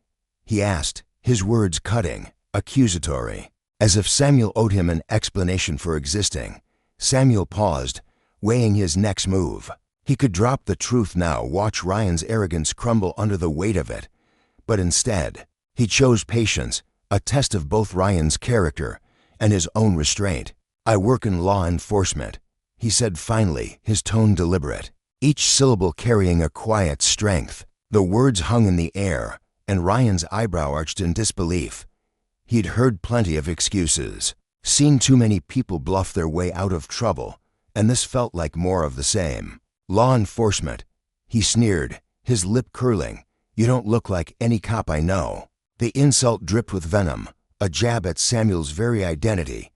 he asked, his words cutting, accusatory, as if Samuel owed him an explanation for existing. Samuel paused, weighing his next move. He could drop the truth now, watch Ryan's arrogance crumble under the weight of it. But instead, he chose patience, a test of both Ryan's character and his own restraint. "I work in law enforcement," he said finally, his tone deliberate, each syllable carrying a quiet strength. The words hung in the air, and Ryan's eyebrow arched in disbelief. He'd heard plenty of excuses, seen too many people bluff their way out of trouble, and this felt like more of the same. "Law enforcement," he sneered, his lip curling. "You don't look like any cop I know." The insult dripped with venom, a jab at Samuel's very identity.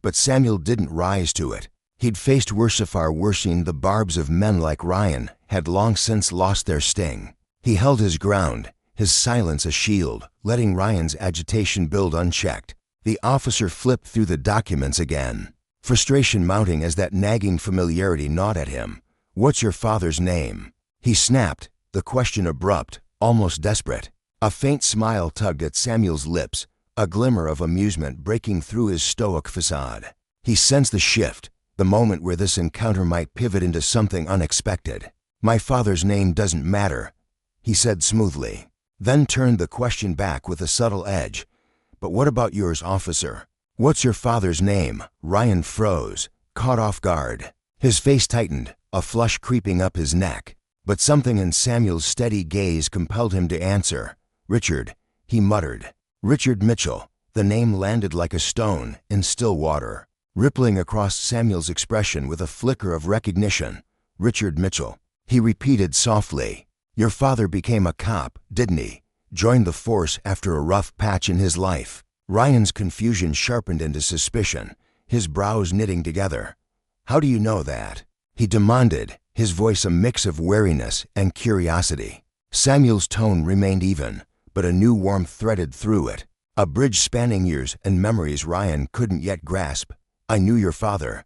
But Samuel didn't rise to it. He'd faced worse, far worse. The barbs of men like Ryan had long since lost their sting. He held his ground, his silence a shield, letting Ryan's agitation build unchecked. The officer flipped through the documents again, frustration mounting as that nagging familiarity gnawed at him. "What's your father's name?" he snapped, the question abrupt, almost desperate. A faint smile tugged at Samuel's lips, a glimmer of amusement breaking through his stoic facade. He sensed the shift, the moment where this encounter might pivot into something unexpected. "My father's name doesn't matter," he said smoothly, then turned the question back with a subtle edge. "But what about yours, officer? What's your father's name?" Ryan froze, caught off guard. His face tightened, a flush creeping up his neck. But something in Samuel's steady gaze compelled him to answer. "Richard," he muttered. "Richard Mitchell." The name landed like a stone in still water, rippling across Samuel's expression with a flicker of recognition. "Richard Mitchell," he repeated softly. "Your father became a cop, didn't he? Joined the force after a rough patch in his life." Ryan's confusion sharpened into suspicion, his brows knitting together. "How do you know that?" he demanded, his voice a mix of wariness and curiosity. Samuel's tone remained even, but a new warmth threaded through it, a bridge spanning years and memories Ryan couldn't yet grasp. "I knew your father,"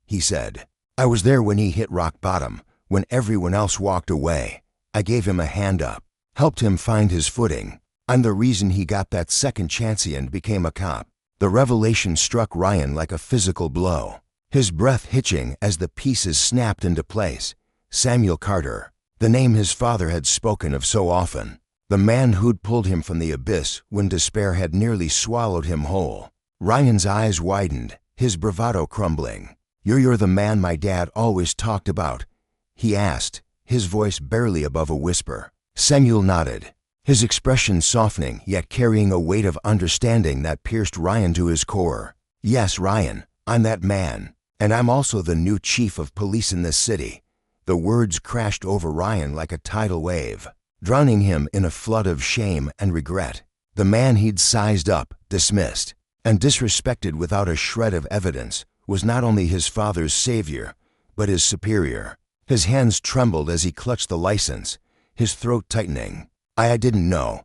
he said. "I was there when he hit rock bottom, when everyone else walked away. I gave him a hand up, helped him find his footing. I'm the reason he got that second chance and became a cop." The revelation struck Ryan like a physical blow, his breath hitching as the pieces snapped into place. Samuel Carter, the name his father had spoken of so often. The man who'd pulled him from the abyss when despair had nearly swallowed him whole. Ryan's eyes widened, his bravado crumbling. You're the man my dad always talked about?" he asked, his voice barely above a whisper. Samuel nodded, his expression softening yet carrying a weight of understanding that pierced Ryan to his core. "Yes, Ryan, I'm that man. And I'm also the new chief of police in this city." The words crashed over Ryan like a tidal wave, drowning him in a flood of shame and regret. The man he'd sized up, dismissed, and disrespected without a shred of evidence was not only his father's savior, but his superior. His hands trembled as he clutched the license, his throat tightening. I didn't know,"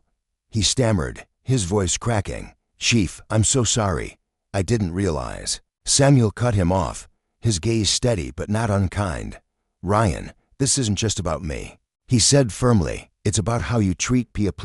he stammered, his voice cracking. "Chief, I'm so sorry. I didn't realize." Samuel cut him off, his gaze steady but not unkind. "Ryan, this isn't just about me," he said firmly. "It's about how you treat people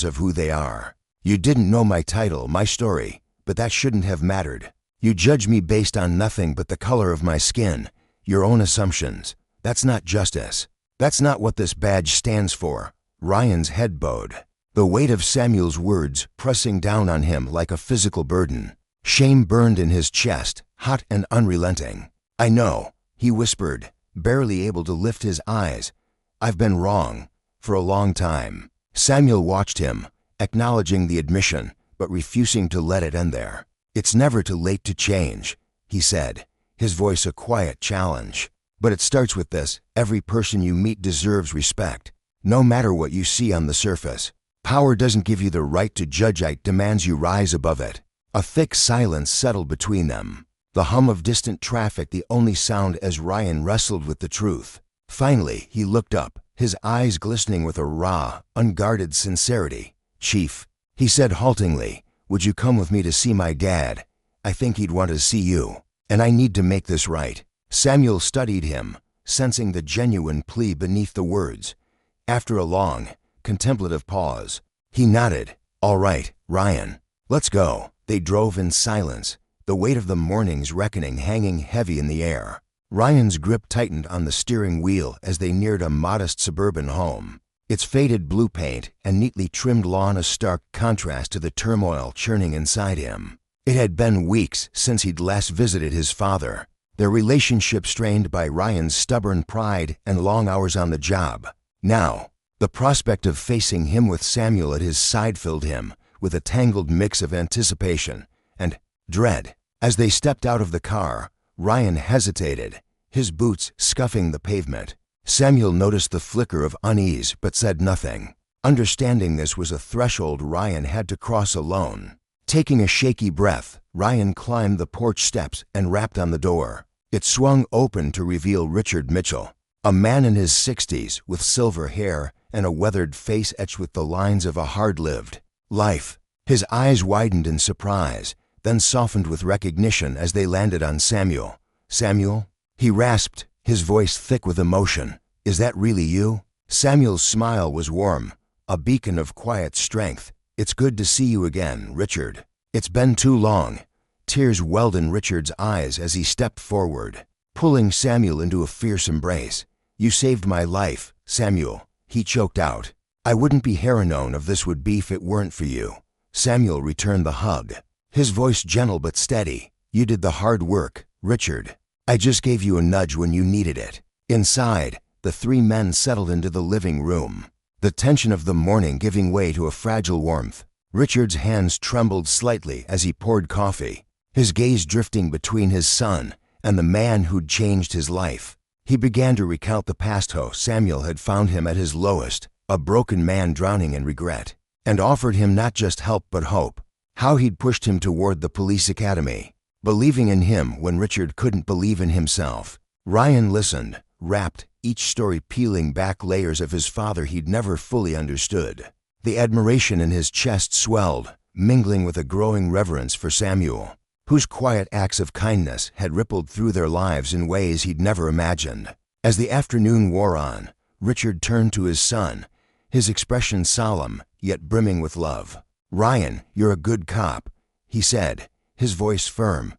of who they are. You didn't know my title, my story, but that shouldn't have mattered. You judge me based on nothing but the color of my skin, your own assumptions. That's not justice. That's not what this badge stands for." Ryan's head bowed, the weight of Samuel's words pressing down on him like a physical burden. Shame burned in his chest, hot and unrelenting. "I know," he whispered, barely able to lift his eyes. "I've been wrong, for a long time." Samuel watched him, acknowledging the admission, but refusing to let it end there. "It's never too late to change," he said, his voice a quiet challenge. "But it starts with this: every person you meet deserves respect, no matter what you see on the surface. Power doesn't give you the right to judge, it demands you rise above it." A thick silence settled between them, the hum of distant traffic the only sound as Ryan wrestled with the truth. Finally, he looked up, his eyes glistening with a raw, unguarded sincerity. "Chief," he said haltingly, "would you come with me to see my dad? I think he'd want to see you, and I need to make this right." Samuel studied him, sensing the genuine plea beneath the words. After a long, contemplative pause, he nodded. "All right, Ryan, let's go." They drove in silence, the weight of the morning's reckoning hanging heavy in the air. Ryan's grip tightened on the steering wheel as they neared a modest suburban home, its faded blue paint and neatly trimmed lawn a stark contrast to the turmoil churning inside him. It had been weeks since he'd last visited his father, their relationship strained by Ryan's stubborn pride and long hours on the job. Now, the prospect of facing him with Samuel at his side filled him with a tangled mix of anticipation and dread. As they stepped out of the car, Ryan hesitated, his boots scuffing the pavement. Samuel noticed the flicker of unease but said nothing, understanding this was a threshold Ryan had to cross alone. Taking a shaky breath, Ryan climbed the porch steps and rapped on the door. It swung open to reveal Richard Mitchell, a man in his 60s with silver hair and a weathered face etched with the lines of a hard-lived life. His eyes widened in surprise, then softened with recognition as they landed on Samuel. "Samuel?" he rasped, his voice thick with emotion. "Is that really you?" Samuel's smile was warm, a beacon of quiet strength. "It's good to see you again, Richard. It's been too long." Tears welled in Richard's eyes as he stepped forward, pulling Samuel into a fierce embrace. "You saved my life, Samuel," he choked out. "I wouldn't be here known of this would be if it weren't for you." Samuel returned the hug, his voice gentle but steady. "You did the hard work, Richard. I just gave you a nudge when you needed it." Inside, the three men settled into the living room, the tension of the morning giving way to a fragile warmth. Richard's hands trembled slightly as he poured coffee, his gaze drifting between his son and the man who'd changed his life. He began to recount the past how Samuel had found him at his lowest, a broken man drowning in regret, and offered him not just help but hope. How he'd pushed him toward the police academy, believing in him when Richard couldn't believe in himself. Ryan listened, rapt, each story peeling back layers of his father he'd never fully understood. The admiration in his chest swelled, mingling with a growing reverence for Samuel, whose quiet acts of kindness had rippled through their lives in ways he'd never imagined. As the afternoon wore on, Richard turned to his son, his expression solemn, yet brimming with love. "Ryan, you're a good cop," he said, his voice firm,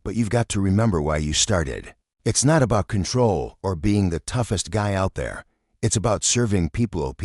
"but you've got to remember why you started. It's not about control or being the toughest guy out there. It's about serving people.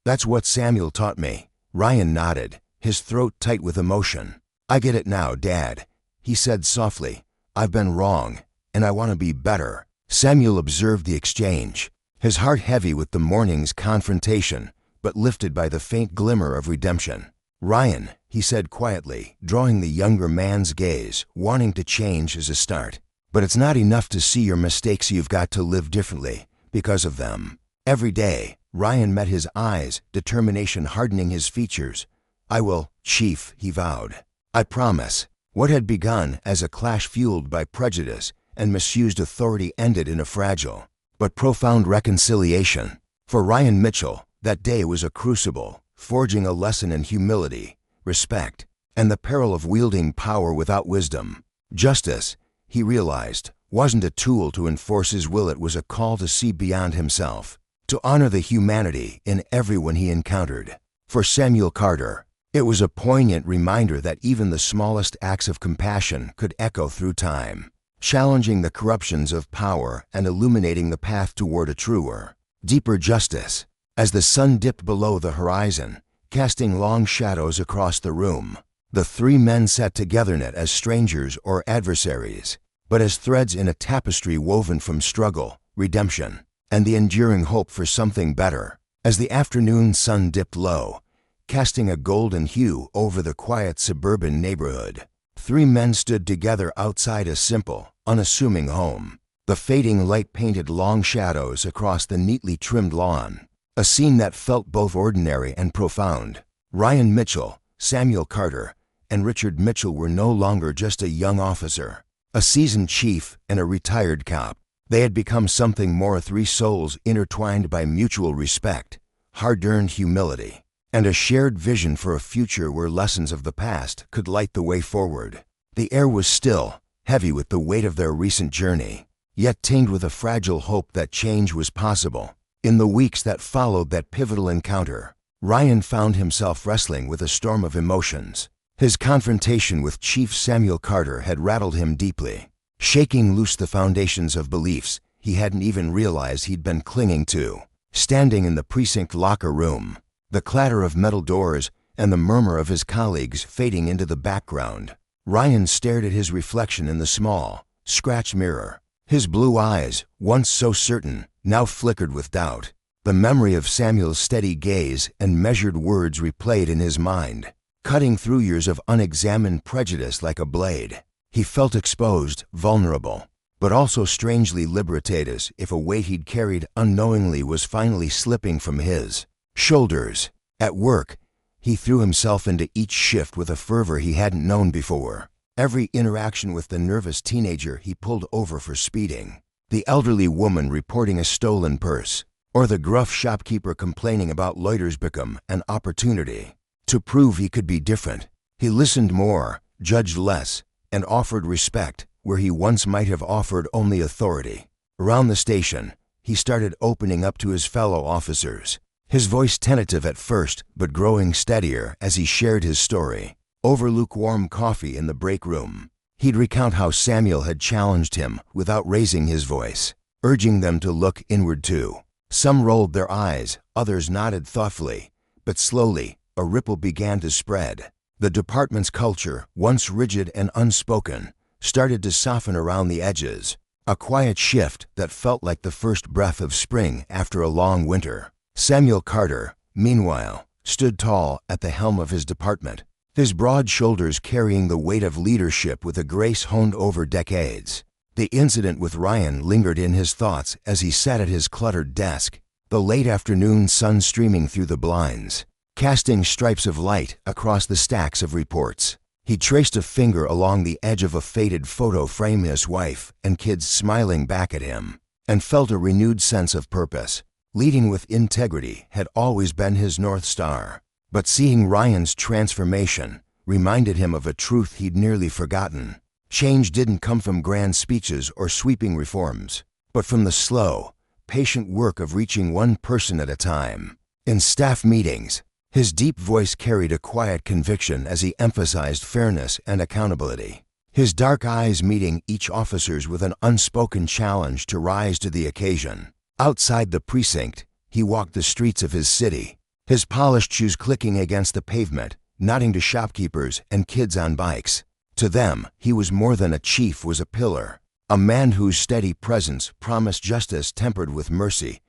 That's what Samuel taught me." Ryan nodded, his throat tight with emotion. "I get it now, Dad," he said softly. "I've been wrong, and I want to be better." Samuel observed the exchange, his heart heavy with the morning's confrontation, but lifted by the faint glimmer of redemption. "Ryan," he said quietly, drawing the younger man's gaze, "wanting to change is a start. But it's not enough to see your mistakes, you've got to live differently because of them. Every day, Ryan met his eyes, determination hardening his features. "I will, Chief," he vowed. "I promise." What had begun as a clash fueled by prejudice and misused authority ended in a fragile but profound reconciliation. For Ryan Mitchell, that day was a crucible, forging a lesson in humility, respect, and the peril of wielding power without wisdom. Justice, he realized, wasn't a tool to enforce his will, it was a call to see beyond himself, to honor the humanity in everyone he encountered. For Samuel Carter, it was a poignant reminder that even the smallest acts of compassion could echo through time, challenging the corruptions of power and illuminating the path toward a truer, deeper justice. As the sun dipped below the horizon, casting long shadows across the room, the three men sat together not as strangers or adversaries, but as threads in a tapestry woven from struggle, redemption, and the enduring hope for something better. As the afternoon sun dipped low, casting a golden hue over the quiet suburban neighborhood, three men stood together outside a simple, unassuming home. The fading light painted long shadows across the neatly trimmed lawn, a scene that felt both ordinary and profound. Ryan Mitchell, Samuel Carter, and Richard Mitchell were no longer just a young officer, a seasoned chief, and a retired cop. They had become something more, three souls intertwined by mutual respect, hard-earned humility, and a shared vision for a future where lessons of the past could light the way forward. The air was still, heavy with the weight of their recent journey, yet tinged with a fragile hope that change was possible. In the weeks that followed that pivotal encounter, Ryan found himself wrestling with a storm of emotions. His confrontation with Chief Samuel Carter had rattled him deeply, shaking loose the foundations of beliefs he hadn't even realized he'd been clinging to. Standing in the precinct locker room, the clatter of metal doors and the murmur of his colleagues fading into the background, Ryan stared at his reflection in the small, scratched mirror. His blue eyes, once so certain, now flickered with doubt. The memory of Samuel's steady gaze and measured words replayed in his mind, cutting through years of unexamined prejudice like a blade. He felt exposed, vulnerable, but also strangely liberated, as if a weight he'd carried unknowingly was finally slipping from his shoulders. At work, he threw himself into each shift with a fervor he hadn't known before. Every interaction with the nervous teenager he pulled over for speeding, the elderly woman reporting a stolen purse, or the gruff shopkeeper complaining about loiters become an opportunity to prove he could be different. He listened more, judged less, and offered respect where he once might have offered only authority. Around the station, he started opening up to his fellow officers, his voice tentative at first but growing steadier as he shared his story. Over lukewarm coffee in the break room, he'd recount how Samuel had challenged him without raising his voice, urging them to look inward too. Some rolled their eyes, others nodded thoughtfully, but slowly, a ripple began to spread. The department's culture, once rigid and unspoken, started to soften around the edges, a quiet shift that felt like the first breath of spring after a long winter. Samuel Carter, meanwhile, stood tall at the helm of his department, his broad shoulders carrying the weight of leadership with a grace honed over decades. The incident with Ryan lingered in his thoughts as he sat at his cluttered desk, the late afternoon sun streaming through the blinds, casting stripes of light across the stacks of reports. He traced a finger along the edge of a faded photo frame, his wife and kids smiling back at him, and felt a renewed sense of purpose. Leading with integrity had always been his North Star, but seeing Ryan's transformation reminded him of a truth he'd nearly forgotten. Change didn't come from grand speeches or sweeping reforms, but from the slow, patient work of reaching one person at a time. In staff meetings, his deep voice carried a quiet conviction as he emphasized fairness and accountability, his dark eyes meeting each officer's with an unspoken challenge to rise to the occasion. Outside the precinct, he walked the streets of his city, his polished shoes clicking against the pavement, nodding to shopkeepers and kids on bikes. To them, he was more than a chief, was a pillar, a man whose steady presence promised justice tempered with mercy.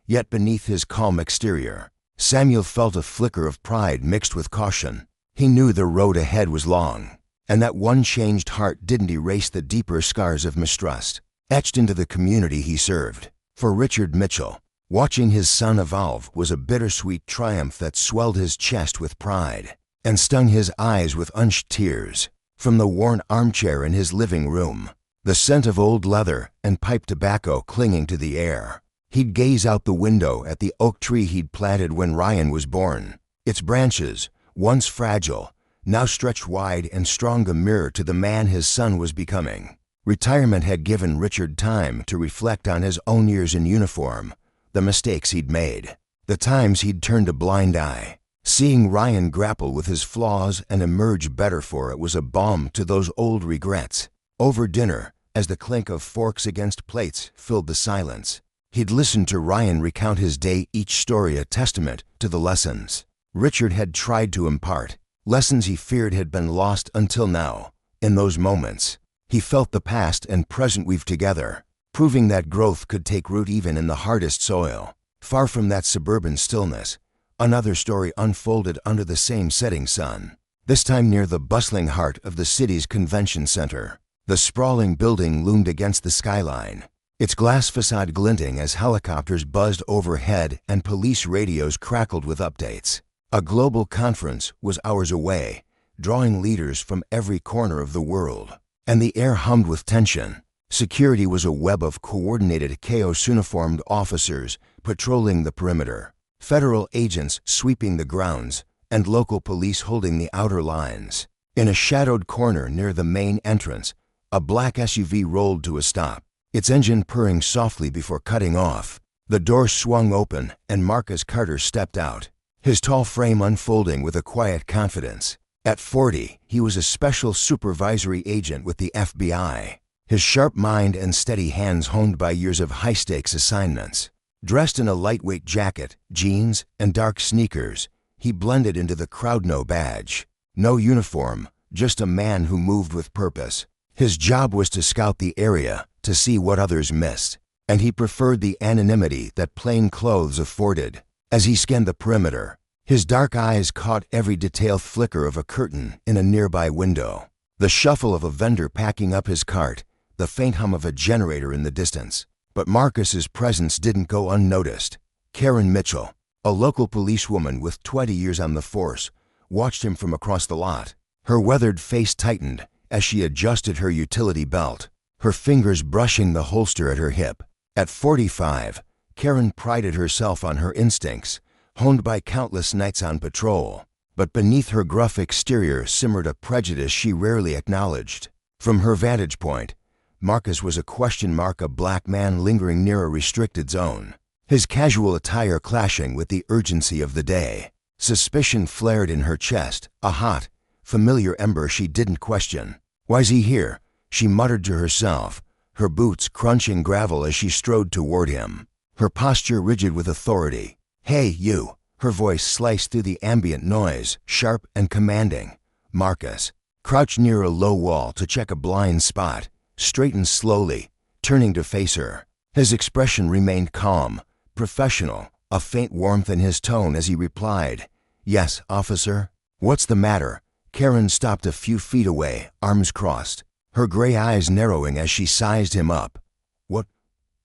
Yet beneath his calm exterior, Samuel felt a flicker of pride mixed with caution. He knew the road ahead was long, And that one changed heart didn't erase the deeper scars of mistrust, etched into the community he served. For Richard Mitchell, watching his son evolve was a bittersweet triumph that swelled his chest with pride and stung his eyes with unshed tears. From the worn armchair in his living room, the scent of old leather and pipe tobacco clinging to the air, he'd gaze out the window at the oak tree he'd planted when Ryan was born. Its branches, once fragile, now stretched wide and strong, a mirror to the man his son was becoming. Retirement had given Richard time to reflect on his own years in uniform, the mistakes he'd made, the times he'd turned a blind eye. Seeing Ryan grapple with his flaws and emerge better for it was a balm to those old regrets. Over dinner, as the clink of forks against plates filled the silence, he'd listened to Ryan recount his day, each story a testament to the lessons Richard had tried to impart, lessons he feared had been lost until now. In those moments, he felt the past and present weave together, proving that growth could take root even in the hardest soil. Far from that suburban stillness, another story unfolded under the same setting sun, this time near the bustling heart of the city's convention center. The sprawling building loomed against the skyline, its glass facade glinting as helicopters buzzed overhead and police radios crackled with updates. A global conference was hours away, drawing leaders from every corner of the world, and the air hummed with tension. Security was a web of coordinated chaos, uniformed officers patrolling the perimeter, federal agents sweeping the grounds, and local police holding the outer lines. In a shadowed corner near the main entrance, a black SUV rolled to a stop, its engine purring softly before cutting off. The door swung open and Marcus Carter stepped out, his tall frame unfolding with a quiet confidence. At 40, he was a special supervisory agent with the FBI, his sharp mind and steady hands honed by years of high-stakes assignments. Dressed in a lightweight jacket, jeans, and dark sneakers, he blended into the crowd. No badge, no uniform, just a man who moved with purpose. His job was to scout the area, to see what others missed, and he preferred the anonymity that plain clothes afforded. As he scanned the perimeter, his dark eyes caught every detail: flicker of a curtain in a nearby window, the shuffle of a vendor packing up his cart, the faint hum of a generator in the distance. But Marcus's presence didn't go unnoticed. Karen Mitchell, a local policewoman with 20 years on the force, watched him from across the lot. Her weathered face tightened as she adjusted her utility belt, her fingers brushing the holster at her hip. At 45, Karen prided herself on her instincts, honed by countless nights on patrol. But beneath her gruff exterior simmered a prejudice she rarely acknowledged. From her vantage point, Marcus was a question mark, a black man lingering near a restricted zone, his casual attire clashing with the urgency of the day. Suspicion flared in her chest, a hot, familiar ember she didn't question. "Why's he here?" she muttered to herself, her boots crunching gravel as she strode toward him, her posture rigid with authority. "Hey, you!" Her voice sliced through the ambient noise, sharp and commanding. Marcus, crouched near a low wall to check a blind spot, straightened slowly, turning to face her. His expression remained calm, professional, a faint warmth in his tone as he replied, "Yes, officer." "What's the matter?" Karen stopped a few feet away, arms crossed, her gray eyes narrowing as she sized him up. What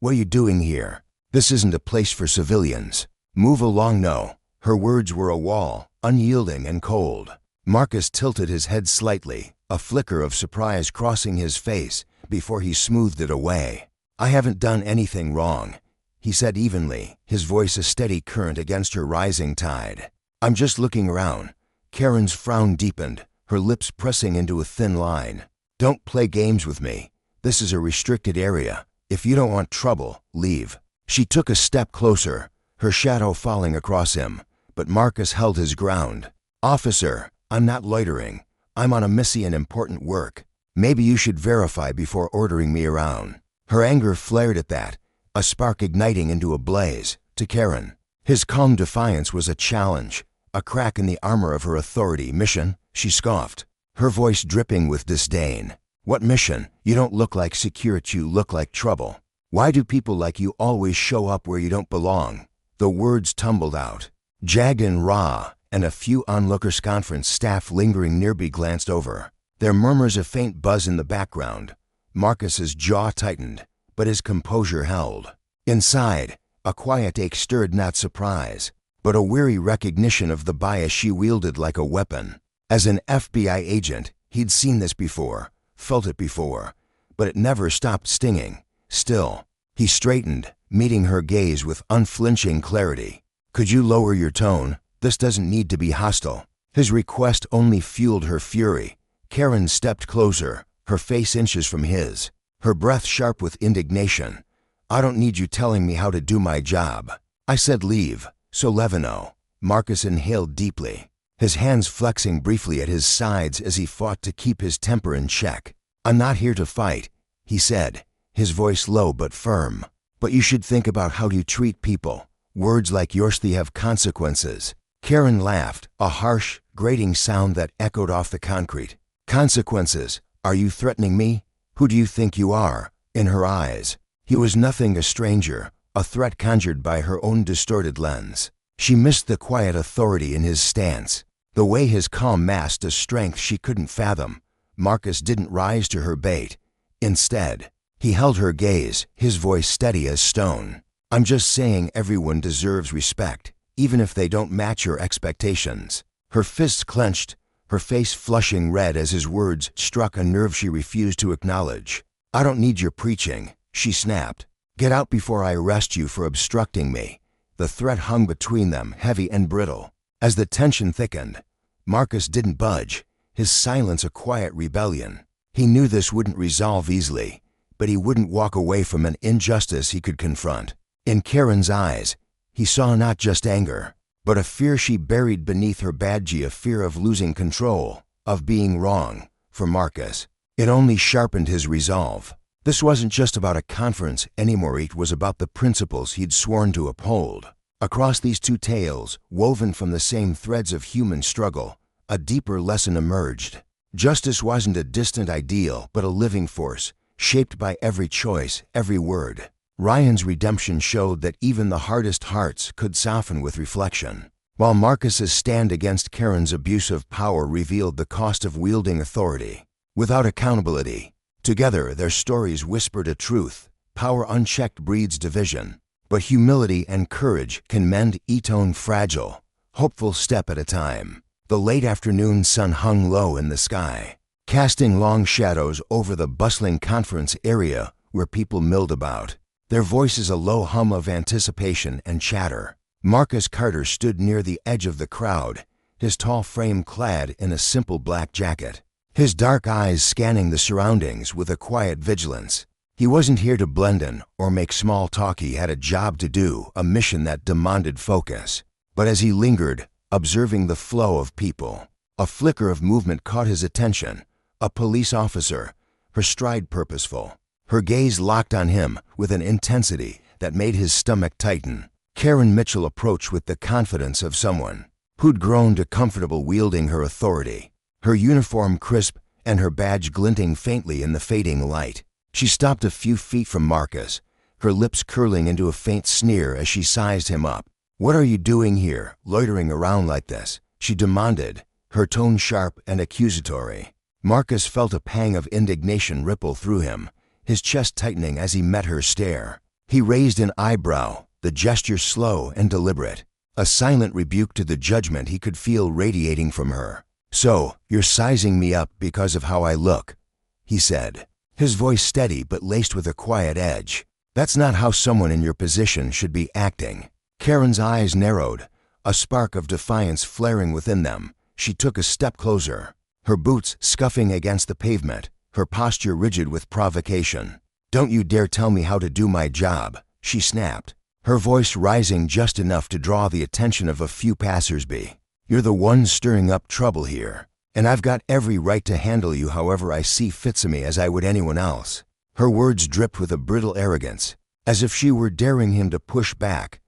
are you doing here? This isn't a place for civilians. Move along." No. Her words were a wall, unyielding and cold. Marcus tilted his head slightly, a flicker of surprise crossing his face before he smoothed it away. "I haven't done anything wrong," he said evenly, his voice a steady current against her rising tide. "I'm just looking around." Karen's frown deepened, her lips pressing into a thin line. "Don't play games with me. This is a restricted area. If you don't want trouble, leave." She took a step closer, her shadow falling across him, but Marcus held his ground. "Officer, I'm not loitering. I'm on a mission and important work. Maybe you should verify before ordering me around." Her anger flared at that, a spark igniting into a blaze. To Karen, his calm defiance was a challenge, a crack in the armor of her authority. "Mission?" she scoffed, her voice dripping with disdain. "What mission? You don't look like security, you look like trouble. Why do people like you always show up where you don't belong?" The words tumbled out, jagged and raw, and a few onlookers, conference staff lingering nearby glanced over. There murmurs a faint buzz in the background. Marcus's jaw tightened, but his composure held. Inside, a quiet ache stirred not surprise, but a weary recognition of the bias she wielded like a weapon. As an FBI agent, he'd seen this before, felt it before, but it never stopped stinging. Still, he straightened, meeting her gaze with unflinching clarity. "Could you lower your tone? This doesn't need to be hostile." His request only fueled her fury. Karen stepped closer, her face inches from his, her breath sharp with indignation. "I don't need you telling me how to do my job. I said leave, so Levino." Marcus inhaled deeply, his hands flexing briefly at his sides as he fought to keep his temper in check. "I'm not here to fight," he said, his voice low but firm. "But you should think about how you treat people. Words like yours, they have consequences." Karen laughed, a harsh, grating sound that echoed off the concrete. "Consequences? Are you threatening me? Who do you think you are?" In her eyes, he was nothing a stranger, a threat conjured by her own distorted lens. She missed the quiet authority in his stance, the way his calm masked a strength she couldn't fathom. Marcus didn't rise to her bait. Instead, he held her gaze, his voice steady as stone. "I'm just saying everyone deserves respect, even if they don't match your expectations." Her fists clenched, her face flushing red as his words struck a nerve she refused to acknowledge. "I don't need your preaching," she snapped. "Get out before I arrest you for obstructing me." The threat hung between them, heavy and brittle. As the tension thickened, Marcus didn't budge, his silence a quiet rebellion. He knew this wouldn't resolve easily, but he wouldn't walk away from an injustice he could confront. In Karen's eyes, he saw not just anger, but a fear she buried beneath her badge, a fear of losing control, of being wrong. For Marcus, it only sharpened his resolve. This wasn't just about a conference anymore, it was about the principles he'd sworn to uphold. Across these two tales, woven from the same threads of human struggle, a deeper lesson emerged. Justice wasn't a distant ideal, but a living force, shaped by every choice, every word. Ryan's redemption showed that even the hardest hearts could soften with reflection, while Marcus's stand against Karen's abuse of power revealed the cost of wielding authority without accountability. Together, their stories whispered a truth: power unchecked breeds division, but humility and courage can mend each own fragile, hopeful step at a time. The late afternoon sun hung low in the sky, casting long shadows over the bustling conference area where people milled about, their voices a low hum of anticipation and chatter. Marcus Carter stood near the edge of the crowd, his tall frame clad in a simple black jacket, his dark eyes scanning the surroundings with a quiet vigilance. He wasn't here to blend in or make small talk. He had a job to do, a mission that demanded focus. But as he lingered, observing the flow of people, a flicker of movement caught his attention. A police officer, her stride purposeful, her gaze locked on him with an intensity that made his stomach tighten. Karen Mitchell approached with the confidence of someone who'd grown to comfortable wielding her authority, her uniform crisp and her badge glinting faintly in the fading light. She stopped a few feet from Marcus, her lips curling into a faint sneer as she sized him up. "What are you doing here, loitering around like this?" she demanded, her tone sharp and accusatory. Marcus felt a pang of indignation ripple through him, his chest tightening as he met her stare. He raised an eyebrow, the gesture slow and deliberate, a silent rebuke to the judgment he could feel radiating from her. "So, you're sizing me up because of how I look," he said, his voice steady but laced with a quiet edge. "That's not how someone in your position should be acting." Karen's eyes narrowed, a spark of defiance flaring within them. She took a step closer, her boots scuffing against the pavement, her posture rigid with provocation. "Don't you dare tell me how to do my job," she snapped, her voice rising just enough to draw the attention of a few passersby. "You're the one stirring up trouble here, and I've got every right to handle you however I see fit to me, as I would anyone else." Her words dripped with a brittle arrogance, as if she were daring him to push back.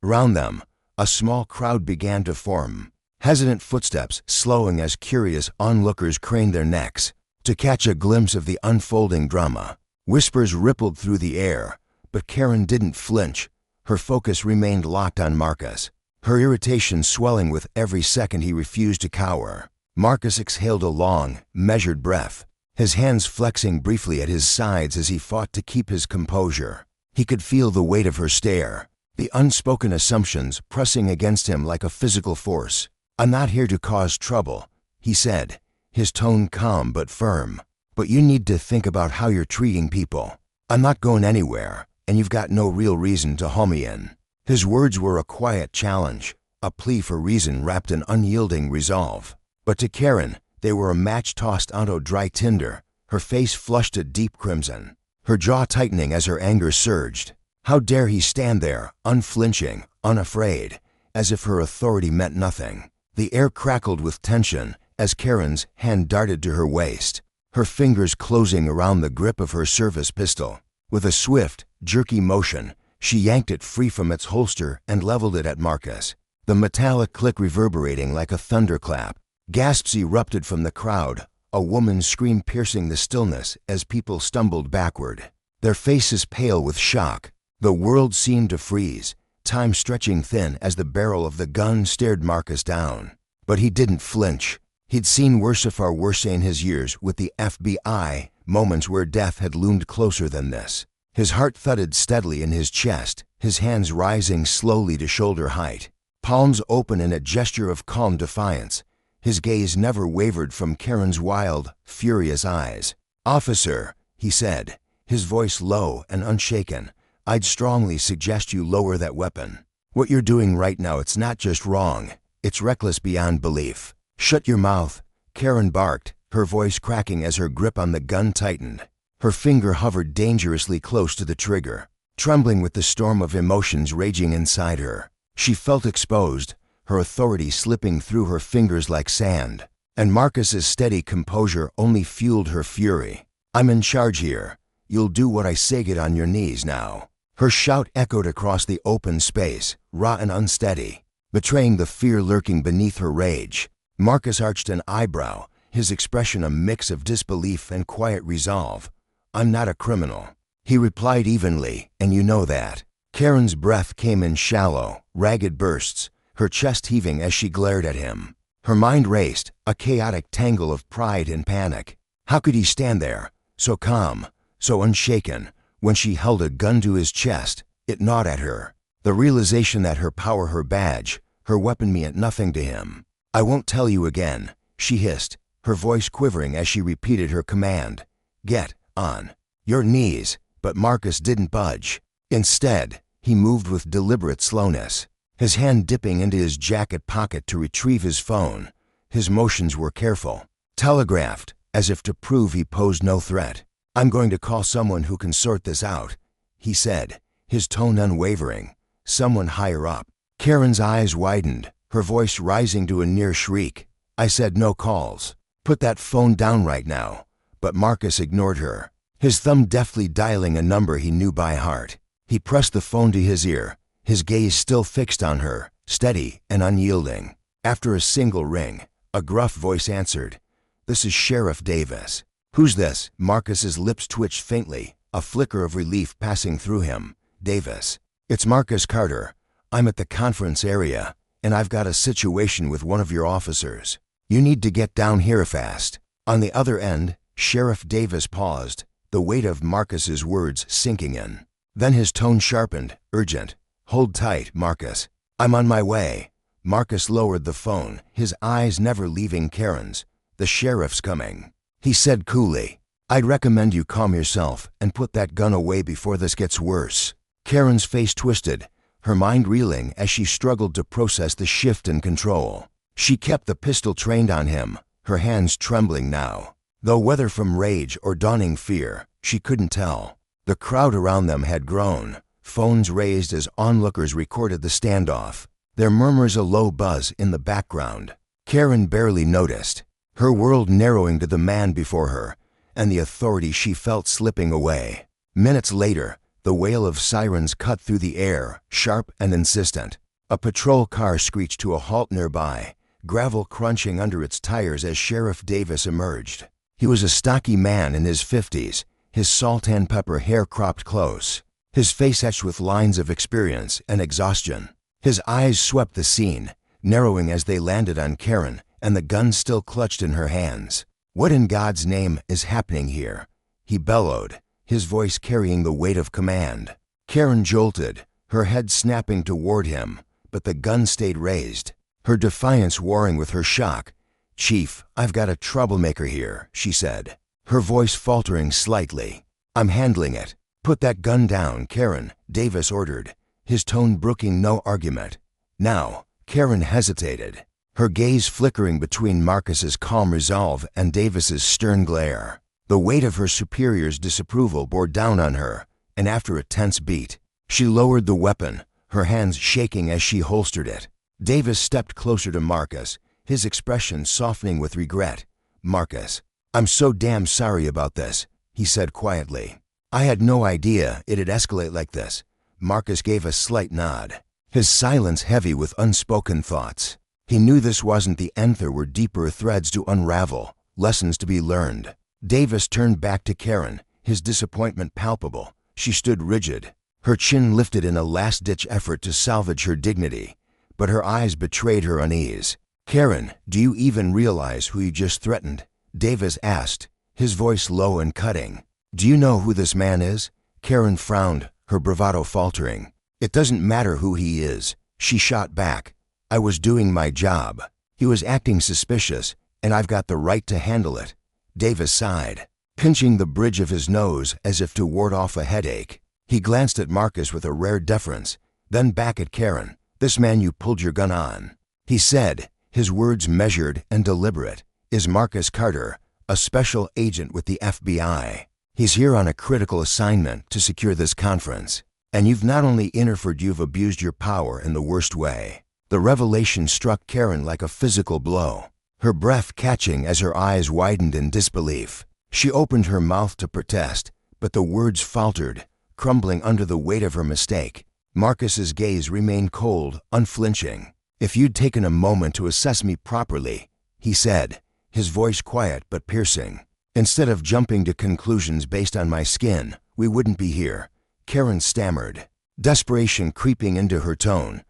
Around them, a small crowd began to form, hesitant footsteps slowing as curious onlookers craned their necks to catch a glimpse of the unfolding drama. Whispers rippled through the air, but Karen didn't flinch. Her focus remained locked on Marcus, her irritation swelling with every second he refused to cower. Marcus exhaled a long, measured breath, his hands flexing briefly at his sides as he fought to keep his composure. He could feel the weight of her stare, the unspoken assumptions pressing against him like a physical force. "I'm not here to cause trouble," he said, his tone calm but firm. "But you need to think about how you're treating people. I'm not going anywhere, and you've got no real reason to haul me in." His words were a quiet challenge, a plea for reason wrapped in unyielding resolve. But to Karen, they were a match tossed onto dry tinder, her face flushed a deep crimson, her jaw tightening as her anger surged. How dare he stand there, unflinching, unafraid, as if her authority meant nothing. The air crackled with tension as Karen's hand darted to her waist, her fingers closing around the grip of her service pistol. With a swift, jerky motion, she yanked it free from its holster and leveled it at Marcus, the metallic click reverberating like a thunderclap. Gasps erupted from the crowd, a woman's scream piercing the stillness as people stumbled backward, their faces pale with shock. The world seemed to freeze, time stretching thin as the barrel of the gun stared Marcus down. But he didn't flinch. He'd seen worse far worse in his years with the FBI, moments where death had loomed closer than this. His heart thudded steadily in his chest, his hands rising slowly to shoulder height, palms open in a gesture of calm defiance. His gaze never wavered from Karen's wild, furious eyes. "Officer," he said, his voice low and unshaken, "I'd strongly suggest you lower that weapon. What you're doing right now, it's not just wrong, it's reckless beyond belief." "Shut your mouth," Karen barked, her voice cracking as her grip on the gun tightened. Her finger hovered dangerously close to the trigger, trembling with the storm of emotions raging inside her. She felt exposed, her authority slipping through her fingers like sand, and Marcus's steady composure only fueled her fury. "I'm in charge here. You'll do what I say. Get on your knees now." Her shout echoed across the open space, raw and unsteady, betraying the fear lurking beneath her rage. Marcus arched an eyebrow, his expression a mix of disbelief and quiet resolve. "I'm not a criminal," he replied evenly, "and you know that." Karen's breath came in shallow, ragged bursts, her chest heaving as she glared at him. Her mind raced, a chaotic tangle of pride and panic. How could he stand there, so calm, so unshaken, when she held a gun to his chest? It gnawed at her. The realization that her power, her badge, her weapon meant nothing to him. "I won't tell you again," she hissed, her voice quivering as she repeated her command. "Get on your knees." But Marcus didn't budge. Instead, he moved with deliberate slowness, his hand dipping into his jacket pocket to retrieve his phone. His motions were careful, telegraphed, as if to prove he posed no threat. "I'm going to call someone who can sort this out," he said, his tone unwavering. "Someone higher up." Karen's eyes widened, her voice rising to a near shriek. "I said no calls. Put that phone down right now." But Marcus ignored her, his thumb deftly dialing a number he knew by heart. He pressed the phone to his ear, his gaze still fixed on her, steady and unyielding. After a single ring, a gruff voice answered. "This is Sheriff Davis." "Who's this?" Marcus's lips twitched faintly, a flicker of relief passing through him. "Davis. It's Marcus Carter. I'm at the conference area, and I've got a situation with one of your officers. You need to get down here fast." On the other end, Sheriff Davis paused, the weight of Marcus's words sinking in. Then his tone sharpened, urgent. "Hold tight, Marcus. I'm on my way." Marcus lowered the phone, his eyes never leaving Karen's. "The sheriff's coming," he said coolly. "I'd recommend you calm yourself and put that gun away before this gets worse." Karen's face twisted, her mind reeling as she struggled to process the shift in control. She kept the pistol trained on him, her hands trembling now, though whether from rage or dawning fear, she couldn't tell. The crowd around them had grown, phones raised as onlookers recorded the standoff, their murmurs a low buzz in the background. Karen barely noticed, her world narrowing to the man before her and the authority she felt slipping away. Minutes later, the wail of sirens cut through the air, sharp and insistent. A patrol car screeched to a halt nearby, gravel crunching under its tires as Sheriff Davis emerged. He was a stocky man in his 50s, his salt and pepper hair cropped close, his face etched with lines of experience and exhaustion. His eyes swept the scene, narrowing as they landed on Karen and the gun still clutched in her hands. "What in God's name is happening here?" he bellowed, his voice carrying the weight of command. Karen jolted, her head snapping toward him, but the gun stayed raised, her defiance warring with her shock. "Chief, I've got a troublemaker here," she said, her voice faltering slightly. "I'm handling it." "Put that gun down, Karen," Davis ordered, his tone brooking no argument. "Now." Karen hesitated, her gaze flickering between Marcus's calm resolve and Davis's stern glare. The weight of her superior's disapproval bore down on her, and after a tense beat, she lowered the weapon, her hands shaking as she holstered it. Davis stepped closer to Marcus, his expression softening with regret. "Marcus, I'm so damn sorry about this," he said quietly. "I had no idea it'd escalate like this." Marcus gave a slight nod, his silence heavy with unspoken thoughts. He knew this wasn't the end. There were deeper threads to unravel, lessons to be learned. Davis turned back to Karen, his disappointment palpable. She stood rigid, her chin lifted in a last-ditch effort to salvage her dignity, but her eyes betrayed her unease. "Karen, do you even realize who you just threatened?" Davis asked, his voice low and cutting. "Do you know who this man is?" Karen frowned, her bravado faltering. "It doesn't matter who he is," she shot back. "I was doing my job. He was acting suspicious, and I've got the right to handle it." Davis sighed, pinching the bridge of his nose as if to ward off a headache. He glanced at Marcus with a rare deference, then back at Karen. "This man you pulled your gun on," he said, his words measured and deliberate, "is Marcus Carter, a special agent with the FBI. He's here on a critical assignment to secure this conference. And you've not only interfered, you've abused your power in the worst way." The revelation struck Karen like a physical blow, her breath catching as her eyes widened in disbelief. She opened her mouth to protest, but the words faltered, crumbling under the weight of her mistake. Marcus's gaze remained cold, unflinching. "If you'd taken a moment to assess me properly," he said, his voice quiet but piercing, "instead of jumping to conclusions based on my skin, we wouldn't be here." Karen stammered, desperation creeping into her tone.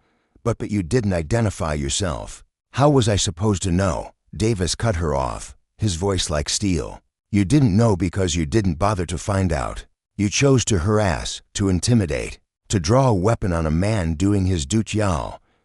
But you didn't identify yourself." "How was I supposed to know?" Davis cut her off, his voice like steel. "You didn't know because you didn't bother to find out. You chose to harass, to intimidate, to draw a weapon on a man doing his duty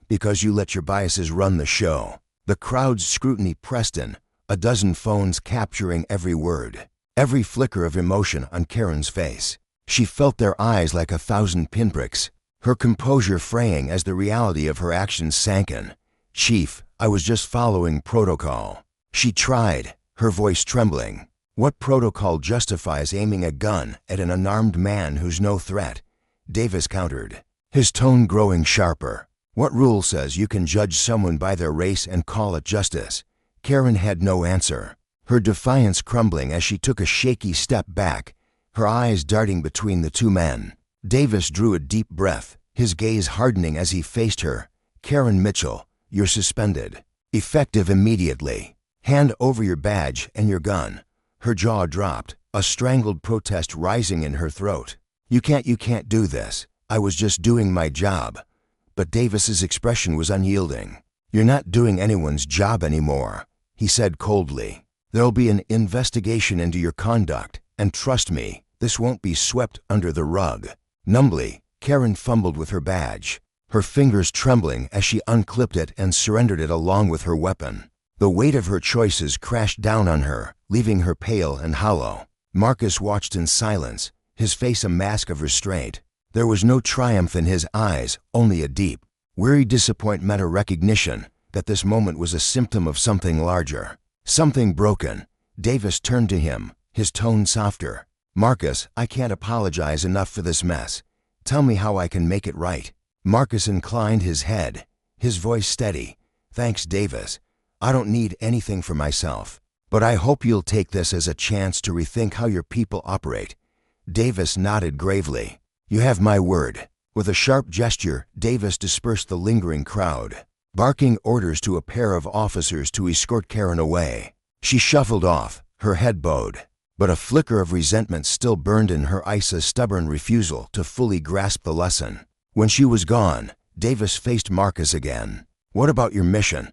because you let your biases run the show." The crowd's scrutiny pressed in, a dozen phones capturing every word, every flicker of emotion on Karen's face. She felt their eyes like 1,000 pinpricks, her composure fraying as the reality of her actions sank in. "Chief, I was just following protocol." She tried, her voice trembling. "What protocol justifies aiming a gun at an unarmed man who's no threat?" Davis countered, his tone growing sharper. "What rule says you can judge someone by their race and call it justice?" Karen had no answer, her defiance crumbling as she took a shaky step back, her eyes darting between the two men. Davis drew a deep breath, his gaze hardening as he faced her. "Karen Mitchell, you're suspended. Effective immediately. Hand over your badge and your gun." Her jaw dropped, a strangled protest rising in her throat. You can't do this. I was just doing my job." But Davis's expression was unyielding. "You're not doing anyone's job anymore," he said coldly. "There'll be an investigation into your conduct, and trust me, this won't be swept under the rug." Numbly, Karen fumbled with her badge, her fingers trembling as she unclipped it and surrendered it along with her weapon. The weight of her choices crashed down on her, leaving her pale and hollow. Marcus watched in silence, his face a mask of restraint. There was no triumph in his eyes, only a deep, weary disappointment, a recognition that this moment was a symptom of something larger, something broken. Davis turned to him, his tone softer. "Marcus, I can't apologize enough for this mess. Tell me how I can make it right." Marcus inclined his head, his voice steady. "Thanks, Davis. I don't need anything for myself, but I hope you'll take this as a chance to rethink how your people operate." Davis nodded gravely. "You have my word." With a sharp gesture, Davis dispersed the lingering crowd, barking orders to a pair of officers to escort Karen away. She shuffled off, her head bowed, but a flicker of resentment still burned in her eyes, stubborn refusal to fully grasp the lesson. When she was gone, Davis faced Marcus again. "What about your mission?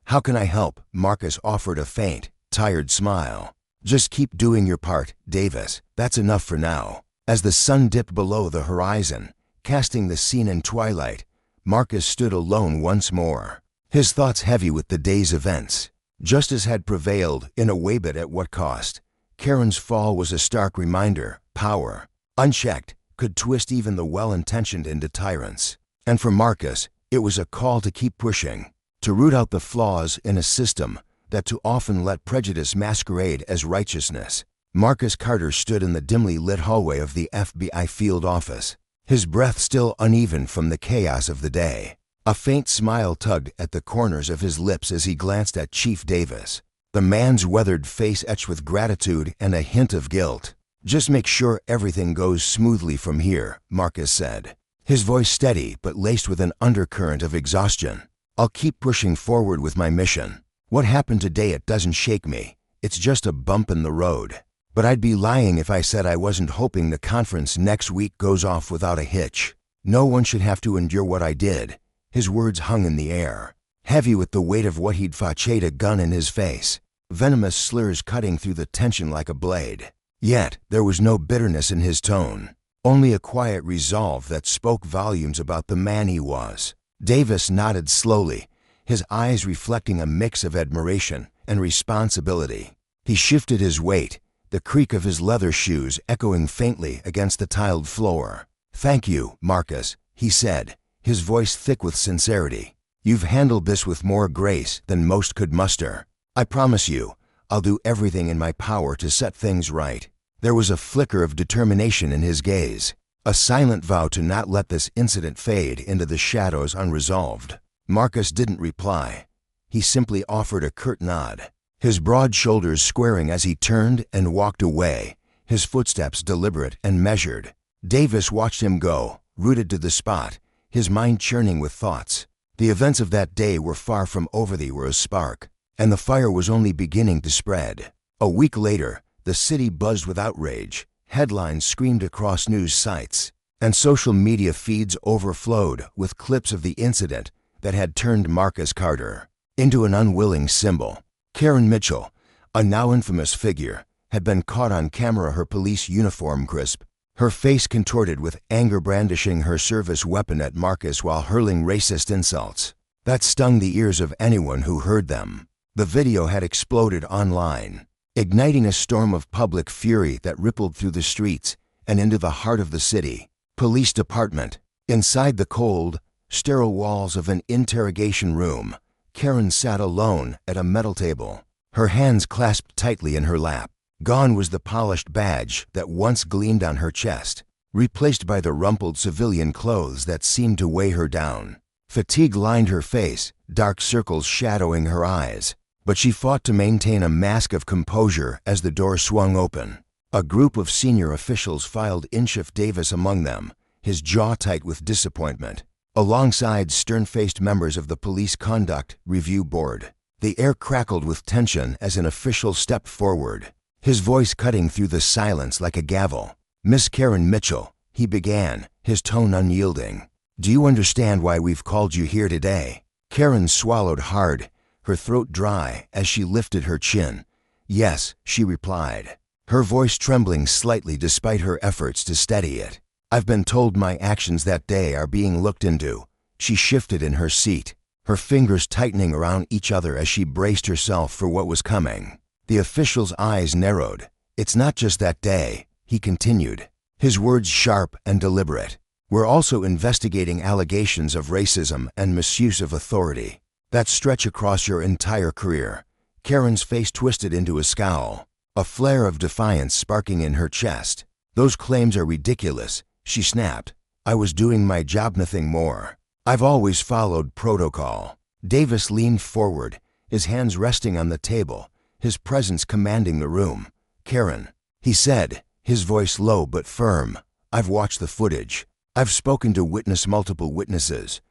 "How can I help?" Marcus offered a faint, tired smile. "Just keep doing your part, Davis. That's enough for now." As the sun dipped below the horizon, casting the scene in twilight, Marcus stood alone once more, his thoughts heavy with the day's events. Justice had prevailed, in a way, but at what cost? Karen's fall was a stark reminder. Power, unchecked, could twist even the well-intentioned into tyrants. And for Marcus, it was a call to keep pushing, to root out the flaws in a system that too often let prejudice masquerade as righteousness. Marcus Carter stood in the dimly lit hallway of the FBI field office, his breath still uneven from the chaos of the day. A faint smile tugged at the corners of his lips as he glanced at Chief Davis, the man's weathered face etched with gratitude and a hint of guilt. "Just make sure everything goes smoothly from here," Marcus said, his voice steady but laced with an undercurrent of exhaustion. "I'll keep pushing forward with my mission. What happened today, it doesn't shake me. It's just a bump in the road. But I'd be lying if I said I wasn't hoping the conference next week goes off without a hitch. No one should have to endure what I did." His words hung in the air, heavy with the weight of what he'd fought, a gun in his face, venomous slurs cutting through the tension like a blade. Yet there was no bitterness in his tone, only a quiet resolve that spoke volumes about the man he was. Davis nodded slowly, his eyes reflecting a mix of admiration and responsibility. He shifted his weight, the creak of his leather shoes echoing faintly against the tiled floor. "Thank you, Marcus," he said, his voice thick with sincerity. "You've handled this with more grace than most could muster. I promise you, I'll do everything in my power to set things right." There was a flicker of determination in his gaze, a silent vow to not let this incident fade into the shadows unresolved. Marcus didn't reply. He simply offered a curt nod, his broad shoulders squaring as he turned and walked away, his footsteps deliberate and measured. Davis watched him go, rooted to the spot, his mind churning with thoughts. The events of that day were far from over. They were a spark, and the fire was only beginning to spread. A week later, the city buzzed with outrage. Headlines screamed across news sites, and social media feeds overflowed with clips of the incident that had turned Marcus Carter into an unwilling symbol. Karen Mitchell, a now infamous figure, had been caught on camera, her police uniform crisp, her face contorted with anger, brandishing her service weapon at Marcus while hurling racist insults that stung the ears of anyone who heard them. The video had exploded online, igniting a storm of public fury that rippled through the streets and into the heart of the city. Police department. Inside the cold, sterile walls of an interrogation room, Karen sat alone at a metal table, her hands clasped tightly in her lap. Gone was the polished badge that once gleamed on her chest, replaced by the rumpled civilian clothes that seemed to weigh her down. Fatigue lined her face, dark circles shadowing her eyes, but she fought to maintain a mask of composure as the door swung open. A group of senior officials filed in, Chief Davis among them, his jaw tight with disappointment, alongside stern-faced members of the Police Conduct Review Board. The air crackled with tension as an official stepped forward, his voice cutting through the silence like a gavel. "Miss Karen Mitchell," he began, his tone unyielding. "Do you understand why we've called you here today?" Karen swallowed hard, her throat dry as she lifted her chin. "Yes," she replied, her voice trembling slightly despite her efforts to steady it. "I've been told my actions that day are being looked into." She shifted in her seat, her fingers tightening around each other as she braced herself for what was coming. The official's eyes narrowed. "It's not just that day," he continued, his words sharp and deliberate. "We're also investigating allegations of racism and misuse of authority that stretch across your entire career." Karen's face twisted into a scowl, a flare of defiance sparking in her chest. "Those claims are ridiculous," she snapped. "I was doing my job, nothing more. I've always followed protocol." Davis leaned forward, his hands resting on the table, his presence commanding the room. "Karen," he said, his voice low but firm, "I've watched the footage. I've spoken to multiple witnesses.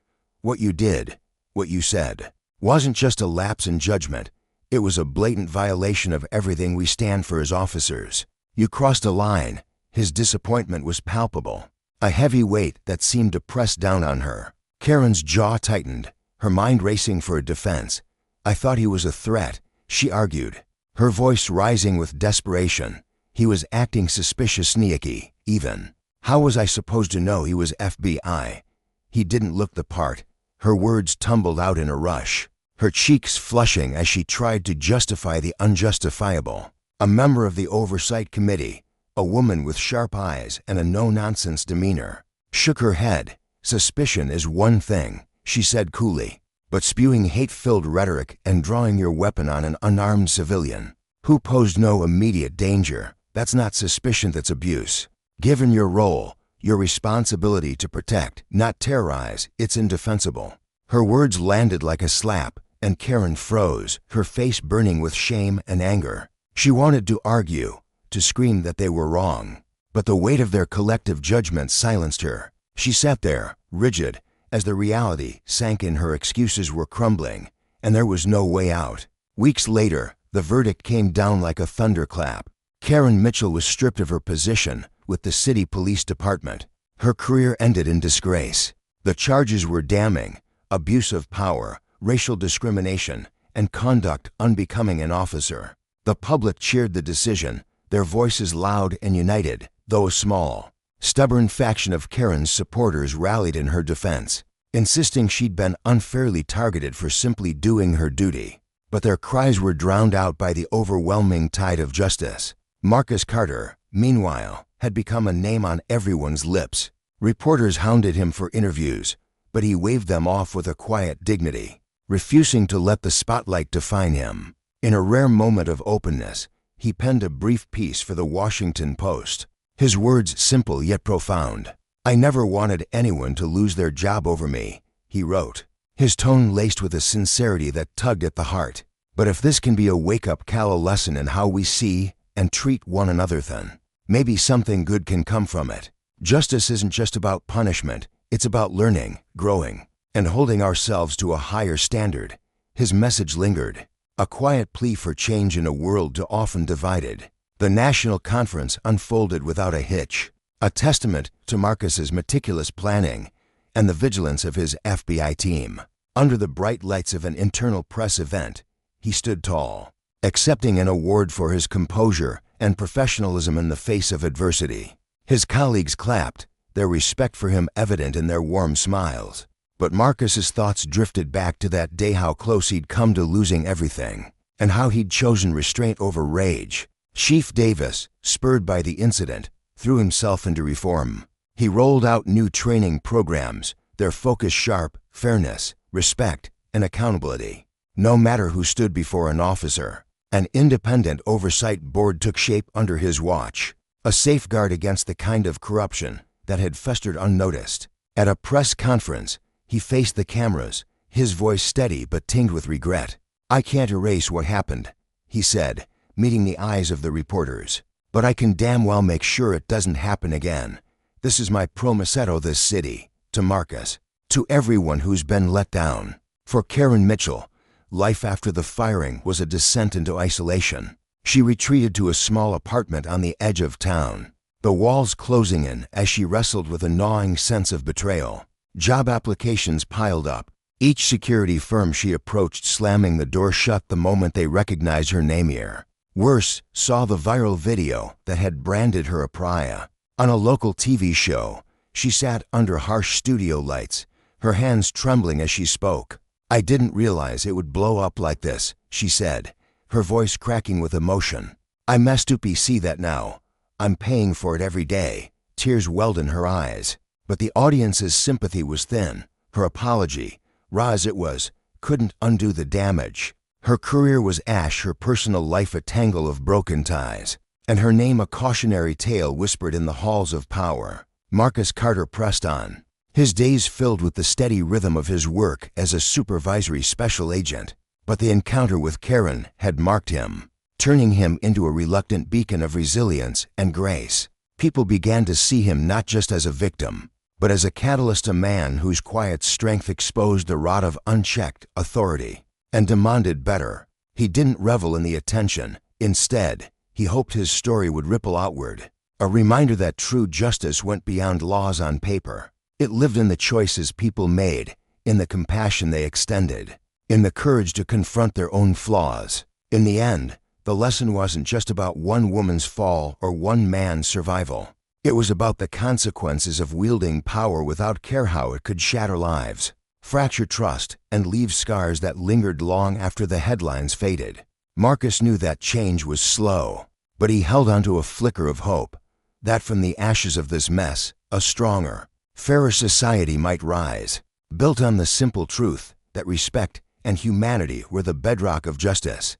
What you did, what you said, wasn't just a lapse in judgment. It was a blatant violation of everything we stand for as officers. You crossed a line." His disappointment was palpable, a heavy weight that seemed to press down on her. Karen's jaw tightened, her mind racing for a defense. I thought he was a threat, she argued, her voice rising with desperation. He was acting suspicious sneaky, even. How was I supposed to know he was FBI? He didn't look the part. Her words tumbled out in a rush, her cheeks flushing as she tried to justify the unjustifiable. A member of the Oversight Committee, a woman with sharp eyes and a no-nonsense demeanor, shook her head. Suspicion is one thing, she said coolly, but spewing hate-filled rhetoric and drawing your weapon on an unarmed civilian who posed no immediate danger, that's not suspicion, that's abuse. Given your role, your responsibility to protect, not terrorize, it's indefensible. Her words landed like a slap, and Karen froze, her face burning with shame and anger. She wanted to argue, to scream that they were wrong, but the weight of their collective judgment silenced her. She sat there, rigid, as the reality sank in. Her excuses were crumbling, and there was no way out. Weeks later, the verdict came down like a thunderclap. Karen Mitchell was stripped of her position with the city police department. Her career ended in disgrace. The charges were damning: abuse of power, racial discrimination, and conduct unbecoming an officer. The public cheered the decision, their voices loud and united, though a small, stubborn faction of Karen's supporters rallied in her defense, insisting she'd been unfairly targeted for simply doing her duty. But their cries were drowned out by the overwhelming tide of justice. Marcus Carter, meanwhile, had become a name on everyone's lips. Reporters hounded him for interviews, but he waved them off with a quiet dignity, refusing to let the spotlight define him. In a rare moment of openness, he penned a brief piece for the Washington Post. His words simple yet profound. "I never wanted anyone to lose their job over me," he wrote, his tone laced with a sincerity that tugged at the heart. "But if this can be a wake-up call lesson in how we see and treat one another, then maybe something good can come from it. Justice isn't just about punishment, it's about learning, growing, and holding ourselves to a higher standard." His message lingered, a quiet plea for change in a world too often divided. The national conference unfolded without a hitch, a testament to Marcus's meticulous planning and the vigilance of his FBI team. Under the bright lights of an internal press event, he stood tall, accepting an award for his composure and professionalism in the face of adversity. His colleagues clapped, their respect for him evident in their warm smiles. But Marcus's thoughts drifted back to that day, how close he'd come to losing everything, and how he'd chosen restraint over rage. Chief Davis, spurred by the incident, threw himself into reform. He rolled out new training programs, their focus sharp: fairness, respect, and accountability. No matter who stood before an officer, an independent oversight board took shape under his watch, a safeguard against the kind of corruption that had festered unnoticed. At a press conference, he faced the cameras, his voice steady but tinged with regret. "I can't erase what happened," he said, meeting the eyes of the reporters, "but I can damn well make sure it doesn't happen again. This is my promissetto this city, to Marcus, to everyone who's been let down." For Karen Mitchell, life after the firing was a descent into isolation. She retreated to a small apartment on the edge of town, the walls closing in as she wrestled with a gnawing sense of betrayal. Job applications piled up, each security firm she approached slamming the door shut the moment they recognized her name here. Worse, saw the viral video that had branded her a pariah. On a local TV show, she sat under harsh studio lights, her hands trembling as she spoke. "I didn't realize it would blow up like this," she said, her voice cracking with emotion. "I messed up, see that now. I'm paying for it every day." Tears welled in her eyes, but the audience's sympathy was thin. Her apology, raw as it was, couldn't undo the damage. Her career was ash, her personal life a tangle of broken ties, and her name a cautionary tale whispered in the halls of power. Marcus Carter pressed on, his days filled with the steady rhythm of his work as a supervisory special agent. But the encounter with Karen had marked him, turning him into a reluctant beacon of resilience and grace. People began to see him not just as a victim, but as a catalyst, a man whose quiet strength exposed the rod of unchecked authority and demanded better. He didn't revel in the attention. Instead, he hoped his story would ripple outward, a reminder that true justice went beyond laws on paper. It lived in the choices people made, in the compassion they extended. in the courage to confront their own flaws. In the end, the lesson wasn't just about one woman's fall or one man's survival. It was about the consequences of wielding power without care how it could shatter lives, fracture trust, and leave scars that lingered long after the headlines faded. Marcus knew that change was slow, but he held onto a flicker of hope, that from the ashes of this mess, a stronger, fairer society might rise, built on the simple truth that respect and humanity were the bedrock of justice.